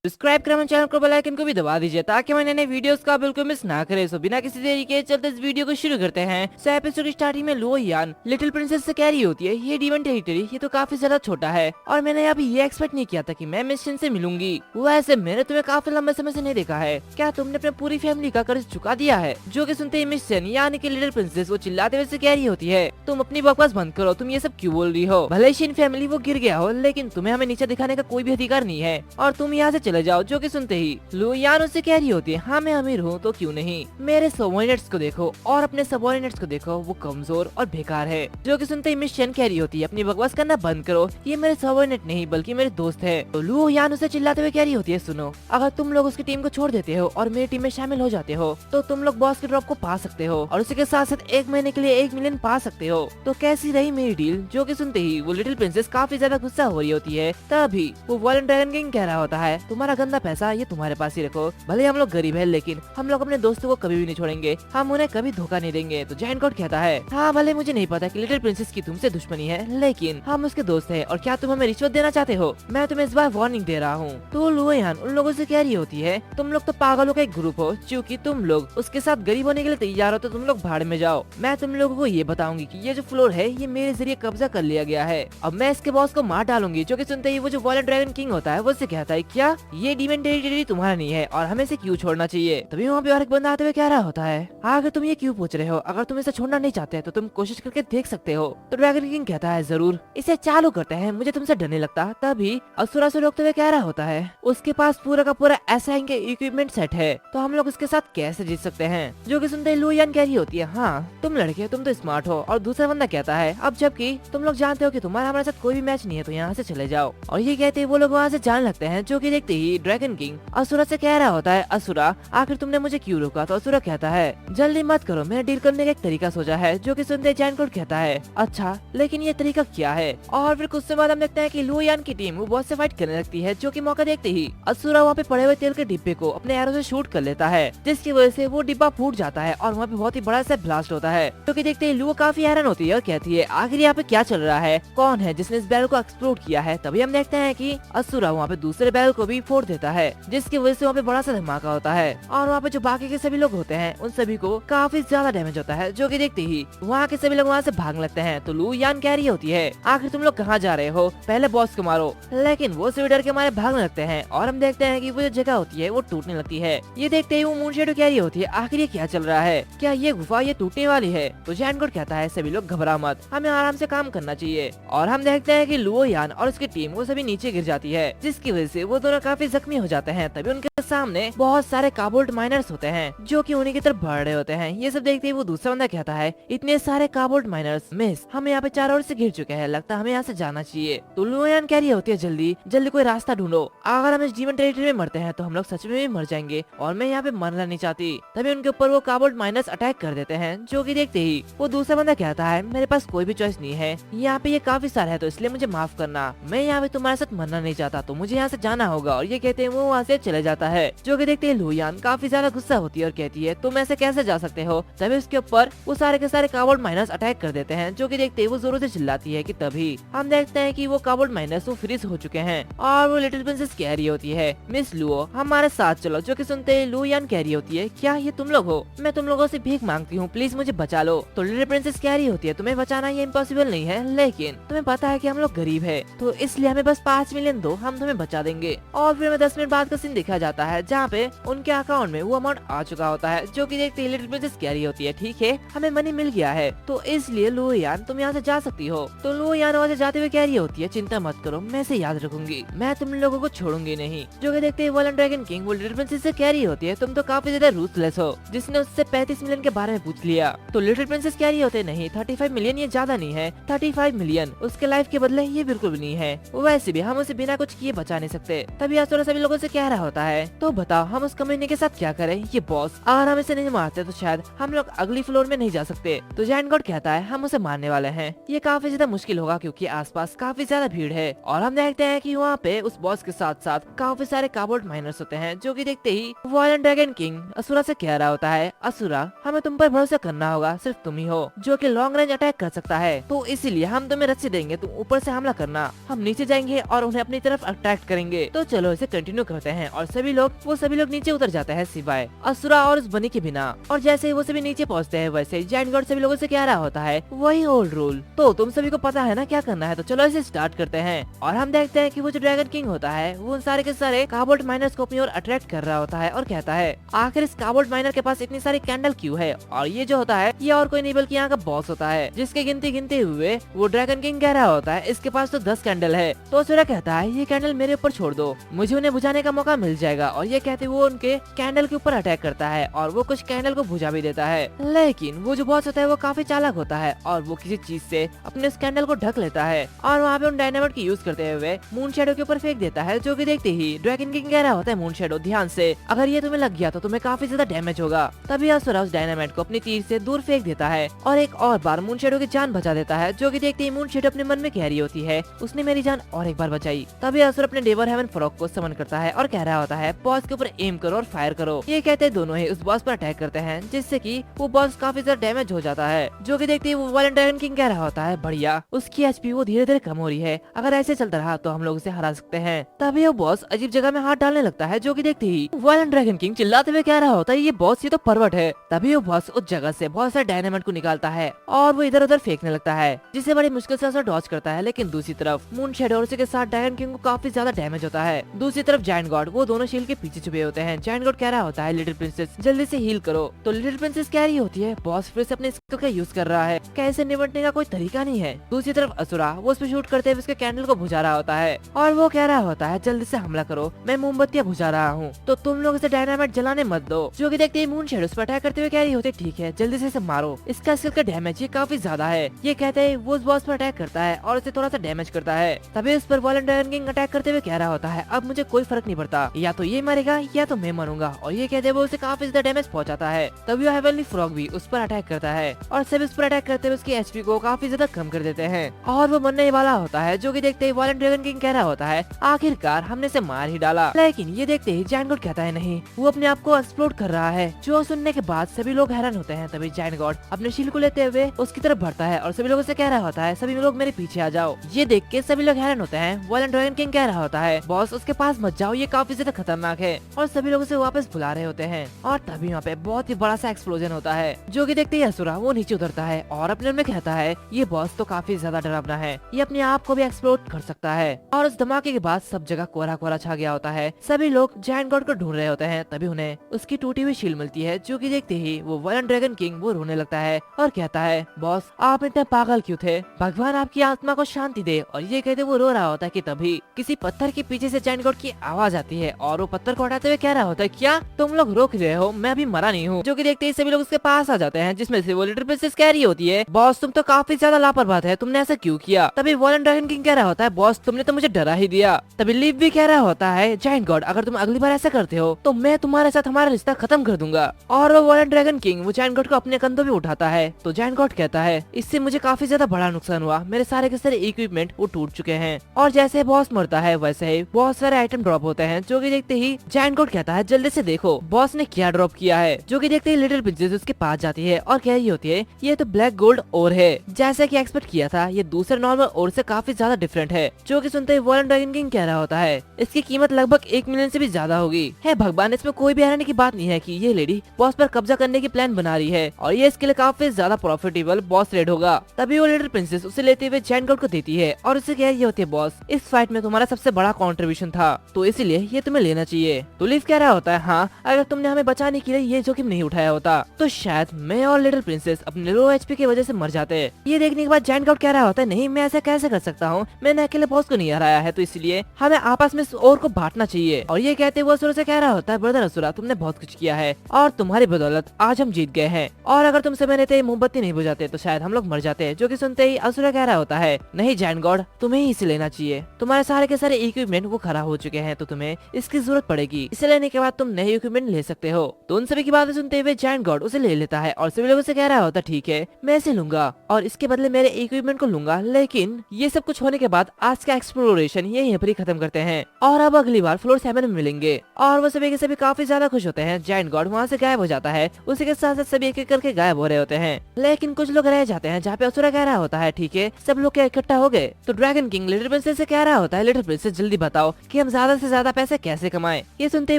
सब्सक्राइब करें चैनल को, बेल आइकन को भी दबा दीजिए ताकि मैं नए वीडियोस का बिल्कुल मिस ना करे। सो बिना किसी देरी के चलते इस वीडियो को शुरू करते हैं। सो एपिसोड की स्टार्टिंग में लुओ यान लिटिल प्रिंसेस से कह रही होती है ये डीमन टेरिटरी ये तो काफी ज्यादा छोटा है और मैंने अभी ये एक्सपेक्ट नहीं किया था कि मैं मिशन से मिलूंगी। वैसे मैंने तुम्हें काफी लंबे समय से नहीं देखा है, क्या तुमने अपने पूरी फैमिली का कर्ज चुका दिया है? जो कि सुनते ही मिशन यानी कि लिटिल प्रिंसेस वो चिल्लाते हुए से कह रही होती है तुम अपनी बकवास बंद करो, तुम ये सब क्यों बोल रही हो? भले ही फैमिली वो गिर गया हो लेकिन तुम्हें हमें नीचे दिखाने का कोई भी अधिकार नहीं है और तुम यहाँ से चले जाओ। जो कि सुनते ही लुओ यान उससे कह रही होती है हाँ मैं अमीर हूँ तो क्यों नहीं, मेरे सबऑर्डिनेट्स को देखो और अपने सबऑर्डिनेट्स को देखो वो कमजोर और बेकार है। जो कि सुनते ही मिस शन कह रही होती है अपनी बकवास करना बंद करो, ये मेरे सबऑर्डिनेट नहीं बल्कि मेरे दोस्त है। तो लुओ यान उसे चिल्लाते हुए कह रही होती है सुनो, अगर तुम लोग उसकी टीम को छोड़ देते हो और मेरी टीम में शामिल हो जाते हो तो तुम लोग बॉस के ड्रॉप को पा सकते हो और उसी के साथ साथ 1 महीने के लिए 1 मिलियन पा सकते हो। तो कैसी रही मेरी डील? जो कि सुनते ही वो लिटिल प्रिंसेस काफी ज्यादा गुस्सा हो रही होती है। तभी वो वॉयलेंट ड्रैगन किंग कह रहा होता है तुम्हारा गंदा पैसा ये तुम्हारे पास ही रखो, भले हम लोग गरीब है लेकिन हम लोग अपने दोस्तों को कभी भी नहीं छोड़ेंगे, हम उन्हें कभी धोखा नहीं देंगे। तो जायंट गॉड कहता है हाँ भले मुझे नहीं पता कि लिटिल प्रिंसेस की तुमसे दुश्मनी है लेकिन हम उसके दोस्त हैं और क्या तुम हमें रिश्वत देना चाहते हो? मैं तुम्हें इस बार वार्निंग दे रहा हूँ। तो लुओ यान उन लोगों से कह रही होती है तुम लोग तो पागलों का एक ग्रुप हो, क्योंकि तुम लोग उसके साथ गरीब होने के लिए तैयार हो तो तुम लोग भाड़ में जाओ। मैं तुम लोगों को ये बताऊंगी कि ये जो फ्लोर है ये मेरे जरिए कब्जा कर लिया गया है, अब मैं इसके बॉस को मार डालूंगी। जो कि सुनते ही वो जो वॉयलेंट ड्रैगन किंग होता है वो उससे कहता है क्या ये डीमन टेरिटरी तुम्हारा नहीं है और हमें इसे क्यों छोड़ना चाहिए? तभी वहाँ पे और एक बंदा आते हुए कह रहा होता है आगे तुम ये क्यों पूछ रहे हो, अगर तुम इसे छोड़ना नहीं चाहते तो तुम कोशिश करके देख सकते हो। तो ड्रैगन किंग कहता है जरूर इसे चालू करते हैं, मुझे तुमसे डर नहीं लगता। तभी असुरा से रोकते हुए कह रहा होता है उसके पास पूरा का पूरा ऐसा के इक्विपमेंट सेट है तो हम लोग उसके साथ कैसे जीत सकते हैं? जो कि सुनते ही लुओ यान कह रही होती है हाँ तुम लड़के तुम तो स्मार्ट हो। और दूसरा बंदा कहता है अब जबकि तुम लोग जानते हो कि तुम्हारा हमारे साथ कोई भी मैच नहीं है तो यहाँ से चले जाओ। और ये कहते ही वो लोग वहाँ से जाने लगते हैं। जो कि देखते ही ड्रैगन किंग असुरा से कह रहा होता है असुरा आखिर तुमने मुझे क्यों रोका? तो असुरा कहता है जल्दी मत करो, मैंने डील करने का एक तरीका सोचा है। जो कि सुनते जायंट गॉड कहता है अच्छा लेकिन ये तरीका क्या है? और फिर कुछ समय बाद हम देखते हैं कि लुओ यान की टीम वो बॉस से फाइट करने लगती है। जो कि मौका देखते ही असुरा वहाँ पे पड़े हुए तेल के डिब्बे को अपने एरो से शूट कर लेता है जिसकी वजह से वो डिब्बा फूट जाता है और वहाँ पे बहुत ही बड़ा सा ब्लास्ट होता है। जो कि देखते ही लुओ काफी हैरान होती है और कहती है आखिर यहाँ पे क्या चल रहा है, कौन है जिसने इस बैरल को एक्सप्लोड किया है? तभी हम देखते हैं कि असुरा वहाँ पे दूसरे बैरल को भी फोड़ देता है जिसकी वजह से वहाँ पे बड़ा सा धमाका होता है और वहाँ पे जो बाकी के सभी लोग होते हैं उन सभी को काफी ज्यादा डैमेज होता है। जो कि देखते ही वहाँ के सभी लोग वहाँ से भागने लगते हैं। तो लुओ यान कह रही होती है आखिर तुम लोग कहाँ जा रहे हो, पहले बॉस को मारो। लेकिन वो सभी डर के मारे भागने लगते हैं और हम देखते हैं कि वो जो जगह होती है वो टूटने लगती है। ये देखते ही वो मून शैडो कह रही होती है आखिर ये क्या चल रहा है, क्या ये गुफा ये टूटने वाली है? तो जायंट गॉड कहता है सभी लोग घबरा मत, हमें आराम से काम करना चाहिए। और हम देखते हैं कि लुओ यान और उसकी टीम वो सभी नीचे गिर जाती है जिसकी वजह से वो दोनों काफी जख्मी हो जाते हैं। तभी उनके सामने बहुत सारे काबोल्ट माइनर्स होते हैं जो कि उन्हीं की तरफ बढ़ रहे होते हैं। ये सब देखते ही वो दूसरा बंदा कहता है इतने सारे काबोल्ट माइनर्स मिस हम यहाँ पे चारों ओर से घिर चुके हैं, लगता है हमें यहाँ से जाना चाहिए। तो लुओ यान कह रही होती है जल्दी जल्दी कोई रास्ता ढूंढो, अगर हम इस डीमन टेरिटरी में मरते हैं तो हम लोग सच में भी मर जाएंगे और मैं यहाँ पे मरना नहीं चाहती। तभी उनके ऊपर वो काबोल्ट माइनर्स अटैक कर देते हैं। जो कि देखते ही वो दूसरा बंदा कहता है मेरे पास कोई भी चॉइस नहीं है, यहाँ पे ये काफी सारा है तो इसलिए मुझे माफ करना, मैं यहाँ पे तुम्हारे साथ मरना नहीं चाहता तो मुझे यहाँ से जाना होगा। और ये कहते हैं वो वहाँ से चले जाता है। जो कि देखते ही लुओ यान काफी ज्यादा गुस्सा होती है और कहती है तुम ऐसे कैसे जा सकते हो? तभी उसके ऊपर वो सारे के सारे काबोल्ट माइनर्स अटैक कर देते हैं। जो कि देखते ही वो जोरों से चिल्लाती है कि तभी हम देखते हैं कि वो काबोल्ट माइनर्स वो फ्रीज हो चुके हैं और वो लिटिल प्रिंसेस कह रही होती है मिस लुओ हमारे साथ चलो। जो कि सुनते ही लुओ यान कह रही होती है क्या ये तुम लोग हो, मैं तुम लोगों से भीख मांगती हूँ, प्लीज मुझे बचा लो। तो लिटिल प्रिंसेस कह रही होती है तुम्हें बचाना ये इम्पॉसिबल नहीं है लेकिन तुम्हें पता है कि हम लोग गरीब है तो इसलिए हमें बस 5 मिलियन दो, हम तुम्हें बचा देंगे। और फिर हमें 10 मिनट बाद का सीन दिखाया जाता है जहाँ पे उनके अकाउंट में वो अमाउंट आ चुका होता है। जो कि देखते ही लिटिल प्रिंसेस कह रही होती है ठीक है हमें मनी मिल गया है तो इसलिए लुओ यान तुम यहाँ से जा सकती हो। तो लुओ यान वहाँ से जाते हुए कह रही होती है चिंता मत करो, मैं इसे याद रखूंगी, मैं तुम लोगों को छोड़ूंगी नहीं। जो कि देखते ही वॉयलेंट ड्रैगन किंग वो लिटिल प्रिंसेस से कह रही होती है तुम तो काफी ज्यादा रूथलेस हो, जिसने उससे 35 मिलियन के बारे में पूछ लिया। तो लिटिल प्रिंसेस कह रही होते नहीं 35 मिलियन ये ज्यादा नहीं है, 35 मिलियन उसके लाइफ के बदले ये बिल्कुल भी नहीं है, वैसे भी हम उसे बिना कुछ किए बचा नहीं सकते। तभी असुरा सभी लोगों से कह रहा होता है तो बताओ हम उस कमीने के साथ क्या करें? ये बॉस अगर हम इसे नहीं मारते तो शायद हम लोग अगली फ्लोर में नहीं जा सकते। तो जायंट गॉड कहता है हम उसे मारने वाले हैं, ये काफी ज्यादा मुश्किल होगा क्योंकि आसपास काफी ज्यादा भीड़ है। और हम देखते हैं कि वहाँ पे उस बॉस के साथ साथ काफी सारे काबोल्ट माइनर्स होते हैं। जो कि देखते ही वॉयलेंट ड्रैगन किंग असुरा से कह रहा होता है असुरा हमें तुम पर भरोसा करना होगा, सिर्फ तुम ही हो जो कि लॉन्ग रेंज अटैक कर सकता है, तो इसीलिए हम तुम्हें रस्सी देंगे, तुम ऊपर से हमला करना, हम नीचे जाएंगे और उन्हें अपनी तरफ अट्रैक्ट करेंगे। तो चलो मुनशैडो इसे कंटिन्यू करते हैं और सभी लोग नीचे उतर जाते हैं सिवाय असुरा और उस बनी के बिना। और जैसे ही वो सभी नीचे पहुंचते हैं वैसे ही जायंट गॉड सभी लोगों से कह रहा होता है वही ओल्ड रूल। तो तुम सभी को पता है ना क्या करना है, तो चलो इसे स्टार्ट करते हैं। और हम देखते हैं कि वो जो ड्रैगन किंग होता है वो उन सारे के सारे काबोल्ट माइनर्स को अपनी ओर अट्रैक्ट कर रहा होता है और कहता है आखिर इस काबोल्ट माइनर के पास इतनी सारी कैंडल क्यों है। और ये जो होता है ये और कोई नहीं बल्कि यहाँ का बॉस होता है, जिसके गिनते हुए वो ड्रैगन किंग कह रहा होता है इसके पास तो 10 कैंडल है। तो असुरा कहता है ये कैंडल मेरे ऊपर छोड़ दो, मुझे उन्हें बुझाने का मौका मिल जाएगा। और ये कहते वो उनके कैंडल के ऊपर अटैक करता है और वो कुछ कैंडल को बुझा भी देता है। लेकिन वो जो बॉस होता है वो काफी चालाक होता है और वो किसी चीज से अपने इस कैंडल को ढक लेता है और वहाँ पे उन डायनामाइट की यूज करते हुए मून शैडो के ऊपर फेंक देता है, जो कि देखते ही ड्रैगन किंग कह रहा होता है मून शैडो ध्यान से, अगर ये तुम्हें लग गया तो तुम्हें काफी ज्यादा डैमेज होगा। तभी असुरा उस डायनामाइट को अपनी तीर से दूर फेंक देता है और एक और बार मून शैडो की जान बचा देता है, जो कि देखते ही मून शैडो अपने मन में कह रही होती है उसने मेरी जान और एक बार बचाई। तभी असुर अपने डेवर हेवन फ्रॉग को समन करता है और कह रहा होता है बॉस के ऊपर एम करो और फायर करो। ये कहते दोनों ही उस बॉस पर अटैक करते हैं, जिससे कि वो बॉस काफी ज्यादा डैमेज हो जाता है, जो कि देखते ही वो वायलेंट ड्रैगन किंग कह रहा होता है बढ़िया, उसकी एचपी वो धीरे धीरे कम हो रही है, अगर ऐसे चलता रहा तो हम लोग उसे हरा सकते हैं। तभी वो बॉस अजीब जगह में हाथ डालने लगता है, जो कि देखते ही वायलेंट ड्रैगन किंग चिल्लाते हुए कह रहा होता है ये बॉस ये तो परवट है। तभी वो बॉस उस जगह से बहुत सारे डायनामाइट को निकालता है और वो इधर उधर फेंकने लगता है, जिसे बड़ी मुश्किल से असर डॉज करता है। लेकिन दूसरी तरफ मून शैडो और उसके साथ ड्रैगन किंग को काफी ज्यादा डैमेज होता है। दूसरी तरफ जायंट गॉड वो दोनों शील्ड के पीछे छुपे होते हैं। जायंट गॉड कह रहा होता है लिटिल प्रिंसेस जल्दी से हील करो। तो लिटिल प्रिंसेस कह रही होती है बॉस फिर से अपने स्किल का यूज कर रहा है, कैसे निपटने का कोई तरीका नहीं है। दूसरी तरफ असुरा वो उस पर शूट करते हुए उसके कैंडल को बुझा रहा होता है और वो कह रहा होता है जल्दी से हमला करो, मैं मोमबत्तियां बुझा रहा हूँ, तो तुम लोग इसे डायनामाइट जलाने मत दो। जो कि देखते ही मून शैडो पर अटैक करते हुए कह रही होती है ठीक है जल्दी से इसे मारो, इसका स्किल का डैमेज ये काफी ज्यादा है। ये कहते हैं वो उस बॉस पर अटैक करता है और उसे थोड़ा सा डैमेज करता है। तभी उस पर वायलेंट ड्रैगन किंग अटैक करते हुए कह रहा होता है अब मुझे कोई फर्क नहीं पड़ता, या तो ये मरेगा या तो मैं मरूंगा। और ये कहते वो उसे काफी ज्यादा डैमेज पहुंचाता है। तभी वो हेवनली फ्रॉग भी उस पर अटैक करता है और सब उस पर अटैक करते हुए उसकी एचपी को काफी ज्यादा कम कर देते हैं और वो मरने वाला होता है। जो कि देखते ही वायलेंट ड्रैगन किंग कह रहा होता है आखिरकार हमने इसे मार ही डाला। लेकिन ये देखते ही जायंट गॉड कहता है नहीं, वो अपने आप को एक्सप्लोड कर रहा है। जो सुनने के बाद सभी लोग हैरान होते हैं। तभी जायंट गॉड अपने शील्ड को लेते हुए उसकी तरफ बढ़ता है और सभी लोगों से कह रहा होता है सभी लोग मेरे पीछे आ जाओ। ये देख के सभी लोग हैरान होते हैं। वायलेंट ड्रैगन किंग कह रहा होता है बॉस उसके पास मत जाओ, ये काफी ज्यादा खतरनाक है, और सभी लोग उसे वापस बुला रहे होते हैं। और तभी यहाँ पे बहुत ही बड़ा सा एक्सप्लोजन होता है, जो कि देखते ही असुरा वो नीचे उतरता है और अपने में कहता है ये बॉस तो काफी ज्यादा डरावना है, ये अपने आप को भी एक्सप्लोड कर सकता है। और उस धमाके के बाद सब जगह कोहरा कोहरा छा गया होता है। सभी लोग जायंट गॉड को ढूंढ रहे होते हैं। तभी उन्हें उसकी टूटी हुई शील्ड मिलती है, जो कि देखते ही वो वायलेंट ड्रैगन किंग वो रोने लगता है और कहता है बॉस आप इतने पागल क्यों थे, भगवान आपकी आत्मा को शांति दे। और ये कहते वो रो रहा होता है कि तभी किसी पत्थर के पीछे से जायंट गॉड की आवाज आती है और वो पत्थर को हटाते हुए कह रहा होता है क्या तुम लोग रोक रहे हो, मैं अभी मरा नहीं हूँ। जो कि देखते ही सभी लोग उसके पास आ जाते हैं, जिसमें से वो लिटिल प्रिंसेस कह रही होती है बॉस तुम तो काफी ज्यादा लापरवाह है, तुमने ऐसा क्यों किया। तभी वायलेंट ड्रैगन किंग कह रहा होता है बॉस तुमने तो मुझे डरा ही दिया। तभी लिव भी कह रहा होता है जायंट गॉड अगर तुम अगली बार ऐसा करते हो तो मैं तुम्हारे साथ हमारा रिश्ता खत्म कर दूंगा। और वो वायलेंट ड्रैगन किंग वो जायंट गॉड को अपने कंधों पे उठाता है। तो जायंट गॉड कहता है इससे मुझे काफी ज्यादा बड़ा नुकसान हुआ, मेरे सारे के सारे इक्विपमेंट वो टूट चुके हैं। और जैसे बॉस मरता है वैसे ही बहुत सारे आइटम ड्रॉप होते हैं। जो कि देखते ही जायंट गॉड कहता है जल्दी से देखो बॉस ने क्या ड्रॉप किया है। जो कि देखते ही लिटिल प्रिंसेस उसके पास जाती है और कह रही होती है ये तो ब्लैक गोल्ड ओर है, जैसा कि एक्सपेक्ट किया था ये दूसरे नॉर्मल ओर से काफी ज्यादा डिफरेंट है। जो कि सुनते ही वायलेंट ड्रैगन किंग कह रहा होता है इसकी कीमत लगभग 1 मिलियन से भी ज्यादा होगी। है भगवान इसमें कोई भी हैरानी की बात नहीं है कि ये लेडी बॉस पर कब्जा करने की प्लान बना रही है और ये इसके लिए काफी ज्यादा प्रॉफिटेबल बॉस रेड होगा। तभी वो लिटिल प्रिंसेस उसे लेते हुए जायंट गॉड को देती है और उसे कह रही होती है बॉस इस फाइट में तुम्हारा सबसे बड़ा कंट्रीब्यूशन था तो इसीलिए ये तुम्हें लेना चाहिए। तो लिव कह रहा होता है हाँ अगर तुमने हमें बचाने के लिए ये जोखिम नहीं उठाया होता तो शायद मैं और लिटिल प्रिंसेस अपने लो एचपी की वजह से मर जाते। ये देखने के बाद जायंट गॉड कह रहा होता है नहीं मैं ऐसा कैसे कर सकता हूँ, मैंने अकेले बॉस को नहीं हराया है तो इसलिए हमें आपस में और को बांटना चाहिए। और ये कहते वो असुरा से कह रहा होता है ब्रदर असुरा तुमने बहुत कुछ किया है और तुम्हारी बदौलत आज हम जीत गए हैं, और अगर तुम समय रहते मोमबत्ती नहीं बुझाते तो शायद हम लोग मर जाते। जो कि सुनते ही असुरा कह रहा होता है नहीं जायंट गॉड तुम्हें ही इसे लेना चाहिए, तुम्हारे सारे के सारे इक्विपमेंट वो खराब हो चुके हैं तो तुम्हें इसकी जरूरत पड़ेगी, इसे लेने के बाद तुम नए इक्विपमेंट ले सकते हो। तो उन सभी की बातें सुनते हुए जायंट गॉड उसे ले लेता है और सभी लोगों से कह रहा होता ठीक है मैं इसे लूंगा और इसके बदले मेरे इक्विपमेंट को लूंगा। लेकिन ये सब कुछ होने के बाद आज का एक्सप्लोरेशन ये यहीं पर ही खत्म करते हैं और अब अगली बार फ्लोर 7 में मिलेंगे। और वो सभी के सभी काफी ज्यादा खुश होते हैं। जायंट गॉड वहाँ से गायब हो जाता है, उसी के साथ साथ सभी एक एक करके गायब हो रहे होते हैं। लेकिन कुछ लोग रह जाते हैं जहाँ पे असुरा कह रहा होता है ठीक है सब लोग क्या इकट्ठा हो गए। तो ड्रैगन किंग लिटिल प्रिंसेस से कह रहा होता है लिटिल प्रिंसेस जल्दी बताओ कि हम ज्यादा से ज्यादा पैसे कैसे कमाएं। ये सुनते ही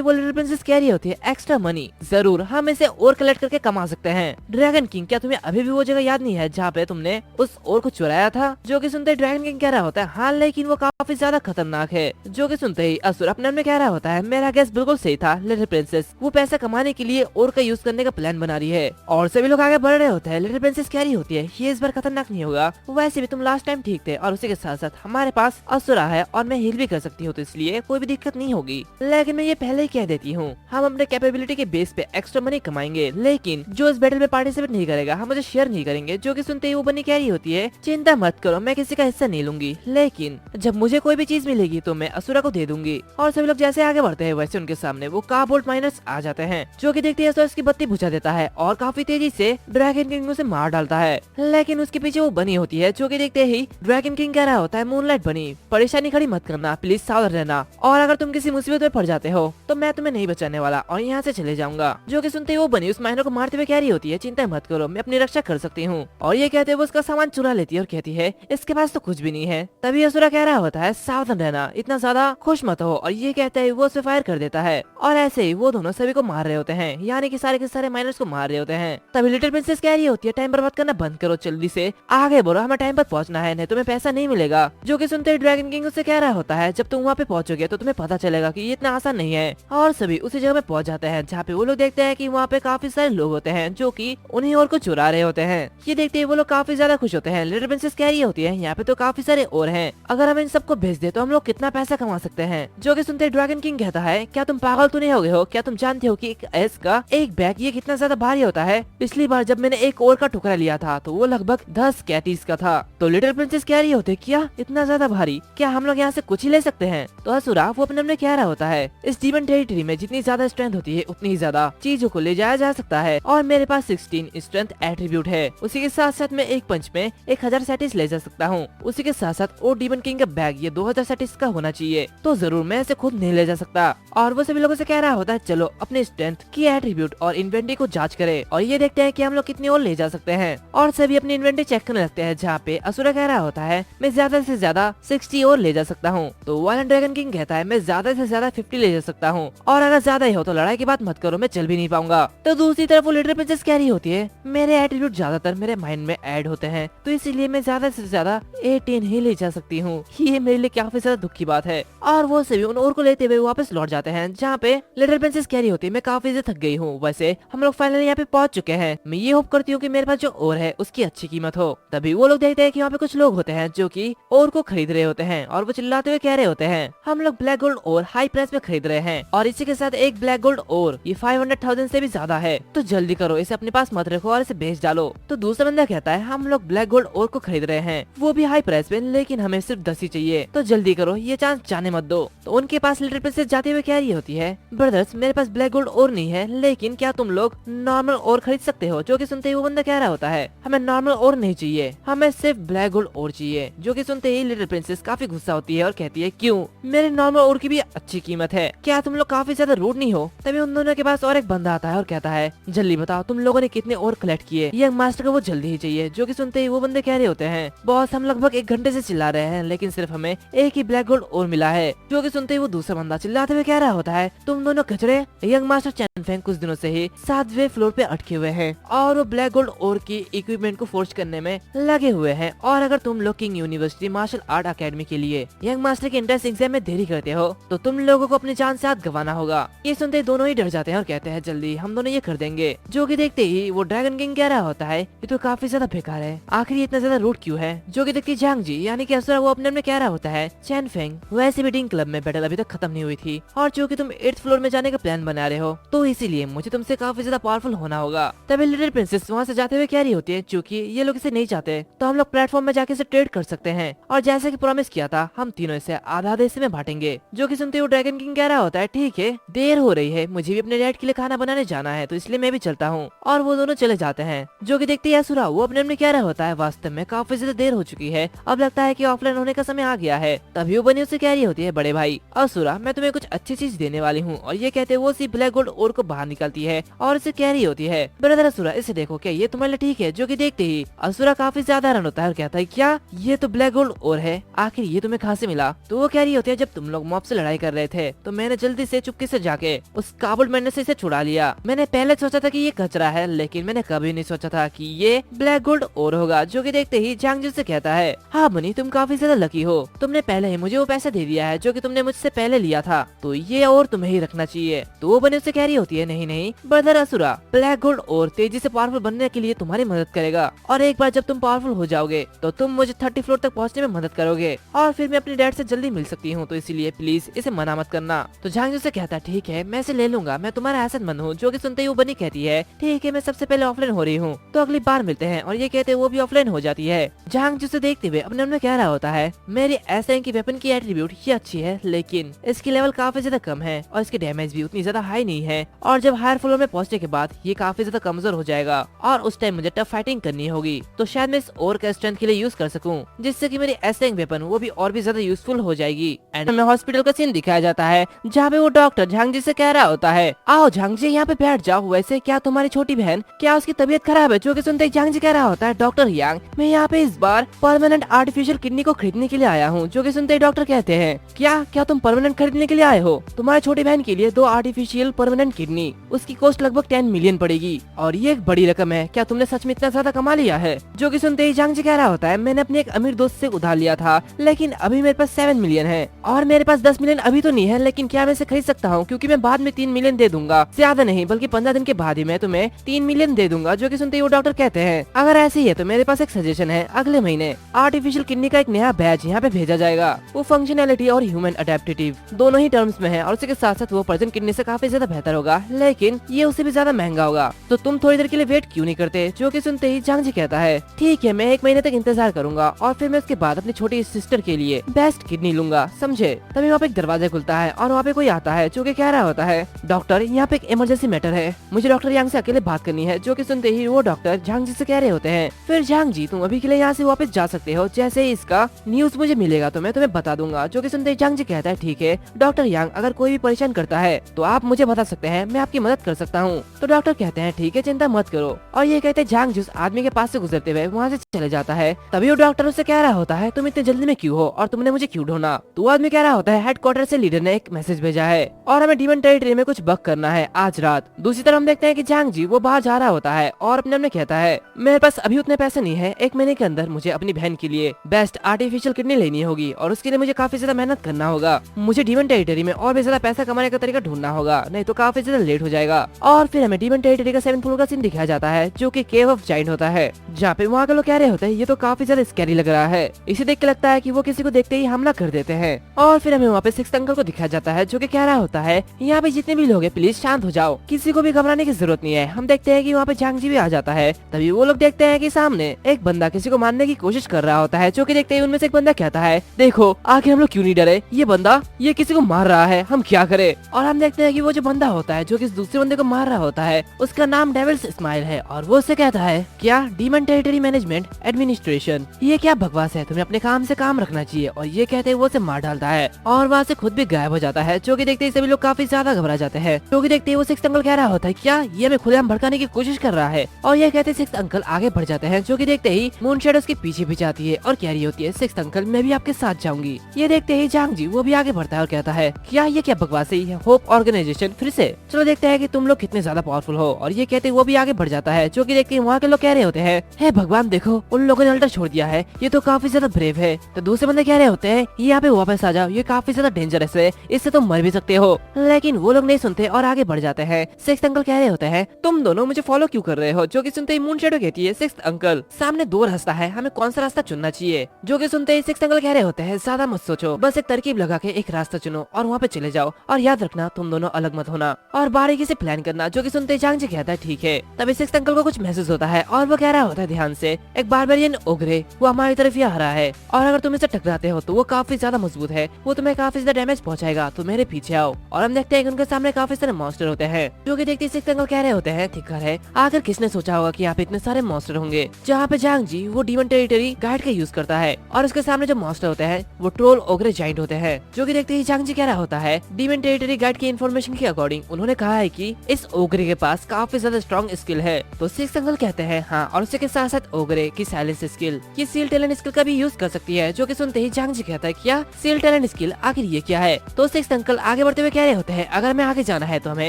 वो लिटिल प्रिंसेस कह रही होती है एक्स्ट्रा मनी, जरूर हम इसे और कलेक्ट करके कमा सकते हैं। ड्रैगन किंग, क्या तुम्हें अभी भी वो जगह याद नहीं है जहाँ पे तुमने उस और को चुराया था? जो कि सुनते ही ड्रैगन किंग कह रहा होता है हाँ, लेकिन वो काफी ज्यादा खतरनाक है। जो कि सुनते ही असुर अपने में कह रहा होता है मेरा गैस बिल्कुल सही था, लिटिल प्रिंसेस वो पैसा कमाने के लिए और का यूज करने का प्लान बना रही है। और सभी लोग आगे बढ़ रहे होते हैं। लिटिल प्रिंसेस कह रही होती है ये इस बार खतरनाक नहीं होगा, वैसे भी तुम लास्ट टाइम ठीक थे और उसी के साथ साथ हमारे पास असुरा है और मैं हील भी कर सकती हूँ, तो इसलिए कोई भी दिक्कत नहीं होगी। लेकिन मैं ये पहले ही कह देती हूँ, हम अपने कैपेबिलिटी के बेस पे एक्स्ट्रा मनी कमाएंगे, लेकिन जो इस बैटल में पार्टिसिपेट नहीं करेगा हम मुझे शेयर नहीं करेंगे। जो कि सुनते ही वो बनी कह रही होती है चिंता मत करो, मैं किसी का हिस्सा नहीं लूंगी, लेकिन जब मुझे कोई भी चीज मिलेगी तो मैं असुरा को दे दूंगी। और सभी लोग जैसे आगे बढ़ते हैं वैसे उनके सामने वो कार्बोल्ट माइनर्स आ जाते हैं। जो कि देखते हैं इसकी बत्ती बुझा देता है और काफी तेजी से ड्रैगन किंग उसे मार डालता है। लेकिन उसके पीछे वो बनी होती है। जो कि देखते ही ड्रैगन किंग कह रहा होता है मूनलाइट बनी, परेशानी खड़ी मत करना, प्लीज सावधान रहना, और अगर तुम किसी मुसीबत में पड़ जाते हो तो मैं तुम्हें नहीं बचाने वाला और यहाँ से चले जाऊंगा। जो कि सुनते ही वो बनी उस माइनर को मारते हुए कह रही होती है चिंता मत करो, मैं अपनी रक्षा कर सकती हूँ। और ये कहते हुए उसका सामान चुरा लेती है और कहती है इसके पास तो कुछ भी नहीं है। तभी असुरा कह रहा होता है सावधान रहना, इतना ज्यादा खुश मत हो, और ये कहते हुए वो उसे फायर कर देता है। और ऐसे ही वो दोनों सभी को मार रहे होते हैं, यानी कि सारे के सारे माइनर्स को मार रहे होते हैं। तभी लिटिल प्रिंसेस कह रही होती है टाइम बर्बाद करना बंद करो, जल्दी से आगे बढ़ो, हमें टाइम पर पहुंचना है, नहीं तुम्हें पैसा नहीं मिलेगा। जो कि सुनते ही ड्रैगन किंग उससे कह रहा होता है जब तुम वहाँ पे पहुंचोगे तो तुम्हें पता चलेगा कि ये इतना आसान नहीं है। और सभी उसी जगह पे पहुंच जाते हैं जहाँ पे वो लोग देखते हैं कि वहाँ पे काफी सारे लोग होते हैं जो कि उन्हीं और को चुरा रहे होते हैं। ये देखते ही वो लोग काफी ज्यादा खुश होते हैं। लिटिल प्रिंसेस कह रही होती है यहाँ पे तो काफी सारे और हैं, अगर हम इन सबको भेज दे तो हम लोग कितना पैसा कमा सकते हैं। जो कि सुनते ड्रैगन किंग कहता है क्या तुम पागल तो नहीं हो गए हो, क्या तुम जानते हो कि एक एस का एक बैग ये कितना ज्यादा भारी होता है? पिछली बार जब मैंने एक और का टुकड़ा लिया था तो वो लगभग 10 कैटीज का था। तो लिटिल प्रिंसेस कह रही होती है क्या इतना ज्यादा भारी, क्या हम लोग यहाँ से कुछ ही ले सकते हैं? तो असुरा वो अपने में कह रहा होता है इस डीमन टेरिटरी में जितनी ज्यादा स्ट्रेंथ होती है उतनी ही ज्यादा चीजों को ले जाया जा सकता है, और मेरे पास 16 स्ट्रेंथ एट्रीब्यूट है। उसी के साथ साथ मैं एक पंच में 1000 सेटिस ले जा सकता हूँ। उसी के साथ साथ और डीमन किंग का बैग ये 2000 सेटिस का होना चाहिए, तो जरूर मैं इसे खुद नहीं ले जा सकता। और वो सभी लोगों से कह रहा होता है चलो अपने स्ट्रेंथ की एट्रीब्यूट और इन्वेंटरी को जांच करें और ये देखते हैं कि हम लोग कितनी और ले जा सकते हैं। और सभी अपनी इन्वेंटरी चेक करने लगते हैं जहाँ पे असुरा कह रहा होता है मैं ज्यादा से ज्यादा 60 और ले जा सकता हूँ। तो वायलेंट ड्रैगन किंग कहता है मैं ज्यादा से ज्यादा 50 ले जा सकता हूँ, और अगर ज्यादा ही हो तो लड़ाई की बात मत करो, मैं चल भी नहीं पाऊंगा। तो दूसरी तरफ वो लिटिल प्रिंसेस कह रही होती है मेरे एट्रीब्यूट ज्यादातर मेरे माइंड में ऐड होते हैं, तो इसीलिए मैं ज्यादा से ज्यादा 18 ही ले जा सकती हूँ। ये मेरे लिए काफी ज्यादा दुख की बात है। और वो सभी उन और को लेते हुए वापस लौट जाते हैं जहाँ पे लिटिल प्रिंसेस कह रही होती है मैं काफी ज्यादा थक गई हूँ, वैसे हम लोग फाइनली यहाँ पे पहुंच चुके हैं, मैं ये होप करती हूँ कि मेरे पास जो और है उसकी अच्छी कीमत हो। तभी वो लोग देखते हैं कि वहाँ पे कुछ लोग होते हैं जो कि और को खरीद रहे होते हैं, और वो चिल्लाते हुए कह रहे होते हैं हम लोग ब्लैक गोल्ड और हाई प्राइस में खरीद रहे हैं, और इसी के साथ एक ब्लैक गोल्ड और ये 500,000 से भी ज्यादा है, तो जल्दी करो इसे अपने पास मत रखो और इसे बेच डालो। तो दूसरा बंदा कहता है हम लोग ब्लैक गोल्ड और को खरीद रहे हैं, वो भी हाई प्राइस में, लेकिन हमें सिर्फ 10 ही चाहिए, तो जल्दी करो ये चांस जाने मत दो। तो उनके पास लिटिल प्रिंसेस जाते हुए कह रही होती है ब्रदर्स मेरे पास ब्लैक गोल्ड और नहीं है, लेकिन क्या तुम लोग नॉर्मल और खरीद सकते हो? जो कि सुनते ही वो बंदा कह रहा होता है हमें नॉर्मल और नहीं चाहिए, हमें सिर्फ ब्लैक गोल्ड और चाहिए। जो कि सुनते ही लिटिल प्रिंसेस काफी गुस्सा होती है और कहती है क्यों, मेरे नॉर्मल और की भी अच्छी कीमत है, क्या तुम लोग काफी ज्यादा रूड नहीं हो? तभी उन दोनों के पास और एक बंदा आता है और कहता है जल्दी बताओ तुम लोगों ने कितने और कलेक्ट किए, यंग मास्टर को वो जल्दी ही चाहिए। जो कि सुनते ही वो बंदे कह रहे होते हैं बॉस हम लगभग 1 घंटे से चिल्ला रहे हैं, लेकिन सिर्फ हमें एक ही ब्लैक गोल्ड और मिला है। जो कि सुनते ही वो दूसरा बंदा चिल्लाते हुए कह रहा होता है तुम दोनों कचरे, यंग मास्टर चैन फेंग कुछ दिनों से ही 7वें फ्लोर पे अटके हुए हैं और वो ब्लैक गोल्ड और की इक्विपमेंट को फोर्ज करने में लगे हुए हैं, और अगर तुम लोग king university martial art academy के लिए यंग मास्टर के एंट्रेंस एग्जाम में देरी करते हो तो तुम लोगों को अपनी जान से हाथ गंवाना होगा। ये सुनते दोनों ही डर जाते हैं और कहते हैं जल्दी हम दोनों ये कर देंगे। जो कि देखते ही वो ड्रैगन किंग कह रहा होता है ये तो काफी ज्यादा बेकार है, आखिर इतना ज्यादा रूड क्यों है? जो कि देखती झांग जी यानी कि असुरा वो अपने में कह रहा होता है चैन फेंग वैसे भी डिंग क्लब में बैटल अभी तक खत्म नहीं हुई थी, और जो कि तुम 8th फ्लोर में जाने का प्लान बना रहे हो तो इसीलिए मुझे तुमसे काफी ज्यादा पावरफुल होना होगा। तभी लिटिल प्रिंसेस वहाँ से जाते हुए कह रही होती है क्योंकि ये लोग इसे नहीं चाहते तो हम लोग प्लेटफॉर्म में जाके इसे ट्रेड कर सकते हैं, और जैसे कि प्रॉमिस किया था हम तीनों इसे आधा आधे हिस्से में बांटेंगे। जो कि सुनते हुए ड्रैगन किंग कह रहा होता है ठीक है देर हो रही है, मुझे भी अपने डैड के लिए खाना बनाने जाना है, तो इसलिए मैं भी चलता हूँ। और वो दोनों चले जाते हैं। जो कि देखते ही असुरा वो अपने में कह रहा होता है वास्तव में काफी ज्यादा देर हो चुकी है, अब लगता है कि ऑफलाइन होने का समय आ गया है। तभी वो बनी उसे कह रही होती है बड़े भाई असुरा मैं तुम्हें कुछ अच्छी चीज देने वाली हूँ, और ये कहते वो उसी ब्लैक गोल्ड और को बाहर निकलती है और इसे कह रही होती है ब्रदर असुरा इसे देखो क्या ये तुम्हारे लिए ठीक है? जो कि देखते ही असुरा काफी ज्यादा हैरान होता है और कहता है क्या ये तो ब्लैक गोल्ड और है, आखिर ये तुम्हें कहाँ से मिला? तो वो कह रही होती है जब तुम लोग मॉब से लड़ाई कर रहे थे तो मैंने जल्दी से चुपके से जाके उस काबुल मैंने से इसे छुड़ा लिया। मैंने पहले सोचा था कि ये कचरा है, लेकिन मैंने कभी नहीं सोचा था कि ये ब्लैक गोल्ड और होगा। जो कि देखते ही झांग से कहता है, हाँ बनी तुम काफी ज्यादा लकी हो, तुमने पहले ही मुझे वो पैसा दे दिया है जो कि तुमने मुझसे पहले लिया था, तो ये और तुम्हें ही रखना चाहिए। तो वो बनी उससे कह रही होती है, नहीं नहीं ब्रदर असुरा, ब्लैक गोल्ड और तेजी से पावरफुल बनने के लिए तुम्हारी मदद करेगा, और एक बार जब तुम पावरफुल हो जाओगे तो तुम मुझे 30 फ्लोर तक पहुंचने में मदद करोगे, और फिर मैं अपने डैड से जल्दी मिल सकती हूँ, तो इसीलिए प्लीज इसे मना मत करना। तो झांग से कहता है, ठीक है मैं इसे ले लूंगा, मैं तुम्हारा एहसानमंद हूँ। जो कि सुनते ही वो बनी कहती है, ठीक है मैं सबसे पहले ऑफलाइन हो रही हूँ, तो अगली बार मिलते हैं। और ये कहते वो भी ऑफलाइन हो जाती है। झांग जिसे देखते हुए अपने मन में कह रहा होता है, मेरी ऐसे की वेपन की एट्रीब्यूट ये अच्छी है, लेकिन इसकी लेवल काफी ज्यादा कम है और इसकी डैमेज भी उतनी ज्यादा हाई नहीं है, और जब हायर फ्लोर में पहुंचने के बाद ये काफी ज्यादा कमजोर हो जाएगा और उस टाइम मुझे टफ फाइटिंग करनी होगी, तो शायद मैं इस और का स्ट्रेंथ के लिए यूज कर सकूं, जिससे कि मेरी एस्टिंग वेपन वो भी और भी ज्यादा यूजफुल हो जाएगी। एंड हमें हॉस्पिटल का सीन दिखाया जाता है जहाँ पे वो डॉक्टर झांग जी से कह रहा होता है, आओ झांग जी यहाँ पे बैठ जाओ, वैसे क्या तुम्हारी छोटी बहन क्या उसकी तबीयत खराब है? जो कि सुनते ही झांग जी कह रहा होता है, डॉक्टर यांग मैं यहाँ पे इस बार परमानेंट आर्टिफिशियल किडनी को खरीदने के लिए आया हूँ। जो कि सुनते ही डॉक्टर कहते हैं, क्या क्या तुम परमानेंट खरीदने के लिए आए हो? तुम्हारी छोटी बहन के लिए 2 आर्टिफिशियल परमानेंट किडनी, उसकी कॉस्ट लगभग 10 मिलियन पड़ेगी, और ये एक बड़ी रकम है, क्या तुमने सच में इतना ज्यादा कमा लिया है? जो कि सुनते ही झांग जी कह रहा होता है, मैंने अपने एक अमीर दोस्त से उधार लिया था, लेकिन अभी मेरे पास 7 मिलियन है, और मेरे पास 10 मिलियन अभी तो नहीं है, लेकिन क्या मैं इसे खरीद सकता हूँ? क्योंकि मैं बाद में 3 मिलियन दे दूंगा, ज्यादा नहीं बल्कि 15 दिन के बाद ही मैं तुम्हें 3 मिलियन दे दूंगा। जो कि सुनते ही वो डॉक्टर कहते हैं, अगर ऐसे ही है तो मेरे पास एक सजेशन है, अगले महीने आर्टिफिशियल किडनी का एक नया बैच यहाँ पे भेजा जाएगा, वो फंक्शनैलिटी और ह्यूमन अडेप्टेटिव दोनों ही टर्म्स में है, और उसके साथ साथ वो पर्सन किडनी से काफी ज्यादा बेहतर होगा, लेकिन ये उससे भी ज्यादा महंगा होगा, तो तुम थोड़ी देर के लिए वेट क्यों नहीं करते? जो कि सुनते ही झांग जी कहता है, ठीक है मैं 1 महीने तक इंतजार करूंगा, और फिर मैं उसके बाद अपनी छोटी सिस्टर के लिए बेस्ट किडनी लूंगा, समझे? तभी वहाँ पे एक दरवाजा खुलता है और वहाँ पे कोई आता है जो कि कह रहा होता है, डॉक्टर यहाँ पे एक इमरजेंसी मैटर है, मुझे डॉक्टर यांग से अकेले बात करनी है। जो कि सुनते ही वो डॉक्टर झांग जी से कह रहे होते हैं, फिर झांग जी तुम अभी के लिए यहाँ से वापस जा सकते हो, जैसे ही इसका न्यूज मुझे मिलेगा तो मैं तुम्हें बता दूंगा। जो कि सुनते ही झांग जी कहता है, ठीक है डॉक्टर यांग, अगर कोई भी परेशान करता है तो आप मुझे बता सकते हैं, मैं आपकी मदद कर सकता हूँ। तो डॉक्टर कहते हैं, ठीक है चिंता मत करो, और ये कहते हैं झांग जी उस आदमी के पास से गुजरते हुए वहाँ से चले जाता है। तभी वो डॉक्टर उससे कह रहा होता है, तुम इतने जल्दी में क्यों हो और तुमने मुझे क्यों ढूंढा? तो आदमी कह रहा होता है, हेडक्वार्टर से लीडर ने एक मैसेज भेजा है और हमें डीमन टेरिटरी में कुछ बग करना है आज रात। दूसरी तरफ हम देखते हैं कि झांग जी वो बाहर जा रहा होता है और अपने मन में कहता है, मेरे पास अभी उतने पैसे नहीं है, 1 महीने के अंदर मुझे अपनी बहन के लिए बेस्ट आर्टिफिशियल किडनी लेनी होगी, और उसके लिए मुझे काफी ज्यादा मेहनत करना होगा, मुझे डीमन टेरिटरी में और भी ज्यादा पैसा कमाने का तरीका ढूंढना होगा, नहीं तो काफी ज्यादा लेट हो जाएगा। और फिर हमें डीमन टेरिटरी का 7th फ्लोर का सीन दिखाया जाता है जो कि केव ऑफ जाइंट होता है, जहाँ पे वहाँ के लोग कह रहे होते हैं, ये तो काफी ज्यादा स्कैरी लग रहा है। इसे देख के लगता है कि वो किसी को देखते ही हमला कर देते हैं। और फिर हमें वहाँ पे 6th अंकल को दिखाया जाता है जो कि कह रहा होता है, यहाँ पे जितने भी लोग हैं प्लीज शांत हो जाओ, किसी को भी घबराने की जरूरत नहीं है। हम देखते हैं कि वहाँ पे झांग जी भी आ जाता है। तभी वो लोग देखते हैं कि सामने एक बंदा किसी को मारने की कोशिश कर रहा होता है। जो कि देखते ही उनमें से एक बंदा कहता है, देखो आखिर हम लोग क्यों नहीं डरे, ये बंदा ये किसी को मार रहा है, हम क्या करें? और हम देखते हैं कि वो जो बंदा होता है जो कि दूसरे बंदे को मार रहा होता है, उसका नाम डेविल्स स्माइल है, और वो उससे कहता है, क्या डीमन टेरिटरी मैनेजमेंट एडमिनिस्ट्रेशन, ये क्या बकवास है, तुम्हें अपने काम से काम रखना चाहिए। और ये कहते हैं वो उसे मार डालता है और वहाँ से खुद भी गायब हो जाता है। जो कि देखते ही सभी लोग काफी ज्यादा घबरा जाते हैं। जो कि देखते ही वो 6th अंकल कह रहा होता है, क्या ये हमें खुलेआम भड़काने की कोशिश कर रहा है? और ये कहते 6th अंकल आगे बढ़ जाते हैं। जो कि देखते ही मून शैडो उसके पीछे भी जाती है और कह रही होती है, 6th अंकल मैं भी आपके साथ जाऊंगी। ये देखते ही झांग जी वो भी आगे बढ़ता है और कहता है, क्या ये क्या बकवास है, होप ऑर्गेनाइजेशन फिर से, चलो देखते हैं कि तुम लोग कितने ज्यादा पावरफुल हो। और ये कहते वो भी आगे बढ़ जाता है। जो कि देखते वहाँ के लोग कह रहे होते हैं, हे भगवान देखो उन लोगों ने अल्टर छोड़ दिया है, ये तो काफी ज्यादा ब्रेव है। तो दूसरे बंदे कह रहे होते हैं, यहाँ पे वापस आ जाओ, ये काफी ज्यादा डेंजरस है, इससे तुम मर भी सकते हो। लेकिन वो लोग नहीं सुनते और आगे बढ़ जाते हैं। 6th अंकल कह रहे होते हैं, तुम दोनों मुझे फॉलो क्यों कर रहे हो? जो कि सुनते ही मून शैडो कहती है, 6th अंकल सामने 2 रास्ता है, हमें कौन सा रास्ता चुनना चाहिए? जो कि सुनते ही 6th अंकल कह रहे होते हैं, ज्यादा मत सोचो, बस एक तरकीब लगा के एक रास्ता चुनो और वहाँ पे चले जाओ, और याद रखना तुम दोनों अलग मत होना और बारीकी से प्लान करना। जो कि सुनते ही झांग जी कहता है, ठीक है। तभी 6th अंकल को कुछ महसूस होता है और वो कह रहा होता है, ध्यान से, एक बारबेरियन ओगरे वो हमारी तरफ ही आ रहा है, और अगर तुम इसे टकराते हो तो वो काफी ज्यादा मजबूत है, वो तुम्हें काफी ज्यादा डैमेज पहुंचाएगा, तो मेरे पीछे आओ। और हम देखते हैं कि उनके सामने काफी सारे मॉन्स्टर होते हैं। जो कि देखते 6th अंकल कह रहे होते हैं, ठीक है, आखिर किसने सोचा होगा कि यहाँ पे इतने सारे मॉन्स्टर होंगे? जहाँ पे झांग जी वो डीमन टेरिटरी गाइड का यूज करता है, और उसके सामने जो मॉन्स्टर होते हैं वो ट्रोल ओगरे जाइंट होते हैं। जो कि देखते ही झांग जी कह रहा होता है, डीमन टेरिटरी गाइड की इन्फॉर्मेशन के अकॉर्डिंग उन्होंने कहा है कि इस ओगरे के पास काफी ज्यादा स्ट्रॉन्ग स्किल है। तो 6th अंकल कहते हैं, हाँ, और उसके साथ साथ ओगरे की साइलेंस स्किल, ये सील टैलेंट स्किल का भी यूज कर सकती है। जो कि सुनते ही झांग जी कहता है, क्या सील टैलेंट साइलेंट स्किल आखिर ये क्या है। तो सिक्स अंकल आगे बढ़ते हुए कह रहे होते हैं, अगर मैं आगे जाना है तो हमें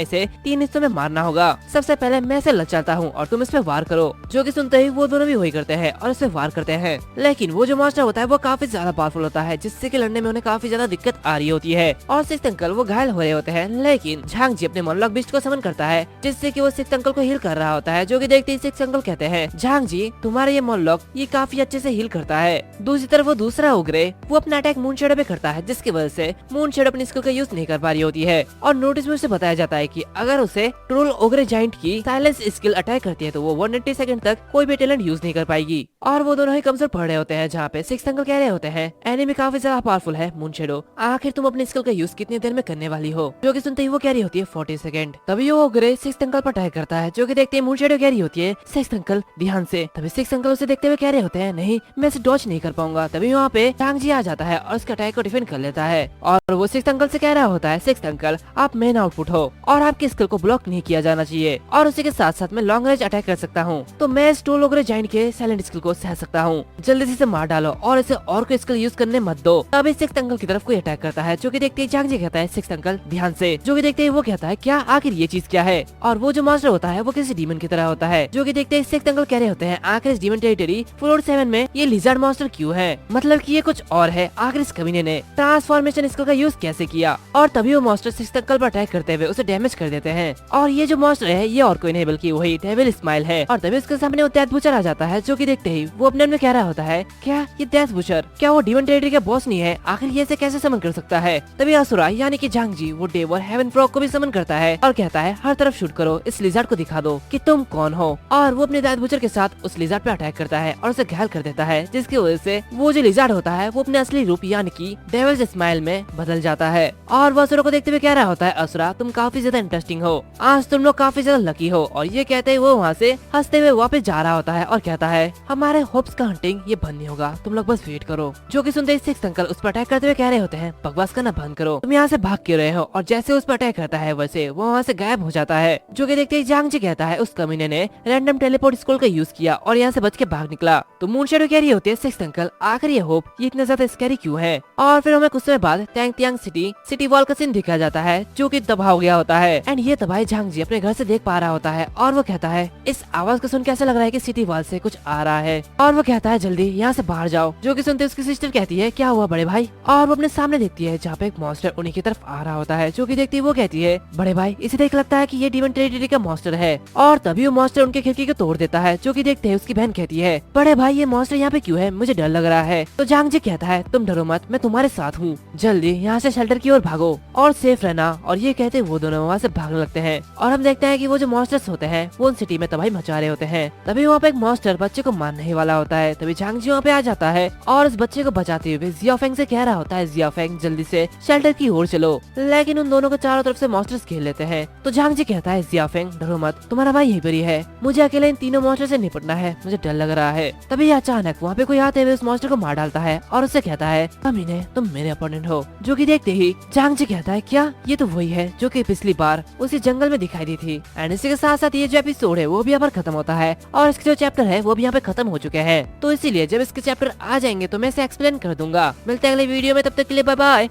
इसे 3 हिस्सों में मारना होगा। सबसे पहले मैं इसे लचाता हूँ और तुम इस पे वार करो। जो कि सुनते ही वो दोनों भी वही करते हैं और इसे वार करते हैं। लेकिन वो जो मॉन्स्टर होता है वो काफी ज्यादा पावरफुल होता है, जिससे कि लड़ने में उन्हें काफी ज्यादा दिक्कत आ रही होती है और सिक्स अंकल वो घायल हो रहे होते हैं। लेकिन झांग जी अपने मोनोलॉग बिस्ट को समन करता है, जिससे कि वो सिक्स अंकल को हील कर रहा होता है। जो कि देखते ही सिक्स अंकल कहते हैं, झांग जी तुम्हारा ये मोनोलॉग ये काफी अच्छे से हील करता है। दूसरी तरफ वो दूसरा उग्रे वो अपना अटैक मून शेडो पे करता है, जिसकी वजह से मून शेडो अपनी स्किल का यूज नहीं कर पा रही होती है। और नोटिस में उसे बताया जाता है कि अगर उसे ट्रोल ओग्रे जाइंट की साइलेंस स्किल अटैक करती है तो वो 180 सेकंड तक कोई भी टैलेंट यूज नहीं कर पाएगी। और वो दोनों ही कमजोर पड़ रहे होते हैं, जहाँ पे सिक्स अंकल कह रहे होते हैं, एनिमी काफी ज्यादा पावरफुल है मून शेडो, आखिर तुम अपनी स्किल का यूज कितनी देर में करने वाली हो। जो कि सुनते ही वो कह रही होती है 40 सेकंड। तभी वो ओग्रे सिक्स अंकल पर अटैक करता है। जो कि देखते हैं मून शेडो कह रही होती है, सिक्स अंकल ध्यान से। तभी सिक्स अंकल उसे देखते हुए कह रहे होते हैं, नहीं मैं इसे डॉज नहीं कर पाऊंगा। तभी वहाँ पे झांग जी आ जाता है और उसके अटैक को डिफेंड कर लेता है। और वो सिक्स अंकल से कह रहा होता है, सिक्स अंकल आप मेन आउटपुट हो और आपकी स्किल को ब्लॉक नहीं किया जाना चाहिए, और उसी के साथ साथ मैं लॉन्ग रेंज अटैक कर सकता हूँ, तो मैं इस टोल ओग्रे जाइंट के साइलेंट स्किल को सह सकता हूँ। जल्दी से इसे मार डालो और इसे और कोई स्किल यूज करने मत दो। तभी सिक्स अंकल की तरफ कोई अटैक करता है। जो कि देखते ही झांग जी कहता है, सिक्स अंकल ध्यान से। जो कि देखते ही वो कहता है, क्या आखिर ये चीज क्या है। और वो जो मास्टर होता है वो किसी डीमन की तरह होता है। जो कि देखते ही सिक्स अंकल कह रहे होते हैं, आखिर इस डीमन टेरिटरी फ्लोर 7 में ये लिजर्ड मॉन्स्टर क्यों है, मतलब कि ये कुछ और है। आखिर इस कमीने ने ट्रांसफॉर्मेशन स्किल का यूज कैसे किया। और तभी वो मॉन्स्टर सिक्स अंकल पर अटैक करते हुए उसे डैमेज कर देते हैं। और ये जो मॉन्स्टर है ये और कोई नहीं बल्कि वही डेविल स्माइल है। और तभी उसके सामने वो डेथ बुचर आ जाता है। जो कि देखते ही वो अपने में कह रहा होता है, क्या ये डेथ बुचर क्या वो डीमन टेरिटरी का बॉस नहीं है, आखिर ये इसे कैसे समन कर सकता है। तभी असुरा यानी कि झांग जी वो डेव और हेवन फ्रॉग को भी समन करता है और कहता है, हर तरफ शूट करो, इस लिजार्ड को दिखा दो कि तुम कौन हो। और वो अपने डेथ बुचर के साथ उस लिजार्ड पे अटैक करता है और उसे घायल कर देता है, जिसकी वजह से वो जो लिजार्ड होता है वो अपने असली रूप यानी कि डेविल्स स्माइल में बदल जाता है। और वो असुरा को देखते हुए कह रहा होता है, असुरा तुम काफी ज्यादा इंटरेस्टिंग हो, आज तुम लोग काफी ज्यादा लकी हो। और ये कहते ही वो वहाँ से हंसते हुए वापस जा रहा होता है और कहता है, हमारे होप्स का हंटिंग ये बंद नहीं होगा, तुम लोग बस वेट करो। जो कि सुनते ही सिक्स अंकल उस पर अटैक करते हुए कह रहे होते हैं, बकवास करना बंद करो, तुम यहाँ से भाग क्यों रहे हो। और जैसे उस पर अटैक करता है वैसे वो वहाँ से गायब हो जाता है। जो कि देखते ही झांग जी कहता है, उस कमीने ने रैंडम टेलीपोर्ट स्कूल का यूज किया और यहाँ से बच के भाग निकला। तो मून शेडो कह रही होती है, सिक्स अंकल आखिर ये होप ये इतना ज्यादा स्कैरी क्यों है। और फिर हमें कुछ समय बाद टैंग तियांग सिटी वॉल का सीन दिखाया जाता है, जो कि तबाह हो गया होता है। एंड ये तबाही झांग जी अपने घर से देख पा रहा होता है और वो कहता है, इस आवाज को सुन के ऐसा लग रहा है कि सिटी वॉल से कुछ आ रहा है। और वो कहता है, जल्दी यहाँ से बाहर जाओ। जो कि सुनते उसकी सिस्टर कहती है, क्या हुआ बड़े भाई। और वो अपने सामने देखती है जहाँ पे एक मॉन्स्टर उन्हीं की तरफ आ रहा होता है। जो कि देखती है वो कहती है, बड़े भाई इसे देख लगता है कि ये डीमन टेरिटरी का मॉन्स्टर है। और तभी वो मॉन्स्टर उनके खिड़की को तोड़ देता है। जो कि देखते हैं उसकी बहन कहती है, बड़े भाई ये मॉन्स्टर यहाँ पे क्यों है, मुझे डर लग रहा है। तो झांग जी कहता है, तुम डरो मत, मैं तुम्हारे साथ हूँ, जल्दी यहाँ से शेल्टर की ओर भागो और सेफ रहना। और ये कहते वो दोनों वहाँ से भागने लगते हैं। और हम देखते हैं कि वो जो मॉन्स्टर्स होते हैं वो उन सिटी में तबाही मचा रहे होते हैं। तभी वहाँ पे एक मॉन्स्टर बच्चे को मारने वाला होता है। तभी झांग जी वहाँ पे आ जाता है और उस बच्चे को बचाते हुए जियाफेंग से कह रहा होता है, जियाफेंग जल्दी से शेल्टर की ओर चलो। लेकिन उन दोनों को चारों तरफ से मॉन्स्टर्स घेर लेते हैं। तो झांग जी कहता है, जियाफेंग डरो मत, तुम्हारा भाई यहीं पर ही है, मुझे अकेले इन तीनों मॉन्स्टर से निपटना है, मुझे डर लग रहा है। तभी अचानक वहाँ पे कोई आते हुए उस मॉन्स्टर को मार डालता है और उससे कहता है, कमीने तुम मेरे अपोनेंट हो। जो कि देखते ही झांग जी कहता है, क्या ये तो वही है जो कि पिछली बार उसी जंगल में दिखाई दी थी। एंड इसी के साथ साथ ये जो एपिसोड है वो भी यहाँ पर खत्म होता है और इसके जो चैप्टर है वो भी यहाँ पे खत्म हो चुके हैं। तो इसीलिए जब इसके चैप्टर आ जाएंगे तो मैं इसे एक्सप्लेन कर दूंगा। मिलते हैं अगले वीडियो में, तब तक के लिए बाय बाय।